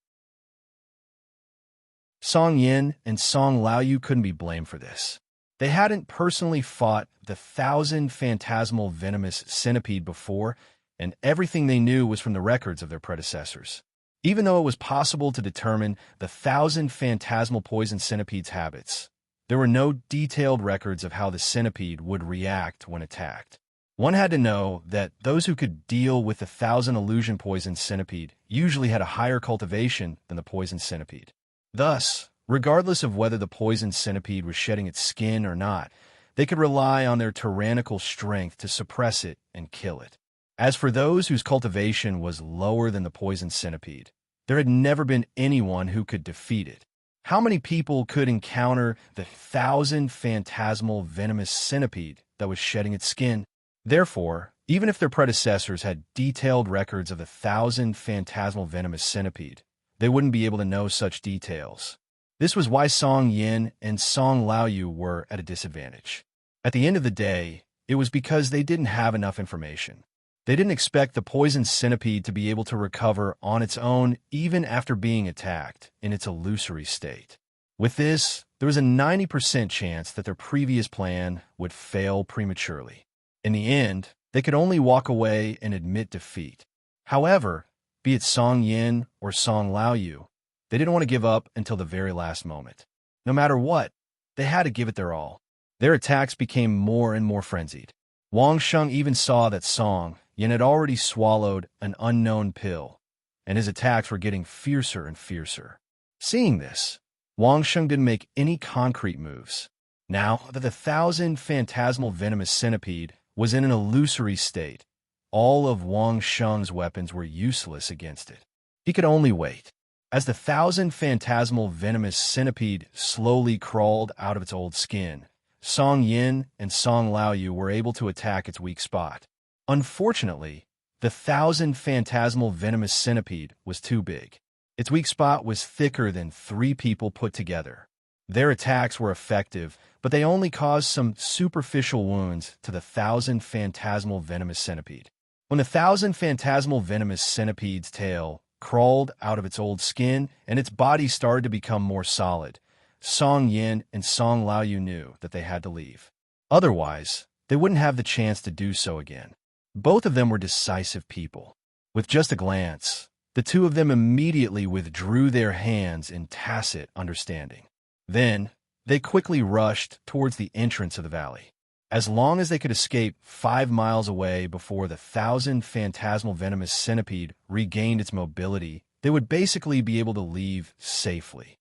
Song Yin and Song Laoyu couldn't be blamed for this. They hadn't personally fought the 1,000 phantasmal venomous centipede before, and everything they knew was from the records of their predecessors. Even though it was possible to determine the 1,000 phantasmal poison centipede's habits, there were no detailed records of how the centipede would react when attacked. One had to know that those who could deal with the 1,000 illusion poison centipede usually had a higher cultivation than the poison centipede. Thus, regardless of whether the poison centipede was shedding its skin or not, they could rely on their tyrannical strength to suppress it and kill it. As for those whose cultivation was lower than the poison centipede, there had never been anyone who could defeat it. How many people could encounter the 1,000 phantasmal venomous centipede that was shedding its skin? Therefore, even if their predecessors had detailed records of the 1,000 phantasmal venomous centipede, they wouldn't be able to know such details. This was why Song Yin and Song Laoyu were at a disadvantage. At the end of the day, it was because they didn't have enough information. They didn't expect the poison centipede to be able to recover on its own even after being attacked in its illusory state. With this, there was a 90% chance that their previous plan would fail prematurely. In the end, they could only walk away and admit defeat. However, be it Song Yin or Song Laoyu, they didn't want to give up until the very last moment. No matter what, they had to give it their all. Their attacks became more and more frenzied. Wang Sheng even saw that Song Yin had already swallowed an unknown pill, and his attacks were getting fiercer and fiercer. Seeing this, Wang Sheng didn't make any concrete moves. Now that the 1,000 phantasmal venomous centipede was in an illusory state, all of Wang Sheng's weapons were useless against it. He could only wait. As the 1,000 phantasmal venomous centipede slowly crawled out of its old skin, Song Yin and Song Laoyu were able to attack its weak spot. Unfortunately, the 1,000 phantasmal venomous centipede was too big. Its weak spot was thicker than 3 people put together. Their attacks were effective, but they only caused some superficial wounds to the 1,000 phantasmal venomous centipede. When the 1,000 phantasmal venomous centipede's tail crawled out of its old skin and its body started to become more solid, Song Yin and Song Laoyu knew that they had to leave. Otherwise, they wouldn't have the chance to do so again. Both of them were decisive people. With just a glance, the two of them immediately withdrew their hands in tacit understanding. Then, they quickly rushed towards the entrance of the valley. As long as they could escape 5 miles away before the 1,000 phantasmal venomous centipede regained its mobility, they would basically be able to leave safely.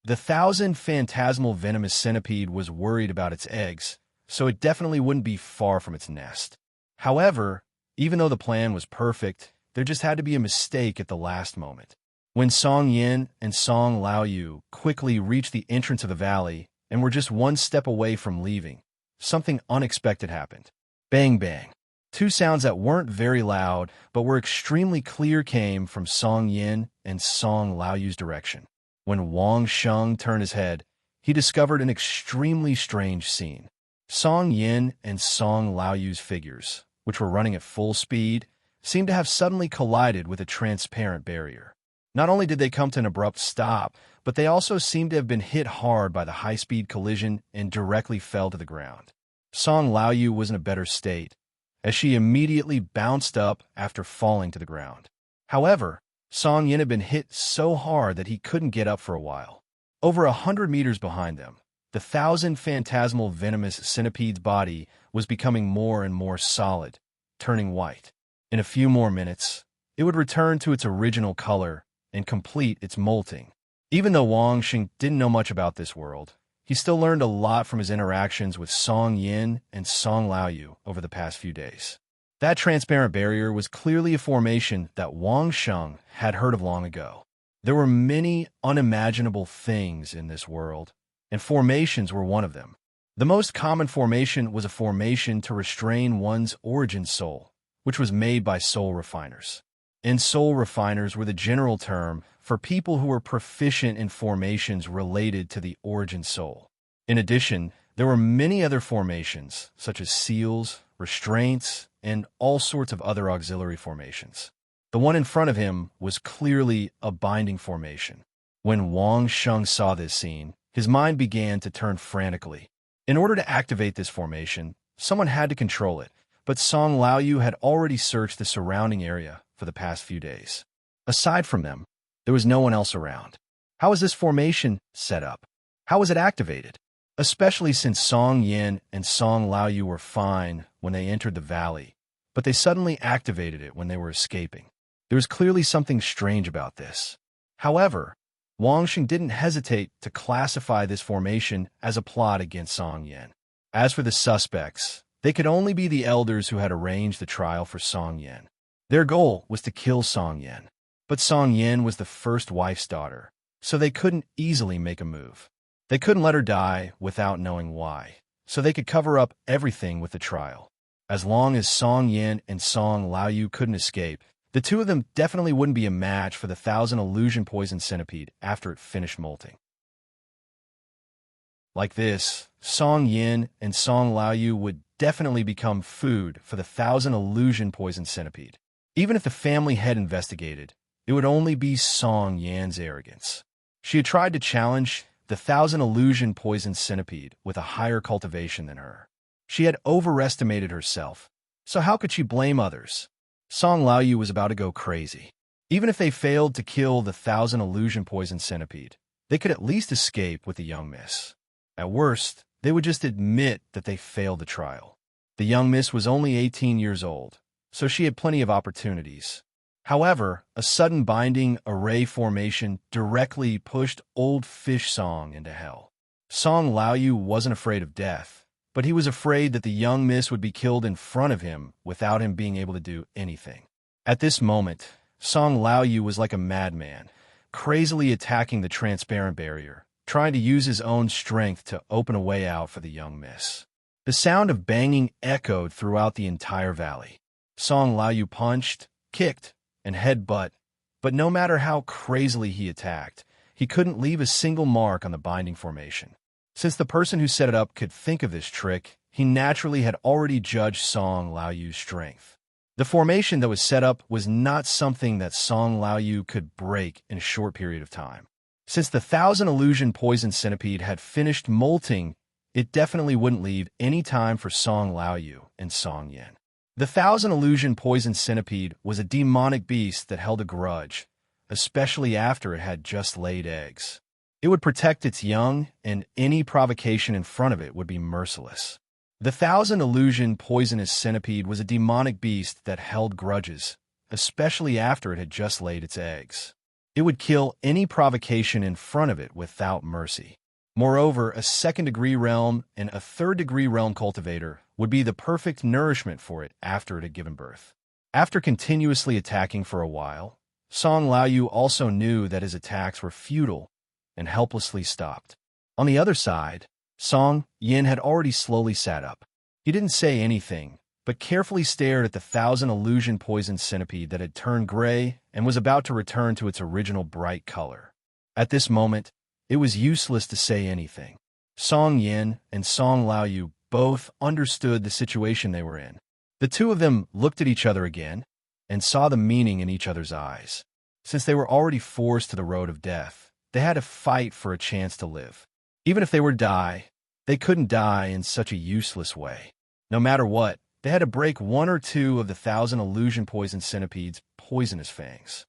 The 1,000 phantasmal venomous centipede was worried about its eggs, so it definitely wouldn't be far from its nest. However, even though the plan was perfect, there just had to be a mistake at the last moment. When Song Yin and Song Laoyu quickly reached the entrance of the valley and were just one step away from leaving, something unexpected happened. Bang bang. Two sounds that weren't very loud but were extremely clear came from Song Yin and Song Laoyu's direction. When Wang Sheng turned his head, he discovered an extremely strange scene. Song Yin and Song Laoyu's figures, which were running at full speed, seemed to have suddenly collided with a transparent barrier. Not only did they come to an abrupt stop, but they also seemed to have been hit hard by the high-speed collision and directly fell to the ground. Song Laoyu was in a better state, as she immediately bounced up after falling to the ground. However, Song Yin had been hit so hard that he couldn't get up for a while. Over 100 meters behind them, the 1,000 phantasmal venomous centipede's body was becoming more and more solid, turning white. In a few more minutes, it would return to its original color and complete its molting. Even though Wang Xing didn't know much about this world, he still learned a lot from his interactions with Song Yin and Song Laoyu over the past few days. That transparent barrier was clearly a formation that Wang Sheng had heard of long ago. There were many unimaginable things in this world, and formations were one of them. The most common formation was a formation to restrain one's origin soul, which was made by soul refiners. And soul refiners were the general term for people who were proficient in formations related to the origin soul. In addition, there were many other formations, such as seals, restraints, and all sorts of other auxiliary formations. The one in front of him was clearly a binding formation. When Wang Sheng saw this scene, his mind began to turn frantically. In order to activate this formation, someone had to control it, but Song Laoyu had already searched the surrounding area for the past few days. Aside from them, there was no one else around. How was this formation set up? How was it activated? Especially since Song Yin and Song Laoyu were fine when they entered the valley, but they suddenly activated it when they were escaping. There was clearly something strange about this. However, Wang Xing didn't hesitate to classify this formation as a plot against Song Yin. As for the suspects, they could only be the elders who had arranged the trial for Song Yin. Their goal was to kill Song Yin, but Song Yin was the first wife's daughter, so they couldn't easily make a move. They couldn't let her die without knowing why, so they could cover up everything with the trial. As long as Song Yin and Song Laoyu couldn't escape, the two of them definitely wouldn't be a match for the 1,000 illusion poison centipede after it finished molting. Like this, Song Yin and Song Laoyu would definitely become food for the 1,000 illusion poison centipede. Even if the family had investigated, it would only be Song Yan's arrogance. She had tried to challenge the 1,000 illusion poison centipede with a higher cultivation than her. She had overestimated herself, so how could she blame others? Song Laoyu was about to go crazy. Even if they failed to kill the 1,000 illusion poison centipede, they could at least escape with the young miss. At worst, they would just admit that they failed the trial. The young miss was only 18 years old, so she had plenty of opportunities. However, a sudden binding array formation directly pushed old Fish Song into hell. Song Laoyu wasn't afraid of death, but he was afraid that the young miss would be killed in front of him without him being able to do anything. At this moment, Song Laoyu was like a madman, crazily attacking the transparent barrier, trying to use his own strength to open a way out for the young miss. The sound of banging echoed throughout the entire valley. Song Laoyu punched, kicked, and headbutt, but no matter how crazily he attacked, he couldn't leave a single mark on the binding formation. Since the person who set it up could think of this trick, he naturally had already judged Song Laoyu's strength. The formation that was set up was not something that Song Laoyu could break in a short period of time. Since the 1,000 illusion poison centipede had finished molting, it definitely wouldn't leave any time for Song Laoyu and Song Yin. The Thousand Illusion Poison Centipede was a demonic beast that held a grudge, especially after it had just laid eggs. It would protect its young, and any provocation in front of it would be merciless. The Thousand Illusion Poisonous Centipede was a demonic beast that held grudges, especially after it had just laid its eggs. It would kill any provocation in front of it without mercy. Moreover, a second-degree realm and a third-degree realm cultivator would be the perfect nourishment for it after it had given birth. After continuously attacking for a while, Song Laoyu also knew that his attacks were futile and helplessly stopped. On the other side, Song Yin had already slowly sat up. He didn't say anything, but carefully stared at the Thousand Illusion Poison Centipede that had turned gray and was about to return to its original bright color. At this moment, it was useless to say anything. Song Yin and Song Laoyu both understood the situation they were in. The two of them looked at each other again and saw the meaning in each other's eyes. Since they were already forced to the road of death, they had to fight for a chance to live. Even if they were to die, they couldn't die in such a useless way. No matter what, they had to break one or two of the Thousand Illusion Poison Centipede's poisonous fangs.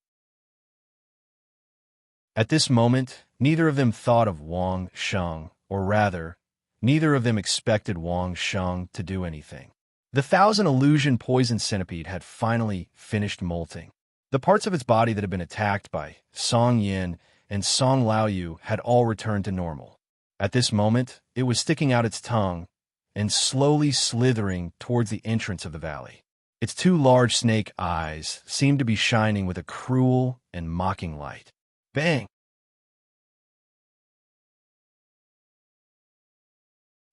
At this moment, neither of them thought of Wang Sheng, or rather, neither of them expected Wang Sheng to do anything. The Thousand Illusion Poison Centipede had finally finished molting. The parts of its body that had been attacked by Song Yin and Song Laoyu had all returned to normal. At this moment, it was sticking out its tongue and slowly slithering towards the entrance of the valley. Its two large snake eyes seemed to be shining with a cruel and mocking light. Bang!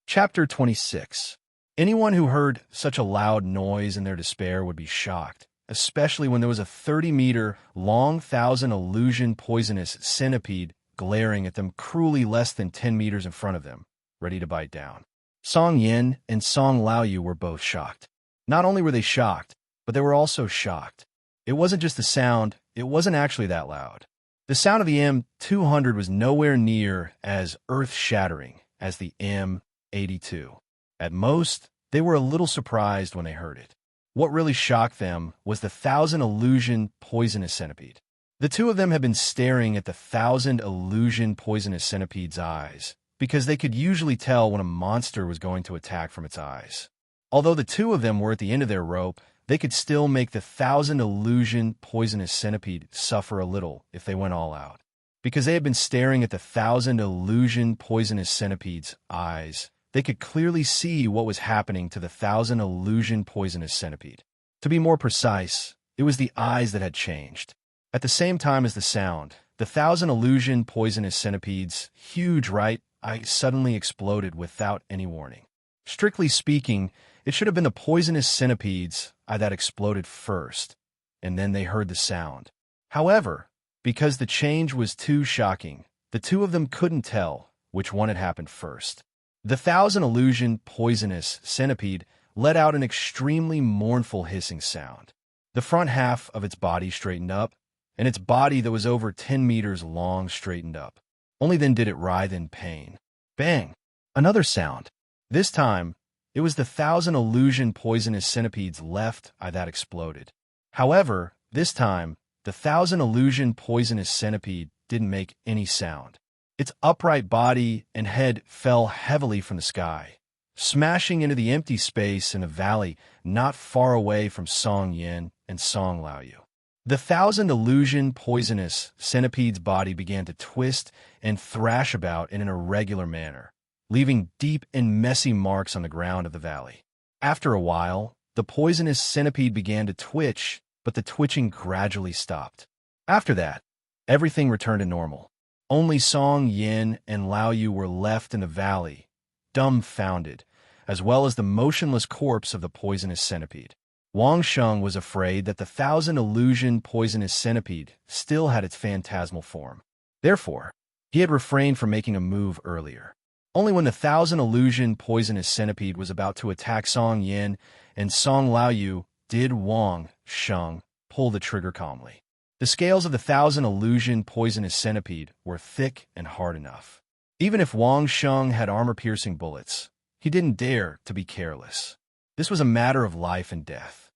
Chapter 26. Anyone who heard such a loud noise in their despair would be shocked, especially when there was a 30-meter-long Thousand Illusion Poisonous Centipede glaring at them cruelly less than 10 meters in front of them, ready to bite down. Song Yin and Song Laoyu were both shocked. Not only were they shocked, but they were also shocked. It wasn't just the sound, it wasn't actually that loud. The sound of the M200 was nowhere near as earth-shattering as the M82. At most, they were a little surprised when they heard it. What really shocked them was the Thousand Illusion Poisonous Centipede. The two of them had been staring at the Thousand Illusion Poisonous Centipede's eyes, because they could usually tell when a monster was going to attack from its eyes. Although the two of them were at the end of their rope, they could still make the Thousand Illusion Poisonous Centipede suffer a little if they went all out. Because they had been staring at the Thousand Illusion Poisonous Centipede's eyes, they could clearly see what was happening to the Thousand Illusion Poisonous Centipede. To be more precise, it was the eyes that had changed. At the same time as the sound, the Thousand Illusion Poisonous Centipede's huge right eye suddenly exploded without any warning. Strictly speaking, it should have been the poisonous centipede's eye that exploded first, and then they heard the sound. However, because the change was too shocking, the two of them couldn't tell which one had happened first. The Thousand Illusion Poisonous Centipede let out an extremely mournful hissing sound. The front half of its body straightened up, and its body that was over 10 meters long straightened up. Only then did it writhe in pain. Bang! Another sound. This time, it was the Thousand Illusion Poisonous Centipede's left eye that exploded. However, this time, the Thousand Illusion Poisonous Centipede didn't make any sound. Its upright body and head fell heavily from the sky, smashing into the empty space in a valley not far away from Song Yin and Song Laoyu. The Thousand Illusion Poisonous Centipede's body began to twist and thrash about in an irregular manner, leaving deep and messy marks on the ground of the valley. After a while, the poisonous centipede began to twitch, but the twitching gradually stopped. After that, everything returned to normal. Only Song Yin and Laoyu were left in the valley, dumbfounded, as well as the motionless corpse of the poisonous centipede. Wang Sheng was afraid that the Thousand Illusion Poisonous Centipede still had its phantasmal form. Therefore, he had refrained from making a move earlier. Only when the Thousand Illusion Poisonous Centipede was about to attack Song Yin and Song Laoyu did Wang Sheng pull the trigger calmly. The scales of the Thousand Illusion Poisonous Centipede were thick and hard enough. Even if Wang Sheng had armor-piercing bullets, he didn't dare to be careless. This was a matter of life and death.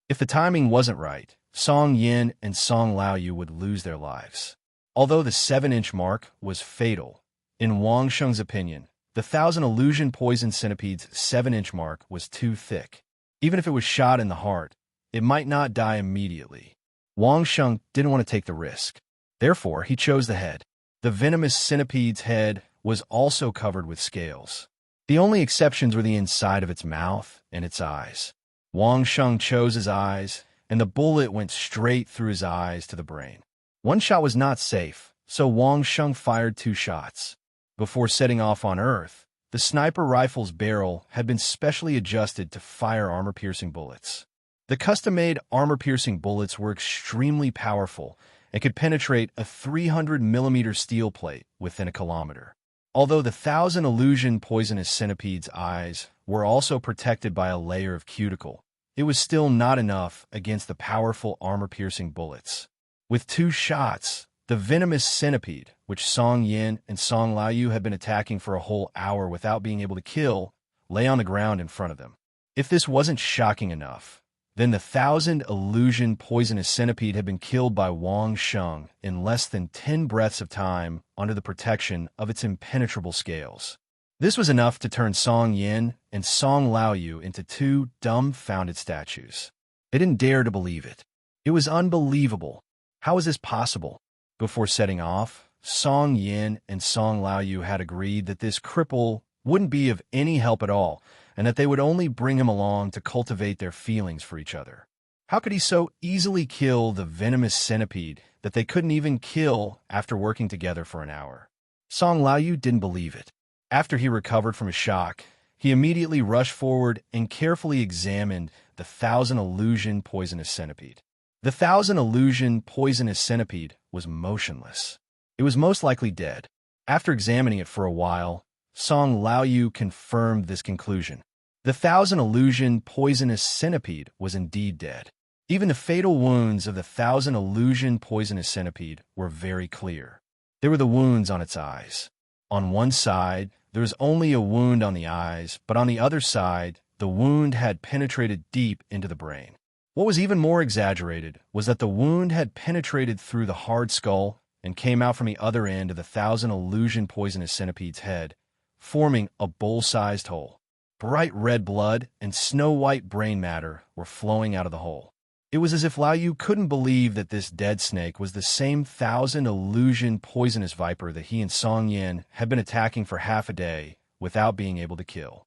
If the timing wasn't right, Song Yin and Song Laoyu would lose their lives. Although the 7-inch mark was fatal, in Wang Sheng's opinion, the 1,000 illusion poison centipede's 7-inch mark was too thick. Even if it was shot in the heart, it might not die immediately. Wang Sheng didn't want to take the risk. Therefore, he chose the head. The venomous centipede's head was also covered with scales. The only exceptions were the inside of its mouth and its eyes. Wang Sheng chose his eyes, and the bullet went straight through his eyes to the brain. One shot was not safe, so Wang Sheng fired 2 shots. Before setting off on Earth, the sniper rifle's barrel had been specially adjusted to fire armor-piercing bullets. The custom-made armor-piercing bullets were extremely powerful and could penetrate a 300mm steel plate within a kilometer. Although the 1,000 illusion poisonous centipede's eyes were also protected by a layer of cuticle, it was still not enough against the powerful armor-piercing bullets. With 2 shots, the venomous centipede, which Song Yin and Song Laoyu had been attacking for a whole hour without being able to kill, lay on the ground in front of them. If this wasn't shocking enough, then the 1,000 illusion poisonous centipede had been killed by Wang Sheng in less than 10 breaths of time under the protection of its impenetrable scales. This was enough to turn Song Yin and Song Laoyu into 2 dumbfounded statues. They didn't dare to believe it. It was unbelievable. How was this possible? Before setting off, Song Yin and Song Laoyu had agreed that this cripple wouldn't be of any help at all, and that they would only bring him along to cultivate their feelings for each other. How could he so easily kill the venomous centipede that they couldn't even kill after working together for an hour? Song Laoyu didn't believe it. After he recovered from his shock, he immediately rushed forward and carefully examined the 1,000 illusion poisonous centipede. The 1,000 illusion poisonous centipede was motionless. It was most likely dead. After examining it for a while, Song Laoyu confirmed this conclusion. The 1,000 illusion poisonous centipede was indeed dead. Even the fatal wounds of the 1,000 illusion poisonous centipede were very clear. There were the wounds on its eyes. On one side, there was only a wound on the eyes, but on the other side, the wound had penetrated deep into the brain. What was even more exaggerated was that the wound had penetrated through the hard skull and came out from the other end of the 1,000 illusion poisonous centipede's head, forming a bowl-sized hole. Bright red blood and snow-white brain matter were flowing out of the hole. It was as if Laoyu couldn't believe that this dead snake was the same 1,000 illusion poisonous viper that he and Song Yin had been attacking for half a day without being able to kill.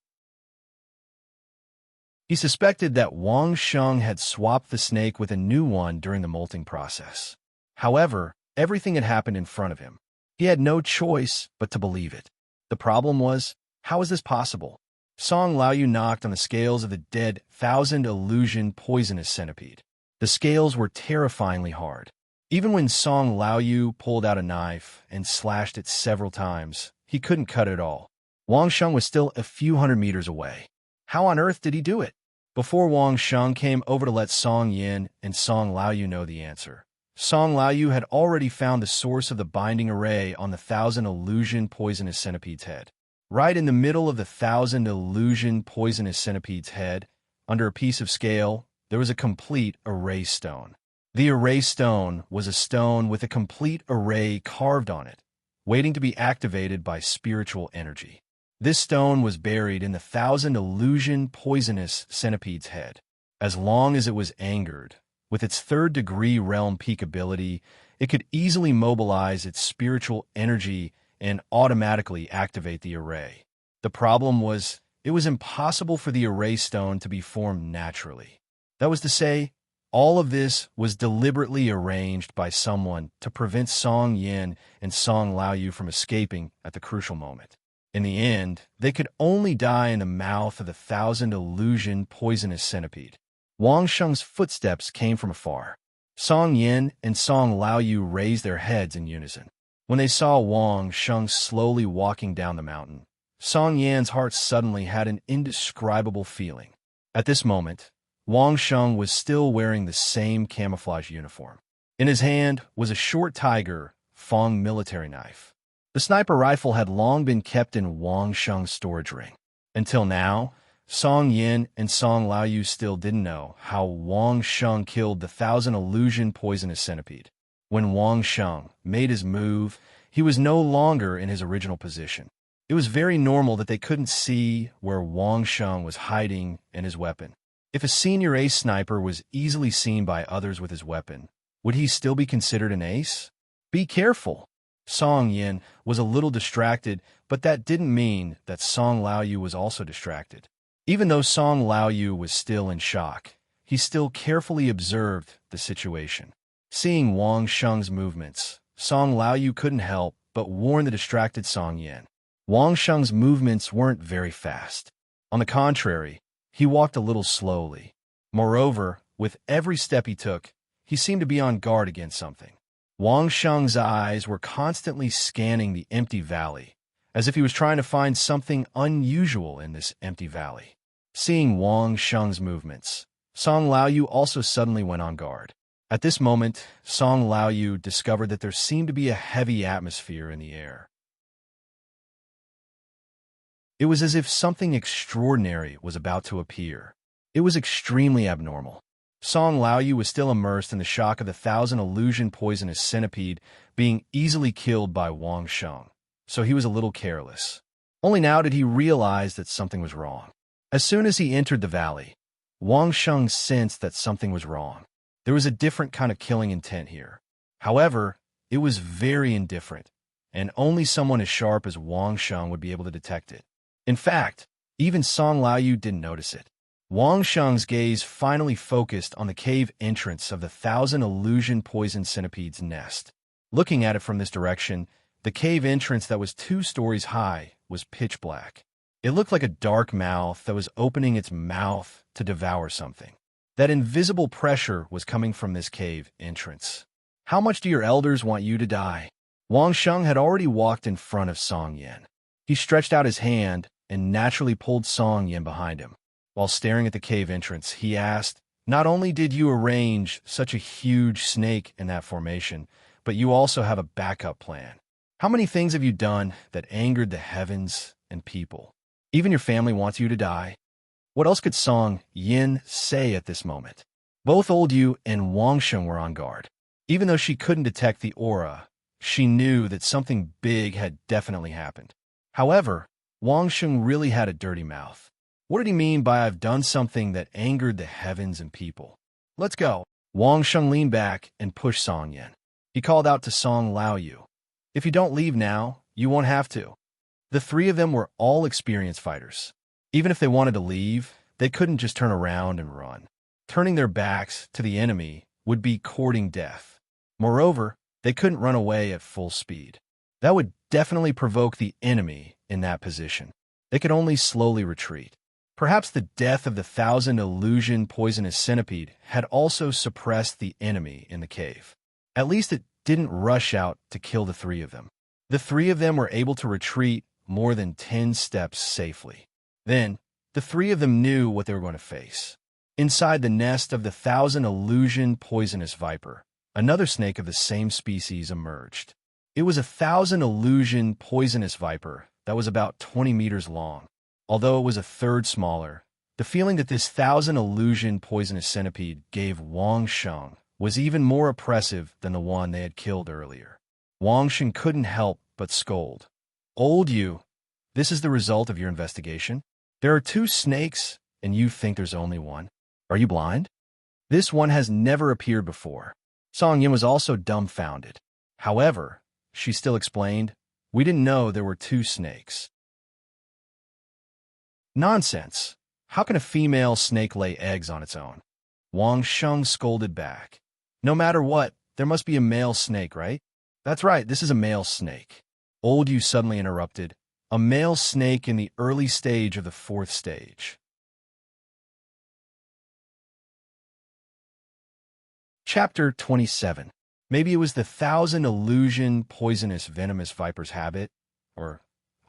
He suspected that Wang Sheng had swapped the snake with a new one during the molting process. However, everything had happened in front of him. He had no choice but to believe it. The problem was, how was this possible? Song Laoyu knocked on the scales of the dead 1,000 illusion poisonous centipede. The scales were terrifyingly hard. Even when Song Laoyu pulled out a knife and slashed it several times, he couldn't cut it all. Wang Sheng was still a few hundred meters away. How on earth did he do it? Before Wang Sheng came over to let Song Yin and Song Laoyu know the answer, Song Laoyu had already found the source of the binding array on the 1,000 illusion poisonous centipede's head. Right in the middle of the 1,000 illusion poisonous centipede's head, under a piece of scale, there was a complete array stone. The array stone was a stone with a complete array carved on it, waiting to be activated by spiritual energy. This stone was buried in the 1,000 illusion poisonous centipede's head. As long as it was angered, with its 3rd-degree realm peak ability, it could easily mobilize its spiritual energy and automatically activate the array. The problem was, it was impossible for the array stone to be formed naturally. That was to say, all of this was deliberately arranged by someone to prevent Song Yin and Song Laoyu from escaping at the crucial moment. In the end, they could only die in the mouth of the 1,000 illusion poisonous centipede. Wang Sheng's footsteps came from afar. Song Yin and Song Laoyu raised their heads in unison. When they saw Wang Sheng slowly walking down the mountain, Song Yan's heart suddenly had an indescribable feeling. At this moment, Wang Sheng was still wearing the same camouflage uniform. In his hand was a short tiger, Fong military knife. The sniper rifle had long been kept in Wang Sheng's storage ring. Until now, Song Yin and Song Laoyu still didn't know how Wang Sheng killed the 1,000 illusion poisonous centipede. When Wang Sheng made his move, he was no longer in his original position. It was very normal that they couldn't see where Wang Sheng was hiding and his weapon. If a senior ace sniper was easily seen by others with his weapon, would he still be considered an ace? Be careful. Song Yin was a little distracted, but that didn't mean that Song Laoyu was also distracted. Even though Song Laoyu was still in shock, he still carefully observed the situation. Seeing Wang Sheng's movements, Song Laoyu couldn't help but warn the distracted Song Yin. Wang Sheng's movements weren't very fast. On the contrary, he walked a little slowly. Moreover, with every step he took, he seemed to be on guard against something. Wang Sheng's eyes were constantly scanning the empty valley, as if he was trying to find something unusual in this empty valley. Seeing Wang Sheng's movements, Song Laoyu also suddenly went on guard. At this moment, Song Laoyu discovered that there seemed to be a heavy atmosphere in the air. It was as if something extraordinary was about to appear. It was extremely abnormal. Song Laoyu was still immersed in the shock of the 1,000 illusion poisonous centipede being easily killed by Wang Sheng, so he was a little careless. Only now did he realize that something was wrong. As soon as he entered the valley, Wang Sheng sensed that something was wrong. There was a different kind of killing intent here. However, it was very indifferent, and only someone as sharp as Wang Sheng would be able to detect it. In fact, even Song Laoyu didn't notice it. Wang Sheng's gaze finally focused on the cave entrance of the 1,000 illusion poison centipede's nest. Looking at it from this direction, the cave entrance that was 2 stories high was pitch black. It looked like a dark mouth that was opening its mouth to devour something. That invisible pressure was coming from this cave entrance. How much do your elders want you to die? Wang Sheng had already walked in front of Song Yin. He stretched out his hand and naturally pulled Song Yin behind him. While staring at the cave entrance, he asked, "Not only did you arrange such a huge snake in that formation, but you also have a backup plan. How many things have you done that angered the heavens and people? Even your family wants you to die." What else could Song Yin say at this moment? Both Old Yu and Wang Sheng were on guard. Even though she couldn't detect the aura, she knew that something big had definitely happened. However, Wang Sheng really had a dirty mouth. What did he mean by "I've done something that angered the heavens and people"? "Let's go." Wang Sheng leaned back and pushed Song Yin. He called out to Song Laoyu, "If you don't leave now, you won't have to." The 3 of them were all experienced fighters. Even if they wanted to leave, they couldn't just turn around and run. Turning their backs to the enemy would be courting death. Moreover, they couldn't run away at full speed. That would definitely provoke the enemy in that position. They could only slowly retreat. Perhaps the death of the 1,000 illusion poisonous centipede had also suppressed the enemy in the cave. At least it didn't rush out to kill the 3 of them. The 3 of them were able to retreat more than 10 steps safely. Then, the 3 of them knew what they were going to face. Inside the nest of the 1,000 illusion poisonous viper, another snake of the same species emerged. It was a 1,000 illusion poisonous viper that was about 20 meters long. Although it was a third smaller, the feeling that this 1,000 illusion poisonous centipede gave Wang Sheng was even more oppressive than the one they had killed earlier. Wang Sheng couldn't help but scold. "Old Yu, this is the result of your investigation? There are 2 snakes, and you think there's only one? Are you blind? This one has never appeared before." Song Yin was also dumbfounded. However, she still explained, "We didn't know there were 2 snakes." "Nonsense. How can a female snake lay eggs on its own?" Wang Sheng scolded back. "No matter what, there must be a male snake, right?" "That's right, this is a male snake." Old Yu suddenly interrupted. "A male snake in the early stage of the 4th stage." Chapter 27. Maybe it was the 1,000 illusion poisonous venomous viper's habit, or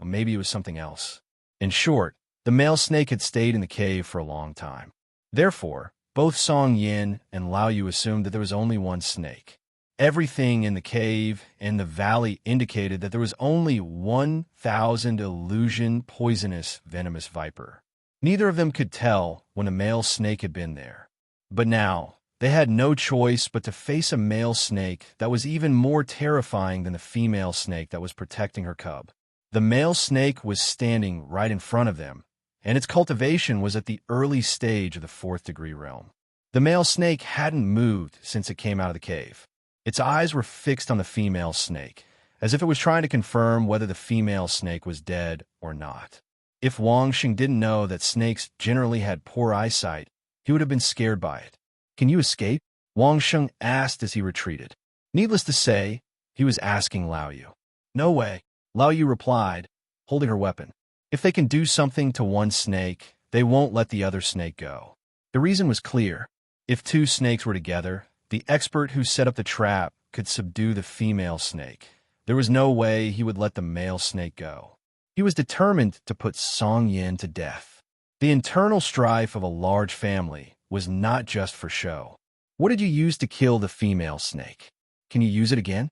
maybe it was something else. In short, the male snake had stayed in the cave for a long time. Therefore, both Song Yin and Laoyu assumed that there was only one snake. Everything in the cave and the valley indicated that there was only 1,000 illusion poisonous venomous viper. Neither of them could tell when a male snake had been there. But now, they had no choice but to face a male snake that was even more terrifying than the female snake that was protecting her cub. The male snake was standing right in front of them, and its cultivation was at the early stage of the 4th degree realm. The male snake hadn't moved since it came out of the cave. Its eyes were fixed on the female snake, as if it was trying to confirm whether the female snake was dead or not. If Wang Xing didn't know that snakes generally had poor eyesight, he would have been scared by it. "Can you escape?" Wang Xing asked as he retreated. Needless to say, he was asking Lao Yu. "No way," Lao Yu replied, holding her weapon. "If they can do something to one snake, they won't let the other snake go." The reason was clear. If two snakes were together, the expert who set up the trap could subdue the female snake. There was no way he would let the male snake go. He was determined to put Song Yin to death. The internal strife of a large family was not just for show. "What did you use to kill the female snake? Can you use it again?"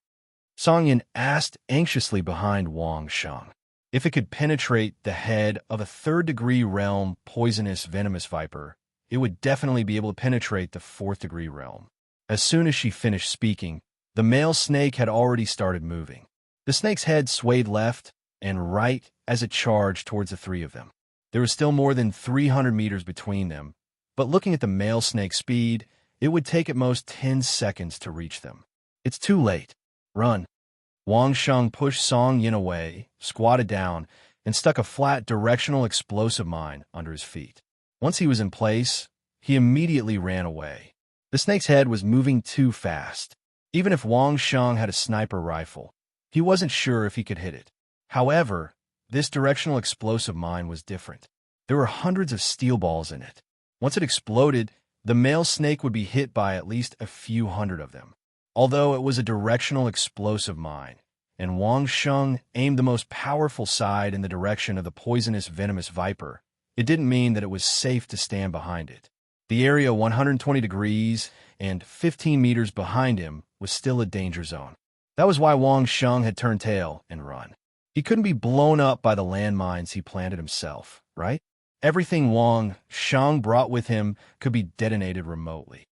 Song Yin asked anxiously behind Wang Xing. If it could penetrate the head of a 3rd degree realm poisonous venomous viper, it would definitely be able to penetrate the 4th degree realm. As soon as she finished speaking, the male snake had already started moving. The snake's head swayed left and right as it charged towards the three of them. There was still more than 300 meters between them, but looking at the male snake's speed, it would take at most 10 seconds to reach them. "It's too late. Run." Wang Xing pushed Song Yin away, squatted down, and stuck a flat directional explosive mine under his feet. Once he was in place, he immediately ran away. The snake's head was moving too fast. Even if Wang Xing had a sniper rifle, he wasn't sure if he could hit it. However, this directional explosive mine was different. There were hundreds of steel balls in it. Once it exploded, the male snake would be hit by at least a few hundred of them. Although it was a directional explosive mine, and Wang Xing aimed the most powerful side in the direction of the poisonous venomous viper, it didn't mean that it was safe to stand behind it. The area 120 degrees and 15 meters behind him was still a danger zone. That was why Wang Xing had turned tail and run. He couldn't be blown up by the landmines he planted himself, right? Everything Wang Xing brought with him could be detonated remotely.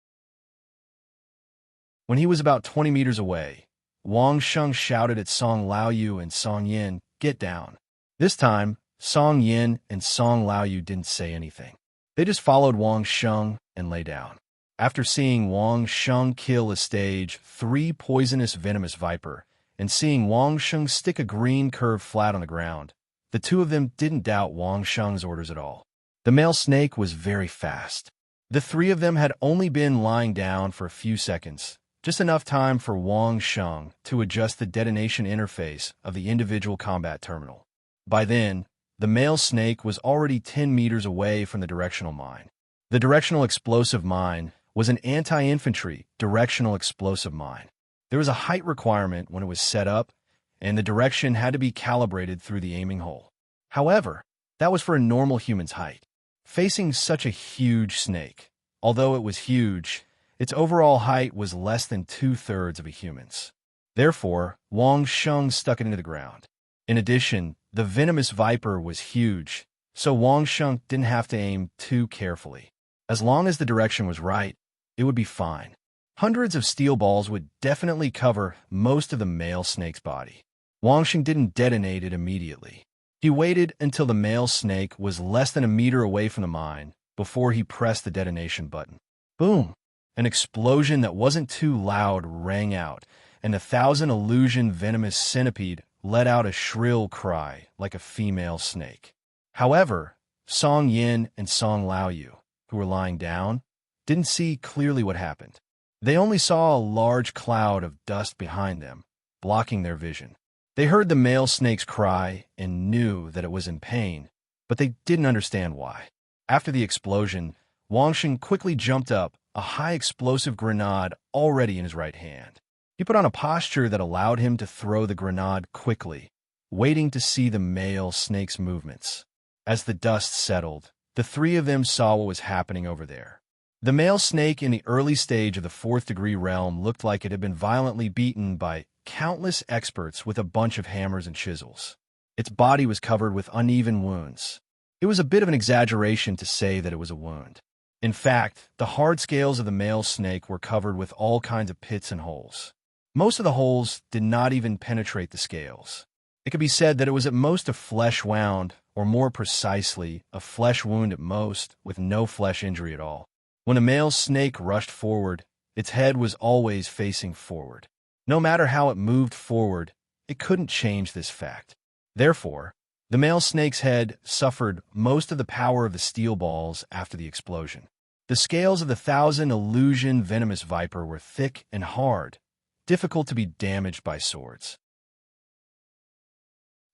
When he was about 20 meters away, Wang Xing shouted at Song Lao Yu and Song Yin, "Get down." This time, Song Yin and Song Lao Yu didn't say anything. They just followed Wang Xing and lay down. After seeing Wang Xing kill a stage 3 poisonous venomous viper, and seeing Wang Xing stick a green curve flat on the ground, the two of them didn't doubt Wang Xing's orders at all. The male snake was very fast. The three of them had only been lying down for a few seconds, just enough time for Wang Xing to adjust the detonation interface of the individual combat terminal. By then, the male snake was already 10 meters away from the directional mine. The directional explosive mine was an anti-infantry directional explosive mine. There was a height requirement when it was set up, and the direction had to be calibrated through the aiming hole. However, that was for a normal human's height. Facing such a huge snake, although it was huge, its overall height was less than 2/3 of a human's. Therefore, Wang Xing stuck it into the ground. In addition, the venomous viper was huge, so Wang Xing didn't have to aim too carefully. As long as the direction was right, it would be fine. Hundreds of steel balls would definitely cover most of the male snake's body. Wang Xing didn't detonate it immediately. He waited until the male snake was less than a meter away from the mine before he pressed the detonation button. Boom! An explosion that wasn't too loud rang out, and 1,000 illusion venomous centipede let out a shrill cry like a female snake. However, Song Yin and Song Lao Yu, who were lying down, didn't see clearly what happened. They only saw a large cloud of dust behind them, blocking their vision. They heard the male snake's cry and knew that it was in pain, but they didn't understand why. After the explosion, Wang Xing quickly jumped up, a high explosive grenade already in his right hand. He put on a posture that allowed him to throw the grenade quickly, waiting to see the male snake's movements. As the dust settled, the three of them saw what was happening over there. The male snake in the early stage of the fourth-degree realm looked like it had been violently beaten by countless experts with a bunch of hammers and chisels. Its body was covered with uneven wounds. It was a bit of an exaggeration to say that it was a wound. In fact, the hard scales of the male snake were covered with all kinds of pits and holes. Most of the holes did not even penetrate the scales. It could be said that it was at most a flesh wound, or more precisely, a flesh wound at most, with no flesh injury at all. When a male snake rushed forward, its head was always facing forward. No matter how it moved forward, it couldn't change this fact. Therefore, the male snake's head suffered most of the power of the steel balls after the explosion. The scales of the 1,000 venomous viper were thick and hard, difficult to be damaged by swords.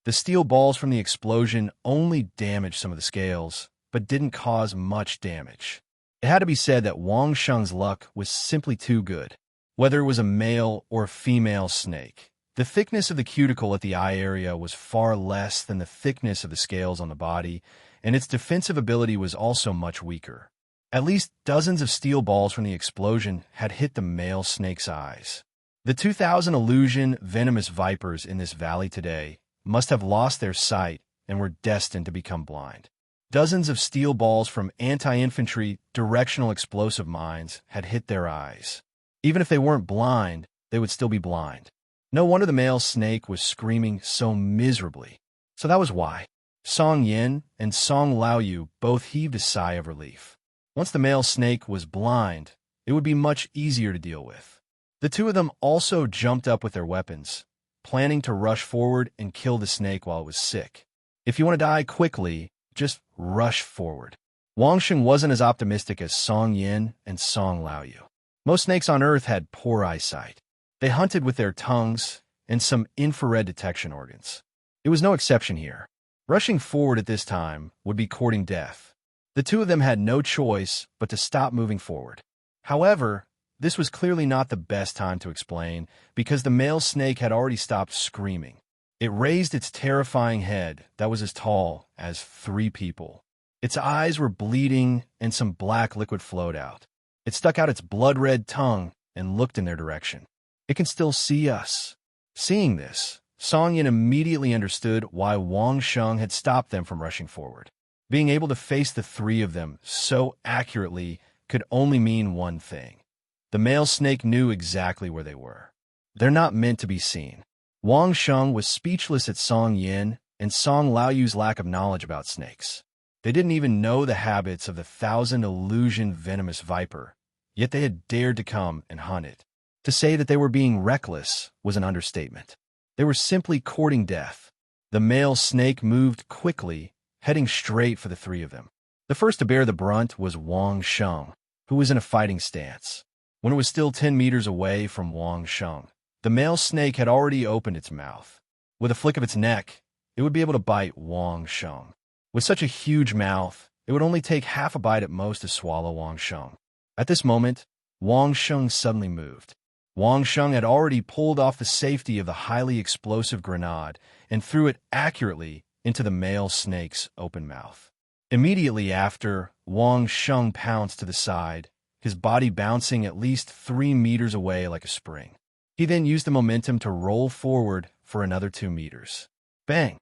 The steel balls from the explosion only damaged some of the scales, but didn't cause much damage. It had to be said that Wang Sheng's luck was simply too good. Whether it was a male or a female snake, the thickness of the cuticle at the eye area was far less than the thickness of the scales on the body, and its defensive ability was also much weaker. At least dozens of steel balls from the explosion had hit the male snake's eyes. The 2,000 venomous vipers in this valley today must have lost their sight and were destined to become blind. Dozens of steel balls from anti-infantry directional explosive mines had hit their eyes. Even if they weren't blind, they would still be blind. No wonder the male snake was screaming so miserably. So that was why. Song Yin and Song Laoyu both heaved a sigh of relief. Once the male snake was blind, it would be much easier to deal with. The two of them also jumped up with their weapons, planning to rush forward and kill the snake while it was sick. If you want to die quickly, just rush forward. Wang Sheng wasn't as optimistic as Song Yin and Song Laoyu. Most snakes on Earth had poor eyesight. They hunted with their tongues and some infrared detection organs. It was no exception here. Rushing forward at this time would be courting death. The two of them had no choice but to stop moving forward. However, this was clearly not the best time to explain, because the male snake had already stopped screaming. It raised its terrifying head that was as tall as 3 people. Its eyes were bleeding and some black liquid flowed out. It stuck out its blood-red tongue and looked in their direction. It can still see us. Seeing this, Song Yin immediately understood why Wang Sheng had stopped them from rushing forward. Being able to face the 3 of them so accurately could only mean one thing. The male snake knew exactly where they were. They're not meant to be seen. Wang Sheng was speechless at Song Yin and Song Laoyu's lack of knowledge about snakes. They didn't even know the habits of the 1,000 venomous viper, yet they had dared to come and hunt it. To say that they were being reckless was an understatement. They were simply courting death. The male snake moved quickly, heading straight for the 3 of them. The first to bear the brunt was Wang Sheng, who was in a fighting stance. When it was still 10 meters away from Wang Sheng, the male snake had already opened its mouth. With a flick of its neck, it would be able to bite Wang Sheng. With such a huge mouth, it would only take half a bite at most to swallow Wang Sheng. At this moment, Wang Sheng suddenly moved. Wang Sheng had already pulled off the safety of the highly explosive grenade and threw it accurately into the male snake's open mouth. Immediately after, Wang Sheng pounced to the side, his body bouncing at least 3 meters away like a spring. He then used the momentum to roll forward for another 2 meters. Bang!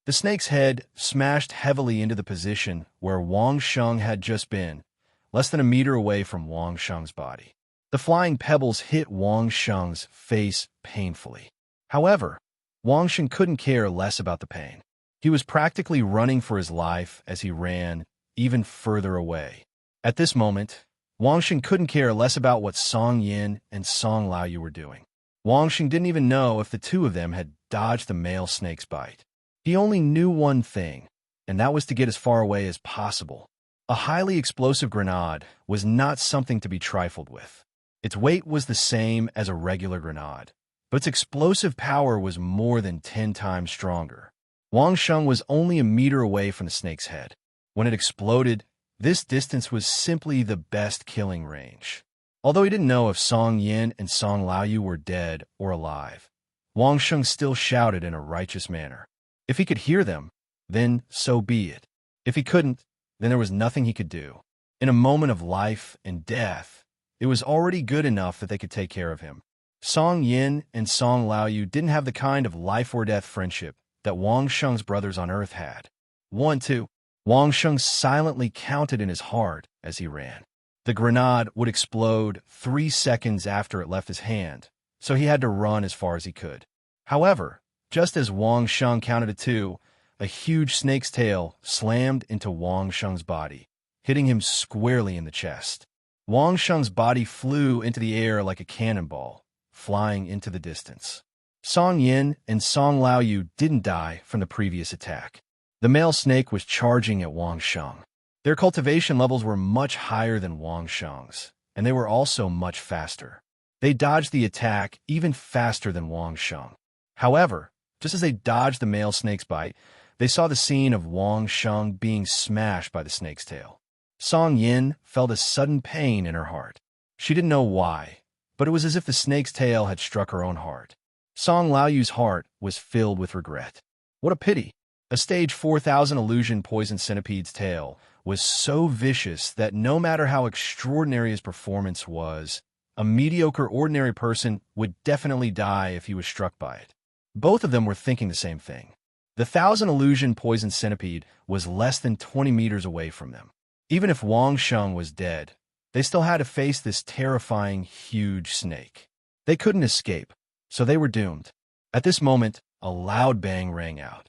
The snake's head smashed heavily into the position where Wang Sheng had just been, less than a meter away from Wang Sheng's body. The flying pebbles hit Wang Sheng's face painfully. However, Wang Sheng couldn't care less about the pain. He was practically running for his life as he ran even further away. At this moment, Wang Sheng couldn't care less about what Song Yin and Song Laoyu were doing. Wang Sheng didn't even know if the 2 of them had dodged the male snake's bite. He only knew one thing, and that was to get as far away as possible. A highly explosive grenade was not something to be trifled with. Its weight was the same as a regular grenade, but its explosive power was more than 10 times stronger. Wang Sheng was only a meter away from the snake's head. When it exploded, this distance was simply the best killing range. Although he didn't know if Song Yin and Song Laoyu were dead or alive, Wang Sheng still shouted in a righteous manner. If he could hear them, then so be it. If he couldn't, then there was nothing he could do. In a moment of life and death, it was already good enough that they could take care of him. Song Yin and Song Laoyu didn't have the kind of life-or-death friendship that Wang Sheng's brothers on Earth had. 1, 2. Wang Sheng silently counted in his heart as he ran. The grenade would explode 3 seconds after it left his hand, so he had to run as far as he could. However, just as Wang Sheng counted to 2, a huge snake's tail slammed into Wang Sheng's body, hitting him squarely in the chest. Wang Sheng's body flew into the air like a cannonball, flying into the distance. Song Yin and Song Laoyu didn't die from the previous attack. The male snake was charging at Wang Sheng. Their cultivation levels were much higher than Wang Sheng's, and they were also much faster. They dodged the attack even faster than Wang Sheng. However, just as they dodged the male snake's bite, they saw the scene of Wang Sheng being smashed by the snake's tail. Song Yin felt a sudden pain in her heart. She didn't know why, but it was as if the snake's tail had struck her own heart. Song Laoyu's heart was filled with regret. What a pity! A stage 4000 illusion poison centipede's tail was so vicious that no matter how extraordinary his performance was, a mediocre ordinary person would definitely die if he was struck by it. Both of them were thinking the same thing. The 1000 illusion poison centipede was less than 20 meters away from them. Even if Wang Sheng was dead, they still had to face this terrifying, huge snake. They couldn't escape, so they were doomed. At this moment, a loud bang rang out.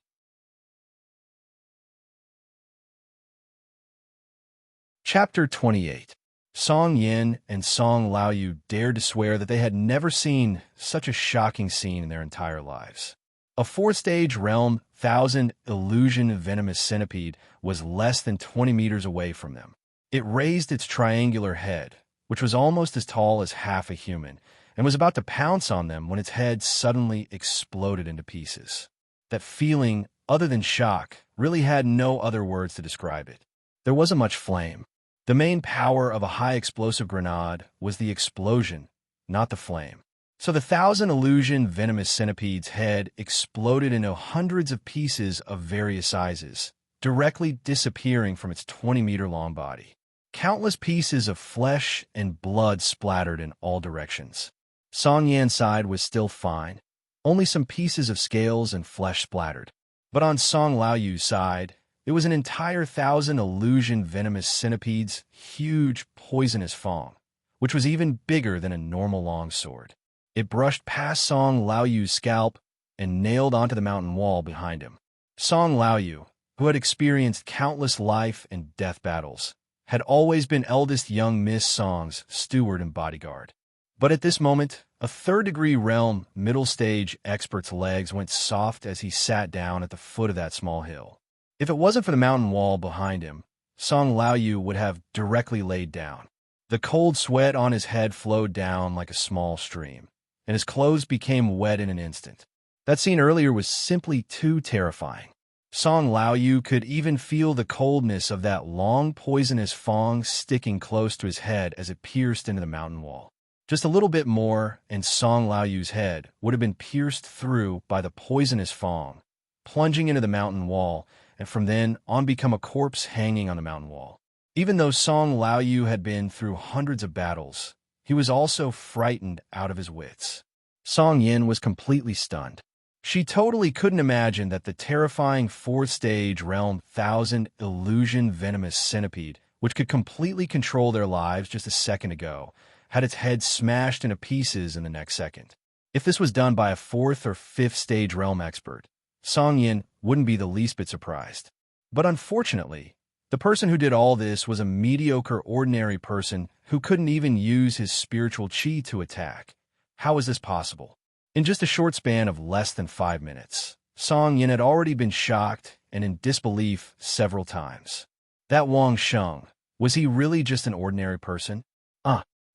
Chapter 28. Song Yin and Song Laoyu dared to swear that they had never seen such a shocking scene in their entire lives. A 4th-stage realm 1000 illusion venomous centipede was less than 20 meters away from them. It raised its triangular head, which was almost as tall as half a human, and was about to pounce on them when its head suddenly exploded into pieces. That feeling, other than shock, really had no other words to describe it. There wasn't much flame. The main power of a high-explosive grenade was the explosion, not the flame. So the 1000 illusion venomous centipede's head exploded into hundreds of pieces of various sizes, directly disappearing from its 20-meter-long body. Countless pieces of flesh and blood splattered in all directions. Song Yan's side was still fine. Only some pieces of scales and flesh splattered. But on Song Laoyu's side, it was an entire 1000 illusion venomous centipede's huge poisonous fang, which was even bigger than a normal longsword. It brushed past Song Laoyu's scalp and nailed onto the mountain wall behind him. Song Laoyu, who had experienced countless life and death battles, had always been eldest young Miss Song's steward and bodyguard. But at this moment, a 3rd-degree realm middle-stage expert's legs went soft as he sat down at the foot of that small hill. If it wasn't for the mountain wall behind him, Song Laoyu would have directly laid down. The cold sweat on his head flowed down like a small stream, and his clothes became wet in an instant. That scene earlier was simply too terrifying. Song Laoyu could even feel the coldness of that long poisonous fang sticking close to his head as it pierced into the mountain wall. Just a little bit more, and Song Laoyu's head would have been pierced through by the poisonous fang, plunging into the mountain wall, and from then on become a corpse hanging on the mountain wall. Even though Song Laoyu had been through hundreds of battles, he was also frightened out of his wits. Song Yin was completely stunned. She totally couldn't imagine that the terrifying 4th-stage realm 1000 illusion venomous centipede, which could completely control their lives just a second ago, had its head smashed into pieces in the next second. If this was done by a 4th or 5th-stage realm expert, Song Yin wouldn't be the least bit surprised. But unfortunately, the person who did all this was a mediocre ordinary person who couldn't even use his spiritual chi to attack. How was this possible? In just a short span of less than 5 minutes, Song Yin had already been shocked and in disbelief several times. That Wang Sheng, was he really just an ordinary person?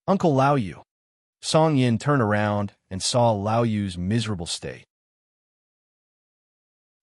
Uncle Laoyu. Song Yin turned around and saw Laoyu's miserable state.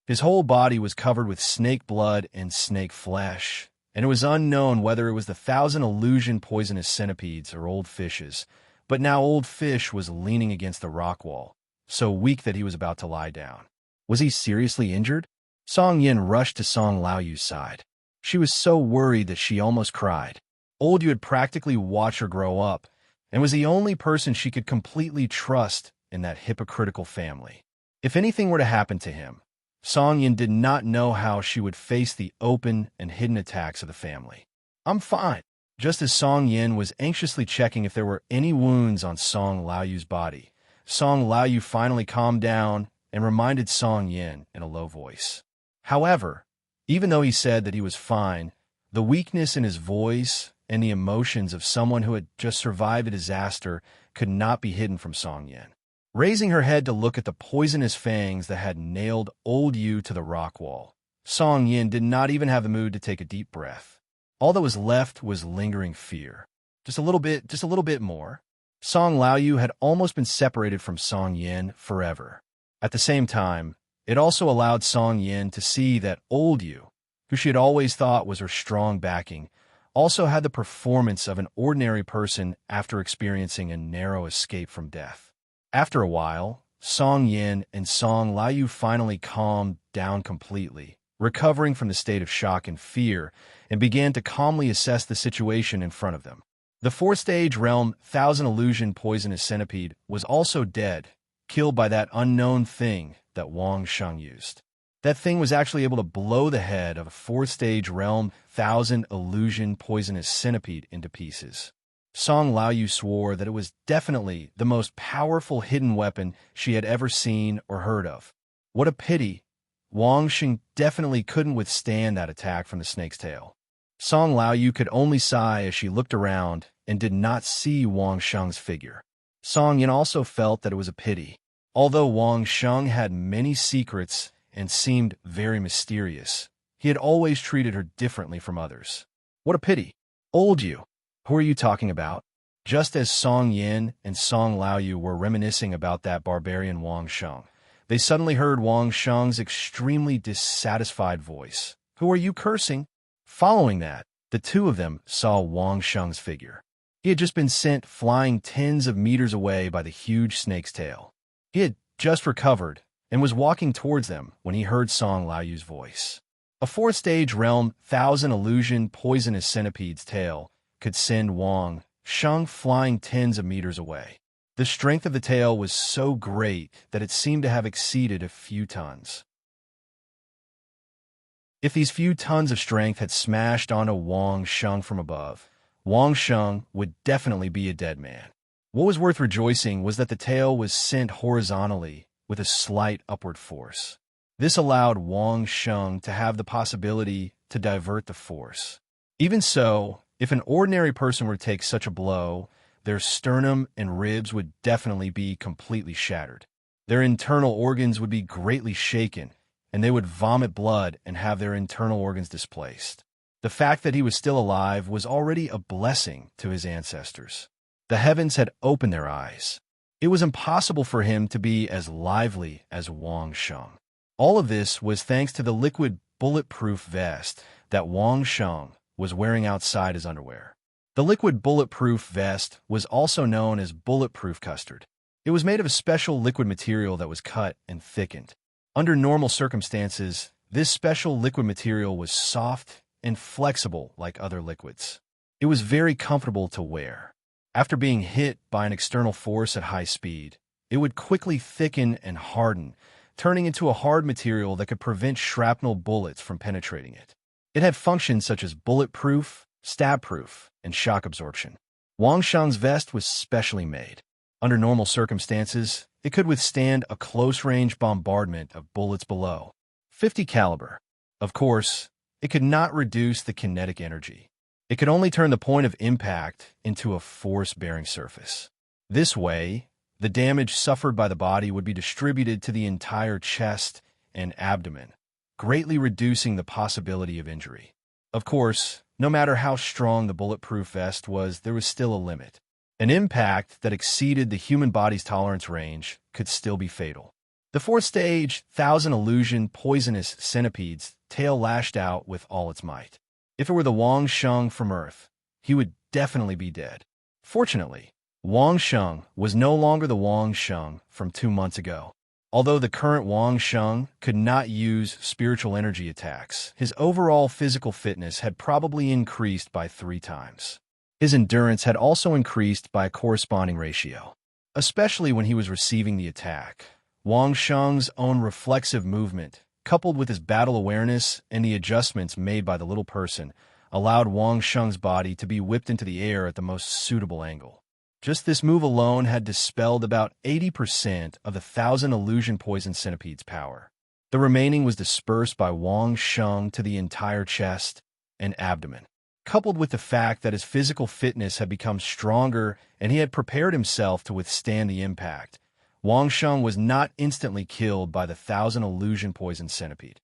His whole body was covered with snake blood and snake flesh, and it was unknown whether it was the 1000 illusion poisonous centipedes or old fishes, but now old fish was leaning against the rock wall, so weak that he was about to lie down. Was he seriously injured? Song Yin rushed to Song Laoyu's side. She was so worried that she almost cried. Old Yu had practically watched her grow up, and was the only person she could completely trust in that hypocritical family. If anything were to happen to him, Song Yin did not know how she would face the open and hidden attacks of the family. "I'm fine." Just as Song Yin was anxiously checking if there were any wounds on Song Laoyu's body, Song Laoyu finally calmed down and reminded Song Yin in a low voice. However, even though he said that he was fine, the weakness in his voice and the emotions of someone who had just survived a disaster could not be hidden from Song Yin. Raising her head to look at the poisonous fangs that had nailed Old Yu to the rock wall, Song Yin did not even have the mood to take a deep breath. All that was left was lingering fear. Just a little bit more. Song Laoyu had almost been separated from Song Yin forever. At the same time, it also allowed Song Yin to see that Old Yu, who she had always thought was her strong backing, also had the performance of an ordinary person after experiencing a narrow escape from death. After a while, Song Yin and Song Laoyu finally calmed down completely, recovering from the state of shock and fear, and began to calmly assess the situation in front of them. The fourth-stage realm Thousand Illusion poisonous centipede was also dead, killed by that unknown thing that Wang Sheng used. That thing was actually able to blow the head of a fourth-stage realm Thousand Illusion poisonous centipede into pieces. Song Laoyu swore that it was definitely the most powerful hidden weapon she had ever seen or heard of. What a pity. Wang Sheng definitely couldn't withstand that attack from the snake's tail. Song Laoyu could only sigh as she looked around and did not see Wang Sheng's figure. Song Yin also felt that it was a pity. Although Wang Sheng had many secrets and seemed very mysterious, he had always treated her differently from others. What a pity. Old Yu. Who are you talking about? Just as Song Yin and Song Laoyu were reminiscing about that barbarian Wang Sheng, they suddenly heard Wang Sheng's extremely dissatisfied voice. "Who are you cursing?" Following that, the two of them saw Wang Sheng's figure. He had just been sent flying tens of meters away by the huge snake's tail. He had just recovered and was walking towards them when he heard Song Laoyu's voice. A fourth-stage realm Thousand Illusion poisonous centipede's tail could send Wang Sheng flying tens of meters away. The strength of the tail was so great that it seemed to have exceeded a few tons. If these few tons of strength had smashed onto Wang Sheng from above, Wang Sheng would definitely be a dead man. What was worth rejoicing was that the tail was sent horizontally with a slight upward force. This allowed Wang Sheng to have the possibility to divert the force. Even so, if an ordinary person were to take such a blow, their sternum and ribs would definitely be completely shattered. Their internal organs would be greatly shaken, and they would vomit blood and have their internal organs displaced. The fact that he was still alive was already a blessing to his ancestors. The heavens had opened their eyes. It was impossible for him to be as lively as Wang Sheng. All of this was thanks to the liquid bulletproof vest that Wang Sheng was wearing outside his underwear. The liquid bulletproof vest was also known as bulletproof custard. It was made of a special liquid material that was cut and thickened. Under normal circumstances, this special liquid material was soft and flexible like other liquids. It was very comfortable to wear. After being hit by an external force at high speed, it would quickly thicken and harden, turning into a hard material that could prevent shrapnel bullets from penetrating it. It had functions such as bulletproof, stab-proof, and shock absorption. Wang Sheng's vest was specially made. Under normal circumstances, it could withstand a close-range bombardment of bullets below 50 caliber. Of course, it could not reduce the kinetic energy. It could only turn the point of impact into a force-bearing surface. This way, the damage suffered by the body would be distributed to the entire chest and abdomen, greatly reducing the possibility of injury. Of course, no matter how strong the bulletproof vest was, there was still a limit. An impact that exceeded the human body's tolerance range could still be fatal. The fourth-stage Thousand Illusion poisonous centipede's tail lashed out with all its might. If it were the Wang Sheng from Earth, he would definitely be dead. Fortunately, Wang Sheng was no longer the Wang Sheng from 2 months ago. Although the current Wang Sheng could not use spiritual energy attacks, his overall physical fitness had probably increased by 3 times. His endurance had also increased by a corresponding ratio, especially when he was receiving the attack. Wang Sheng's own reflexive movement, coupled with his battle awareness and the adjustments made by the little person, allowed Wang Sheng's body to be whipped into the air at the most suitable angle. Just this move alone had dispelled about 80% of the 1,000 illusion poison centipede's power. The remaining was dispersed by Wang Sheng to the entire chest and abdomen. Coupled with the fact that his physical fitness had become stronger and he had prepared himself to withstand the impact, Wang Sheng was not instantly killed by the 1,000 illusion poison centipede.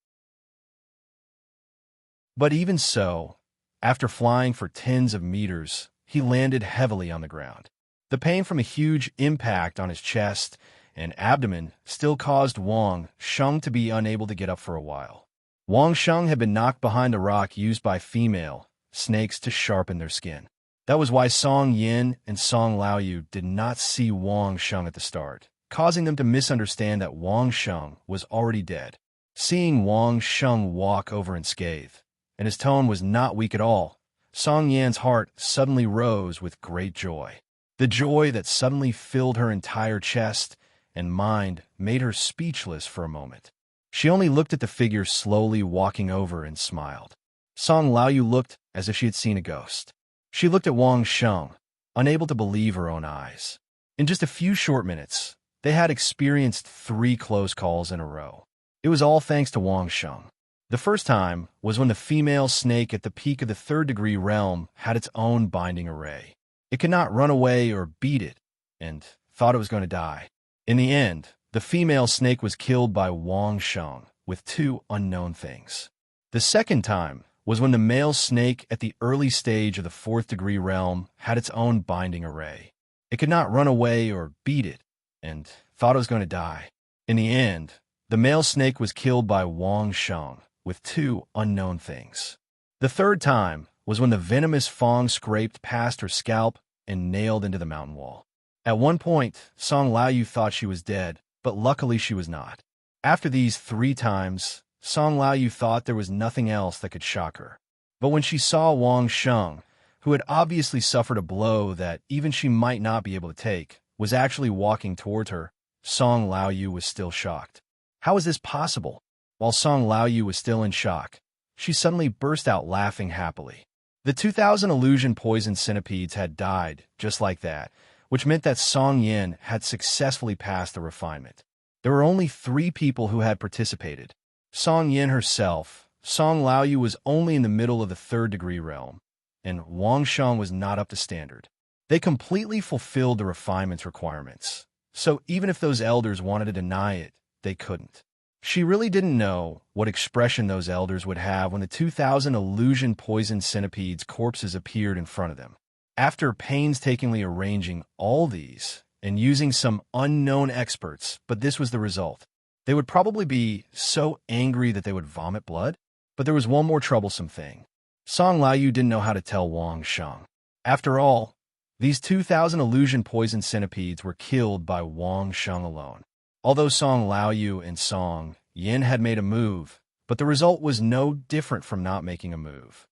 But even so, after flying for tens of meters, he landed heavily on the ground. The pain from a huge impact on his chest and abdomen still caused Wang Sheng to be unable to get up for a while. Wang Sheng had been knocked behind a rock used by female snakes to sharpen their skin. That was why Song Yin and Song Laoyu did not see Wang Sheng at the start, causing them to misunderstand that Wang Sheng was already dead. Seeing Wang Sheng walk over unscathed, and his tone was not weak at all, Song Yan's heart suddenly rose with great joy. The joy that suddenly filled her entire chest and mind made her speechless for a moment. She only looked at the figure slowly walking over and smiled. Song Laoyu looked as if she had seen a ghost. She looked at Wang Sheng, unable to believe her own eyes. In just a few short minutes, they had experienced 3 close calls in a row. It was all thanks to Wang Sheng. The first time was when the female snake at the peak of the 3rd degree realm had its own binding array. It could not run away or beat it, and thought it was going to die. In the end, the female snake was killed by Wang Sheng with 2 unknown things. The second time was when the male snake at the early stage of the 4th degree realm had its own binding array. It could not run away or beat it, and thought it was going to die. In the end, the male snake was killed by Wang Sheng with 2 unknown things. The third time was when the venomous fong scraped past her scalp and nailed into the mountain wall. At one point, Song Laoyu thought she was dead, but luckily she was not. After these 3 times, Song Laoyu thought there was nothing else that could shock her. But when she saw Wang Sheng, who had obviously suffered a blow that even she might not be able to take, was actually walking towards her, Song Laoyu was still shocked. How is this possible? While Song Laoyu was still in shock, she suddenly burst out laughing happily. The 2,000 illusion poison centipedes had died just like that, which meant that Song Yin had successfully passed the refinement. There were only 3 people who had participated. Song Yin herself, Song Laoyu was only in the middle of the 3rd degree realm, and Wang Sheng was not up to standard. They completely fulfilled the refinement's requirements, so even if those elders wanted to deny it, they couldn't. She really didn't know what expression those elders would have when the 2,000 illusion poison centipedes' corpses appeared in front of them. After painstakingly arranging all these and using some unknown experts, but this was the result. They would probably be so angry that they would vomit blood. But there was one more troublesome thing. Song Laoyu didn't know how to tell Wang Sheng. After all, these 2,000 illusion poison centipedes were killed by Wang Sheng alone. Although Song Laoyu and Song Yin had made a move, but the result was no different from not making a move.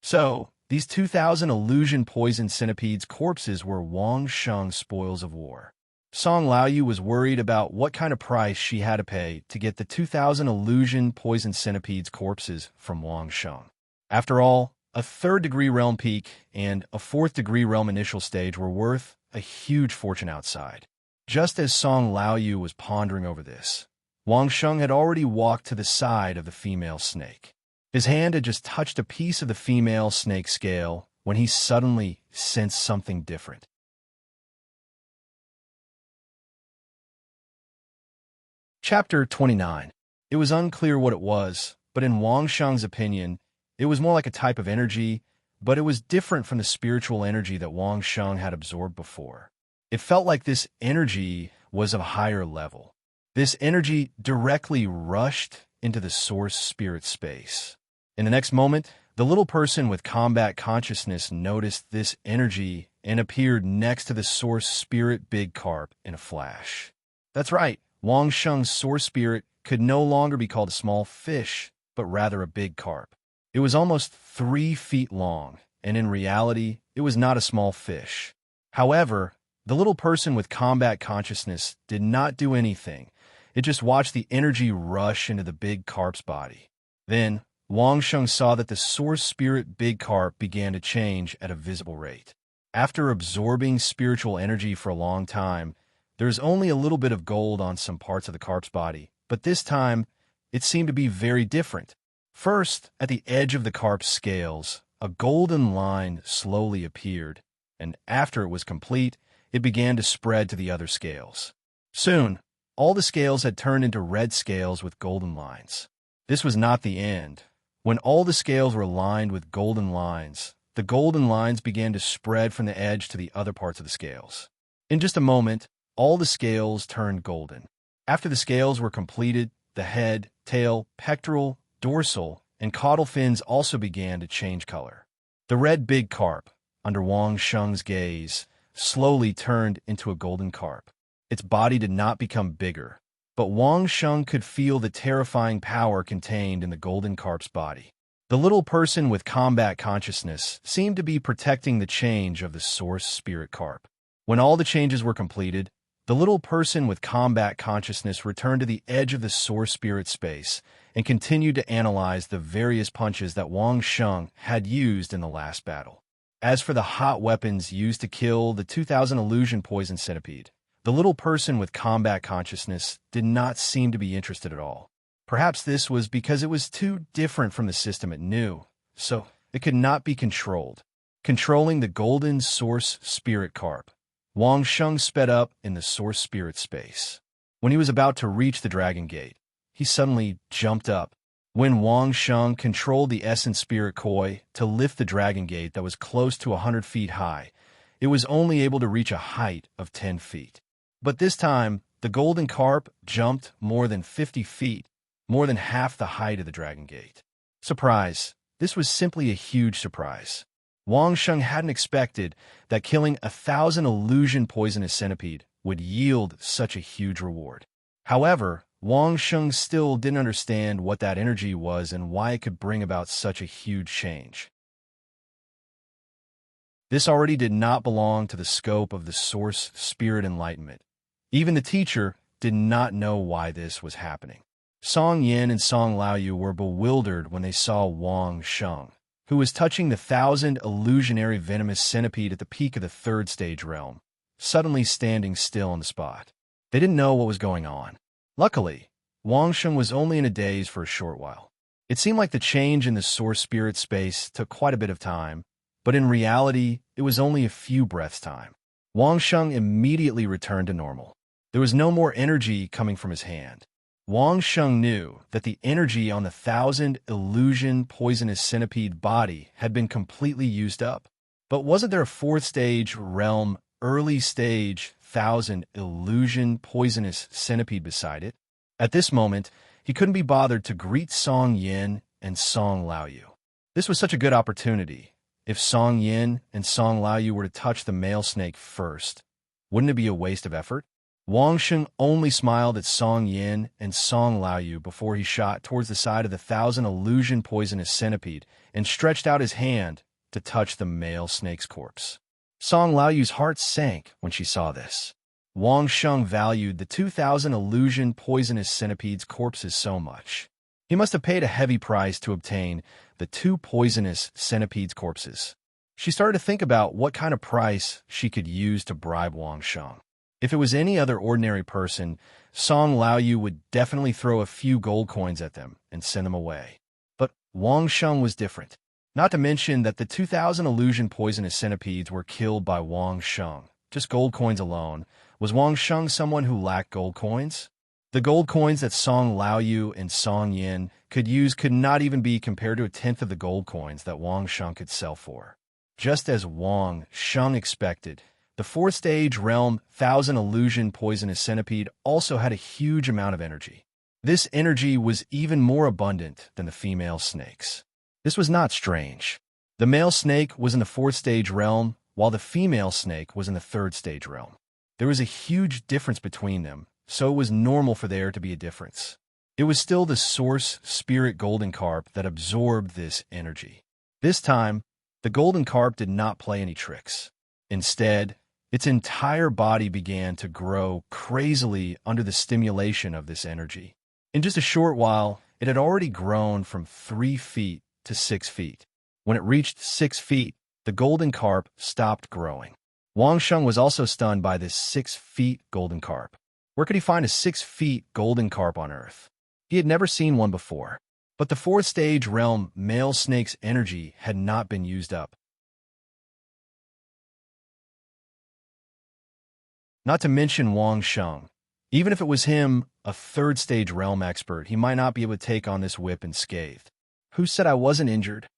So, these 2,000 illusion poison centipedes' corpses were Wang Sheng's spoils of war. Song Laoyu was worried about what kind of price she had to pay to get the 2,000 illusion poison centipedes' corpses from Wang Sheng. After all, a 3rd degree realm peak and a 4th degree realm initial stage were worth a huge fortune outside. Just as Song Laoyu was pondering over this, Wang Sheng had already walked to the side of the female snake. His hand had just touched a piece of the female snake scale when he suddenly sensed something different. Chapter 29. It was unclear what it was, but in Wang Sheng's opinion, it was more like a type of energy, but it was different from the spiritual energy that Wang Sheng had absorbed before. It felt like this energy was of a higher level. This energy directly rushed into the source spirit space. In the next moment, the little person with combat consciousness noticed this energy and appeared next to the source spirit big carp in a flash. That's right, Wang Sheng's source spirit could no longer be called a small fish, but rather a big carp. It was almost 3 feet long, and in reality, it was not a small fish. However, the little person with combat consciousness did not do anything. It just watched the energy rush into the big carp's body. Then, Wang Sheng saw that the source spirit big carp began to change at a visible rate. After absorbing spiritual energy for a long time, there's only a little bit of gold on some parts of the carp's body, but this time, it seemed to be very different. First, at the edge of the carp's scales, a golden line slowly appeared, and after it was complete, it began to spread to the other scales. Soon, all the scales had turned into red scales with golden lines. This was not the end. When all the scales were lined with golden lines, the golden lines began to spread from the edge to the other parts of the scales. In just a moment, all the scales turned golden. After the scales were completed, the head, tail, pectoral, dorsal, and caudal fins also began to change color. The red big carp, under Wang Sheng's gaze, slowly turned into a golden carp. Its body did not become bigger, but Wang Sheng could feel the terrifying power contained in the golden carp's body. The little person with combat consciousness seemed to be protecting the change of the source spirit carp. When all the changes were completed, the little person with combat consciousness returned to the edge of the source spirit space and continued to analyze the various punches that Wang Sheng had used in the last battle. As for the hot weapons used to kill the 2000 illusion poison centipede, the little person with combat consciousness did not seem to be interested at all. Perhaps this was because it was too different from the system it knew, so it could not be controlled. Controlling the golden source spirit carp, Wang Sheng sped up in the source spirit space. When he was about to reach the dragon gate, he suddenly jumped up. When Wang Sheng controlled the essence spirit koi to lift the dragon gate that was close to 100 feet high, it was only able to reach a height of 10 feet. But this time, the golden carp jumped more than 50 feet, more than half the height of the dragon gate. Surprise! This was simply a huge surprise. Wang Sheng hadn't expected that killing 1,000 illusion poisonous centipede would yield such a huge reward. However, Wang Sheng still didn't understand what that energy was and why it could bring about such a huge change. This already did not belong to the scope of the source spirit enlightenment. Even the teacher did not know why this was happening. Song Yin and Song Laoyu were bewildered when they saw Wang Sheng, who was touching the 1,000 illusionary venomous centipede at the peak of the 3rd stage realm, suddenly standing still on the spot. They didn't know what was going on. Luckily, Wang Sheng was only in a daze for a short while. It seemed like the change in the source spirit space took quite a bit of time, but in reality, it was only a few breaths' time. Wang Sheng immediately returned to normal. There was no more energy coming from his hand. Wang Sheng knew that the energy on the 1,000 illusion poisonous centipede body had been completely used up. But wasn't there a 4th stage realm, early stage 1,000 illusion poisonous centipede beside it? At this moment, he couldn't be bothered to greet Song Yin and Song Laoyu. This was such a good opportunity. If Song Yin and Song Laoyu were to touch the male snake first, wouldn't it be a waste of effort? Wang Sheng only smiled at Song Yin and Song Laoyu before he shot towards the side of the 1,000 illusion poisonous centipede and stretched out his hand to touch the male snake's corpse. Song Laoyu's heart sank when she saw this. Wang Sheng valued the 2,000 illusion poisonous centipede's corpses so much. He must have paid a heavy price to obtain the 2 poisonous centipede's corpses. She started to think about what kind of price she could use to bribe Wang Sheng. If it was any other ordinary person, Song Laoyu would definitely throw a few gold coins at them and send them away. But Wang Sheng was different. Not to mention that the 2,000 illusion poisonous centipedes were killed by Wang Sheng. Just gold coins alone. Was Wang Sheng someone who lacked gold coins? The gold coins that Song Laoyu and Song Yin could use could not even be compared to 1/10 of the gold coins that Wang Sheng could sell for. Just as Wang Sheng expected, the 4th stage realm 1,000 illusion poisonous centipede also had a huge amount of energy. This energy was even more abundant than the female snakes. This was not strange. The male snake was in the 4th stage realm, while the female snake was in the 3rd stage realm. There was a huge difference between them, so it was normal for there to be a difference. It was still the source spirit golden carp that absorbed this energy. This time, the golden carp did not play any tricks. Instead, its entire body began to grow crazily under the stimulation of this energy. In just a short while, it had already grown from 3 feet to 6 feet. When it reached 6 feet, the golden carp stopped growing. Wang Sheng was also stunned by this 6 feet golden carp. Where could he find a 6 feet golden carp on Earth? He had never seen one before. But the 4th stage realm male snake's energy had not been used up. Not to mention Wang Sheng. Even if it was him, a 3rd stage realm expert, he might not be able to take on this whip unscathed. Who said I wasn't injured?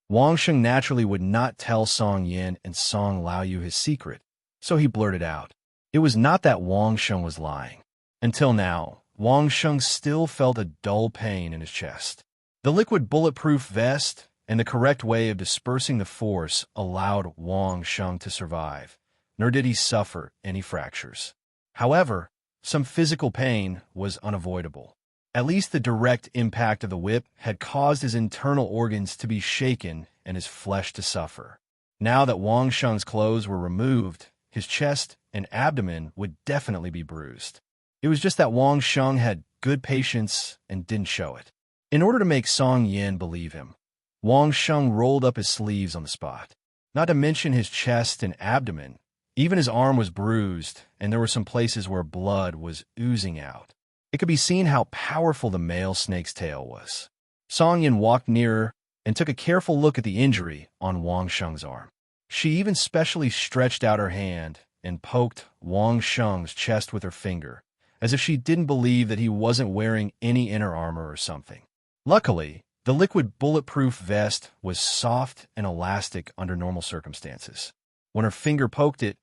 Wang Sheng naturally would not tell Song Yin and Song Laoyu his secret, so he blurted out. It was not that Wang Sheng was lying. Until now, Wang Sheng still felt a dull pain in his chest. The liquid bulletproof vest and the correct way of dispersing the force allowed Wang Sheng to survive, nor did he suffer any fractures. However, some physical pain was unavoidable. At least the direct impact of the whip had caused his internal organs to be shaken and his flesh to suffer. Now that Wang Sheng's clothes were removed, his chest and abdomen would definitely be bruised. It was just that Wang Sheng had good patience and didn't show it. In order to make Song Yin believe him, Wang Sheng rolled up his sleeves on the spot. Not to mention his chest and abdomen, even his arm was bruised, and there were some places where blood was oozing out. It could be seen how powerful the male snake's tail was. Song Yin walked nearer and took a careful look at the injury on Wang Sheng's arm. She even specially stretched out her hand and poked Wang Sheng's chest with her finger, as if she didn't believe that he wasn't wearing any inner armor or something. Luckily, the liquid bulletproof vest was soft and elastic under normal circumstances. When her finger poked it,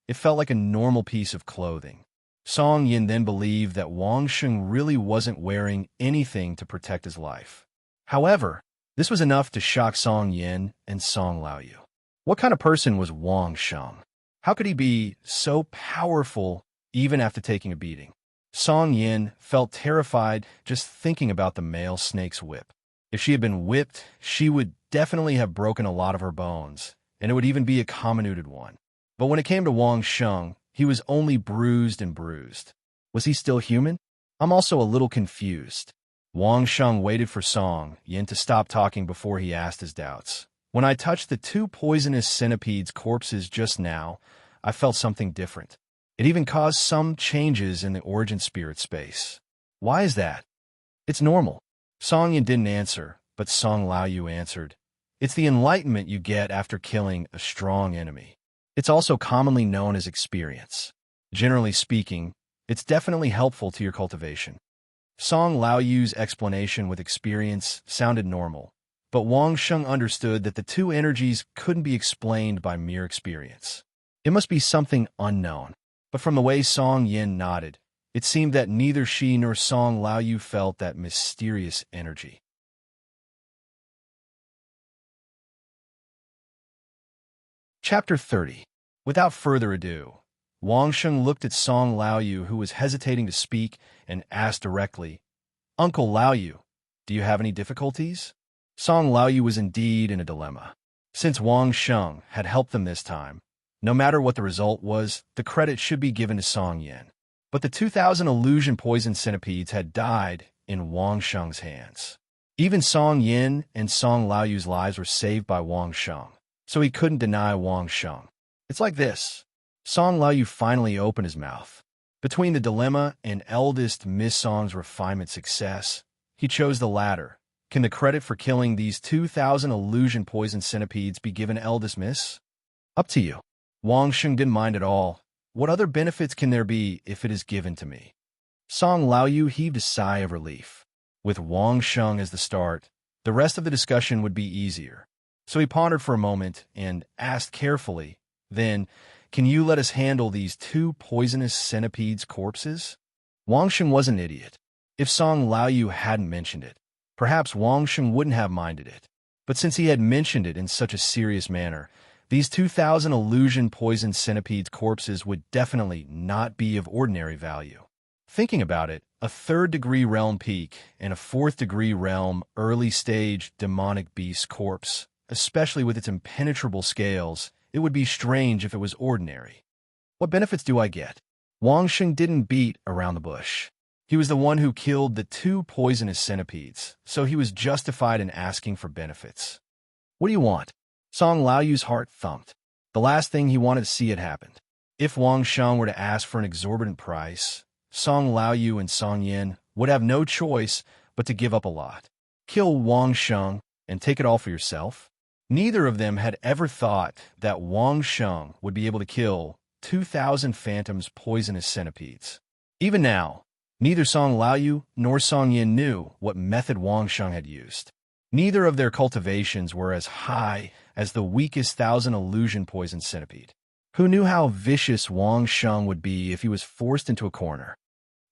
it felt like a normal piece of clothing. Song Yin then believed that Wang Sheng really wasn't wearing anything to protect his life. However, this was enough to shock Song Yin and Song Laoyu. What kind of person was Wang Sheng? How could he be so powerful even after taking a beating? Song Yin felt terrified just thinking about the male snake's whip. If she had been whipped, she would definitely have broken a lot of her bones, and it would even be a comminuted one. But when it came to Wang Sheng, he was only bruised and bruised. Was he still human? I'm also a little confused. Wang Sheng waited for Song Yin to stop talking before he asked his doubts. When I touched the 2 poisonous centipedes' corpses just now, I felt something different. It even caused some changes in the origin spirit space. Why is that? It's normal. Song Yin didn't answer, but Song Laoyu answered. It's the enlightenment you get after killing a strong enemy. It's also commonly known as experience. Generally speaking, it's definitely helpful to your cultivation. Song Laoyu's explanation with experience sounded normal, but Wang Sheng understood that the 2 energies couldn't be explained by mere experience. It must be something unknown. But from the way Song Yin nodded, it seemed that neither she nor Song Laoyu felt that mysterious energy. Chapter 30. Without further ado, Wang Sheng looked at Song Laoyu, who was hesitating to speak, and asked directly, Uncle Laoyu, do you have any difficulties? Song Laoyu was indeed in a dilemma. Since Wang Sheng had helped them this time, no matter what the result was, the credit should be given to Song Yin. But the 2,000 illusion poison centipedes had died in Wang Sheng's hands. Even Song Yin and Song Laoyu's lives were saved by Wang Sheng, so he couldn't deny Wang Sheng. It's like this. Song Laoyu finally opened his mouth. Between the dilemma and eldest Miss Song's refinement success, he chose the latter. Can the credit for killing these 2,000 illusion poison centipedes be given to eldest Miss? Up to you. Wang Sheng didn't mind at all. What other benefits can there be if it is given to me? Song Laoyu heaved a sigh of relief. With Wang Sheng as the start, the rest of the discussion would be easier. So he pondered for a moment and asked carefully, then, can you let us handle these 2 poisonous centipedes' corpses? Wang Sheng was an idiot. If Song Laoyu hadn't mentioned it, perhaps Wang Sheng wouldn't have minded it. But since he had mentioned it in such a serious manner, these 2,000 illusion poison centipedes' corpses would definitely not be of ordinary value. Thinking about it, a third-degree realm peak and a fourth-degree realm early-stage demonic beast corpse, especially with its impenetrable scales, it would be strange if it was ordinary. What benefits do I get? Wang Sheng didn't beat around the bush. He was the one who killed the 2 poisonous centipedes, so he was justified in asking for benefits. What do you want? Song Laoyu's heart thumped. The last thing he wanted to see had happened. If Wang Sheng were to ask for an exorbitant price, Song Laoyu and Song Yin would have no choice but to give up a lot. Kill Wang Sheng and take it all for yourself? Neither of them had ever thought that Wang Sheng would be able to kill 2,000 phantoms poisonous centipedes. Even now, neither Song Laoyu nor Song Yin knew what method Wang Sheng had used. Neither of their cultivations were as high as the weakest 1,000 illusion poison centipede. Who knew how vicious Wang Sheng would be if he was forced into a corner?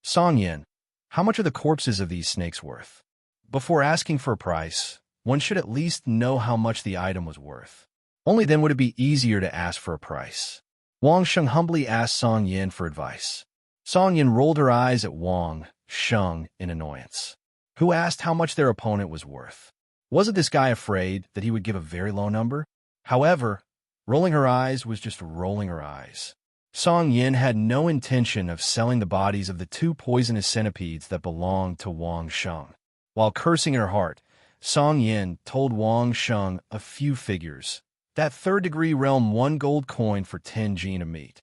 Song Yin, how much are the corpses of these snakes worth? Before asking for a price, one should at least know how much the item was worth. Only then would it be easier to ask for a price. Wang Sheng humbly asked Song Yin for advice. Song Yin rolled her eyes at Wang Sheng in annoyance. Who asked how much their opponent was worth? Wasn't this guy afraid that he would give a very low number? However, rolling her eyes was just rolling her eyes. Song Yin had no intention of selling the bodies of the 2 poisonous centipedes that belonged to Wang Sheng. While cursing in her heart, Song Yin told Wang Sheng a few figures. That third-degree realm 1 gold coin for 10 gene of meat.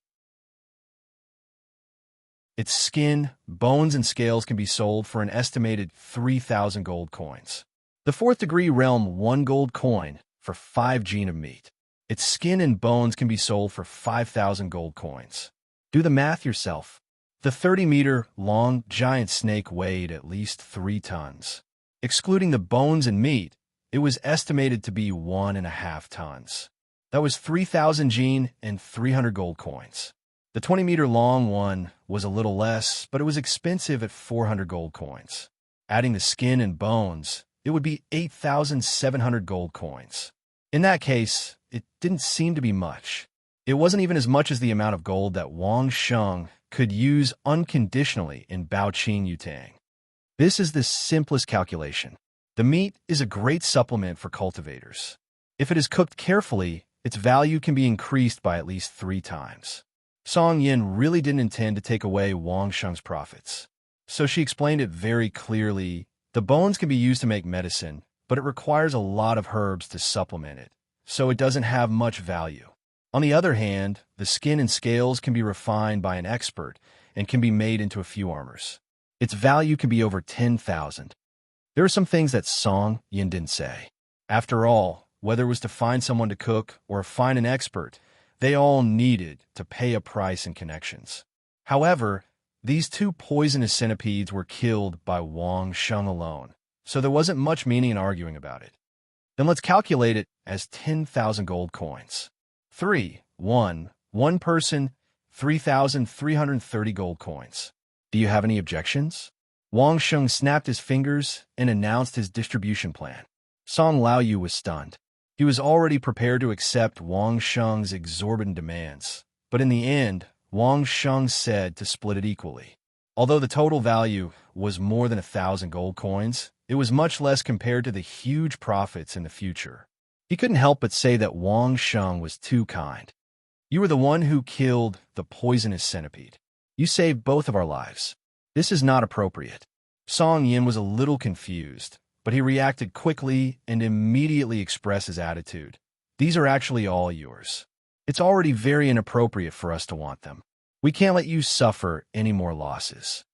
Its skin, bones, and scales can be sold for an estimated 3,000 gold coins. The fourth-degree realm 1 gold coin for 5 gene of meat. Its skin and bones can be sold for 5,000 gold coins. Do the math yourself. The 30-meter-long giant snake weighed at least 3 tons. Excluding the bones and meat, it was estimated to be 1.5 tons. That was 3,000 gene and 300 gold coins. The 20-meter-long one was a little less, but it was expensive at 400 gold coins. Adding the skin and bones, it would be 8,700 gold coins. In that case, it didn't seem to be much. It wasn't even as much as the amount of gold that Wang Sheng could use unconditionally in Baoqing Yutang. This is the simplest calculation. The meat is a great supplement for cultivators. If it is cooked carefully, its value can be increased by at least 3 times. Song Yin really didn't intend to take away Wang Sheng's profits. So she explained it very clearly. The bones can be used to make medicine, but it requires a lot of herbs to supplement it, so it doesn't have much value. On the other hand, the skin and scales can be refined by an expert and can be made into a few armors. Its value can be over 10,000. There are some things that Song Yin didn't say. After all, whether it was to find someone to cook or find an expert, they all needed to pay a price and connections. However, these 2 poisonous centipedes were killed by Wang Sheng alone, so there wasn't much meaning in arguing about it. Then let's calculate it as 10,000 gold coins. 1 person, 3,330 gold coins. Do you have any objections? Wang Sheng snapped his fingers and announced his distribution plan. Song Laoyu was stunned. He was already prepared to accept Wang Sheng's exorbitant demands, but in the end, Wang Sheng said to split it equally. Although the total value was more than 1,000 gold coins, it was much less compared to the huge profits in the future. He couldn't help but say that Wang Sheng was too kind. You were the one who killed the poisonous centipede. You saved both of our lives. This is not appropriate. Song Yin was a little confused, but he reacted quickly and immediately expressed his attitude. These are actually all yours. It's already very inappropriate for us to want them. We can't let you suffer any more losses.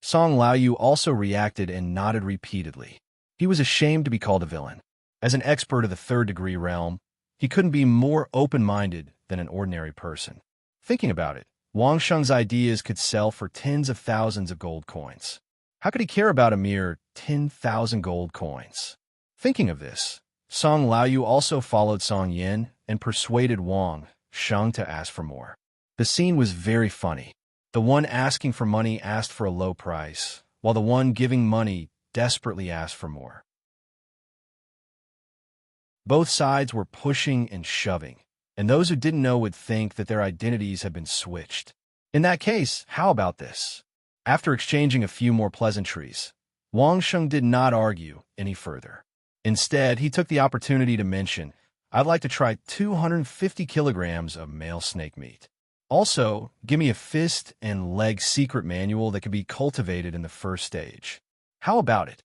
Song Laoyu also reacted and nodded repeatedly. He was ashamed to be called a villain. As an expert of the third-degree realm, he couldn't be more open-minded than an ordinary person. Thinking about it, Wang Sheng's ideas could sell for tens of thousands of gold coins. How could he care about a mere 10,000 gold coins? Thinking of this, Song Laoyu also followed Song Yin and persuaded Wang Sheng to ask for more. The scene was very funny. The one asking for money asked for a low price, while the one giving money desperately asked for more. Both sides were pushing and shoving, and those who didn't know would think that their identities had been switched. In that case, how about this? After exchanging a few more pleasantries, Wang Sheng did not argue any further. Instead, he took the opportunity to mention, "I'd like to try 250 kilograms of male snake meat. Also, give me a fist and leg secret manual that could be cultivated in the first stage. How about it?"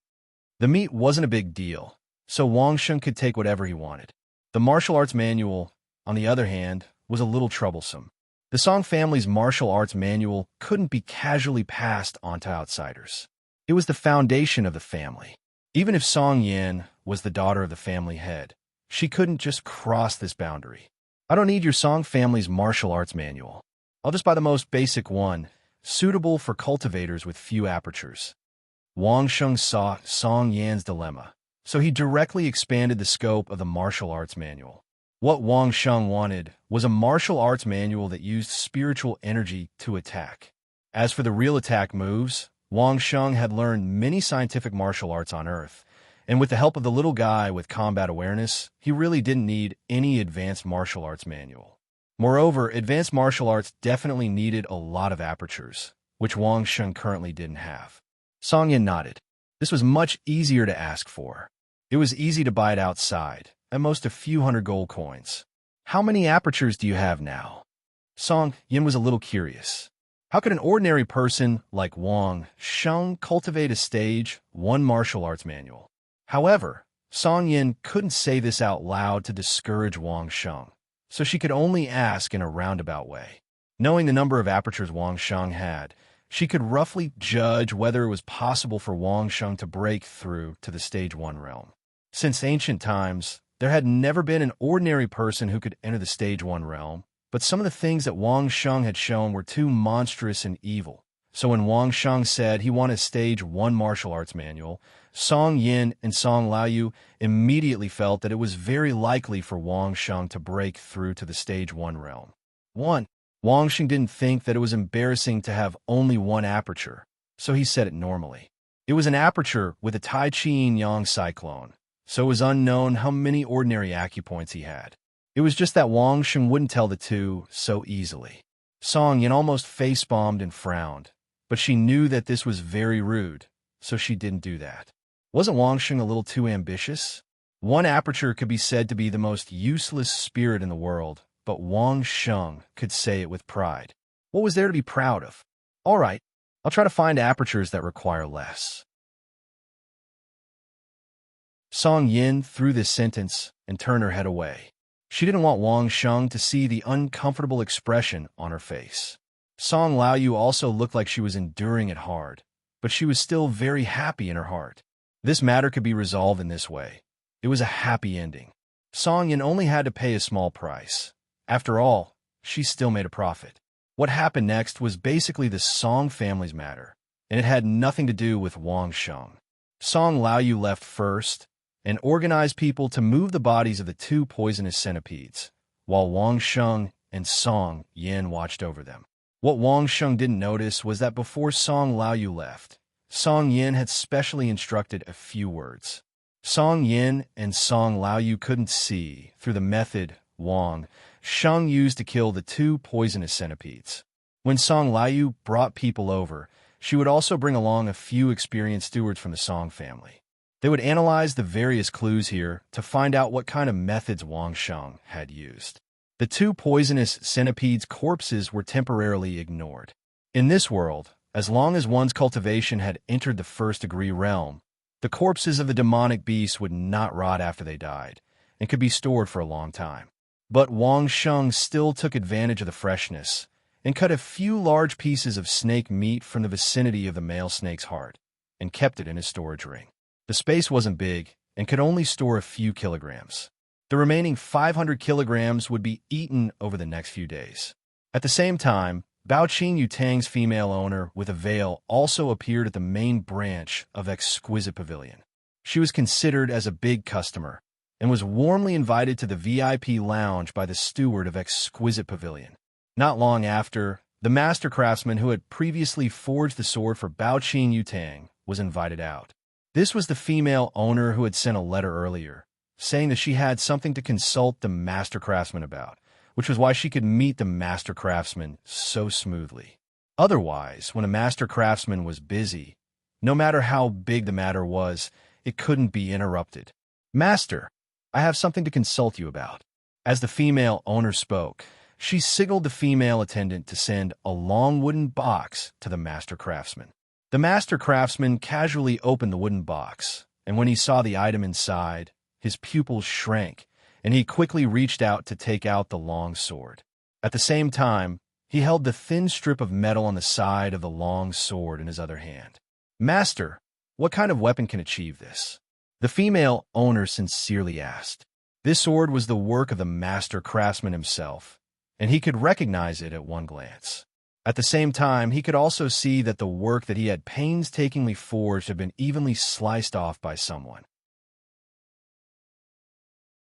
The meat wasn't a big deal, so Wang Sheng could take whatever he wanted. The martial arts manual, on the other hand, was a little troublesome. The Song family's martial arts manual couldn't be casually passed on to outsiders. It was the foundation of the family. Even if Song Yin was the daughter of the family head, she couldn't just cross this boundary. "I don't need your Song family's martial arts manual. I'll just buy the most basic one, suitable for cultivators with few apertures." Wang Sheng saw Song Yan's dilemma, so he directly expanded the scope of the martial arts manual. What Wang Sheng wanted was a martial arts manual that used spiritual energy to attack. As for the real attack moves, Wang Sheng had learned many scientific martial arts on Earth, and with the help of the little guy with combat awareness, he really didn't need any advanced martial arts manual. Moreover, advanced martial arts definitely needed a lot of apertures, which Wang Sheng currently didn't have. Song Yin nodded. This was much easier to ask for. It was easy to buy it outside, at most a few hundred gold coins. "How many apertures do you have now?" Song Yin was a little curious. How could an ordinary person like Wang Sheng cultivate a stage 1 martial arts manual? However, Song Yin couldn't say this out loud to discourage Wang Sheng, so she could only ask in a roundabout way. Knowing the number of apertures Wang Sheng had, she could roughly judge whether it was possible for Wang Sheng to break through to the stage 1 realm. Since ancient times, there had never been an ordinary person who could enter the stage 1 realm, but some of the things that Wang Sheng had shown were too monstrous and evil. So when Wang Sheng said he wanted a stage 1 martial arts manual, Song Yin and Song Laoyu immediately felt that it was very likely for Wang Sheng to break through to the stage 1 realm. 1. Wang Sheng didn't think that it was embarrassing to have only one aperture, so he said it normally. It was an aperture with a Tai Chi Yin-Yang cyclone, so it was unknown how many ordinary acupoints he had. It was just that Wang Sheng wouldn't tell the two so easily. Song Yin almost face-bombed and frowned, but she knew that this was very rude, so she didn't do that. Wasn't Wang Sheng a little too ambitious? One aperture could be said to be the most useless spirit in the world, but Wang Sheng could say it with pride. What was there to be proud of? All right, I'll try to find apertures that require less. Song Yin threw this sentence and turned her head away. She didn't want Wang Sheng to see the uncomfortable expression on her face. Song Laoyu also looked like she was enduring it hard, but she was still very happy in her heart. This matter could be resolved in this way. It was a happy ending. Song Yin only had to pay a small price. After all, she still made a profit. What happened next was basically the Song family's matter, and it had nothing to do with Wang Sheng. Song Laoyu left first and organized people to move the bodies of the 2 poisonous centipedes, while Wang Sheng and Song Yin watched over them. What Wang Sheng didn't notice was that before Song Laoyu left, Song Yin had specially instructed a few words. Song Yin and Song Laoyu couldn't see through the method Wang Sheng used to kill the 2 poisonous centipedes. When Song Laoyu brought people over, she would also bring along a few experienced stewards from the Song family. They would analyze the various clues here to find out what kind of methods Wang Sheng had used. The 2 poisonous centipedes' corpses were temporarily ignored. In this world, as long as one's cultivation had entered the first-degree realm, the corpses of the demonic beasts would not rot after they died, and could be stored for a long time. But Wang Sheng still took advantage of the freshness, and cut a few large pieces of snake meat from the vicinity of the male snake's heart, and kept it in his storage ring. The space wasn't big, and could only store a few kilograms. The remaining 500 kilograms would be eaten over the next few days. At the same time, Baoqing Yutang's female owner with a veil also appeared at the main branch of Exquisite Pavilion. She was considered as a big customer, and was warmly invited to the VIP lounge by the steward of Exquisite Pavilion. Not long after, the master craftsman who had previously forged the sword for Baoqing Yutang was invited out. This was the female owner who had sent a letter earlier, saying that she had something to consult the master craftsman about, which was why she could meet the master craftsman so smoothly. Otherwise, when a master craftsman was busy, no matter how big the matter was, it couldn't be interrupted. "Master, I have something to consult you about." As the female owner spoke, she signaled the female attendant to send a long wooden box to the master craftsman. The master craftsman casually opened the wooden box, and when he saw the item inside, his pupils shrank, and he quickly reached out to take out the long sword. At the same time, he held the thin strip of metal on the side of the long sword in his other hand. "Master, what kind of weapon can achieve this?" the female owner sincerely asked. This sword was the work of the master craftsman himself, and he could recognize it at one glance. At the same time, he could also see that the work that he had painstakingly forged had been evenly sliced off by someone.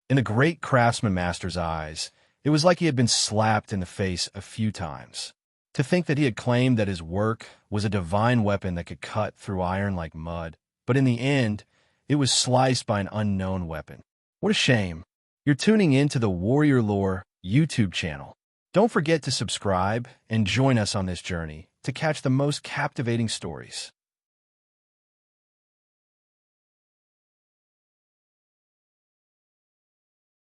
In the great craftsman master's eyes, it was like he had been slapped in the face a few times. To think that he had claimed that his work was a divine weapon that could cut through iron like mud, but in the end, it was sliced by an unknown weapon. What a shame. You're tuning in to the Warrior Lore YouTube channel. Don't forget to subscribe and join us on this journey to catch the most captivating stories.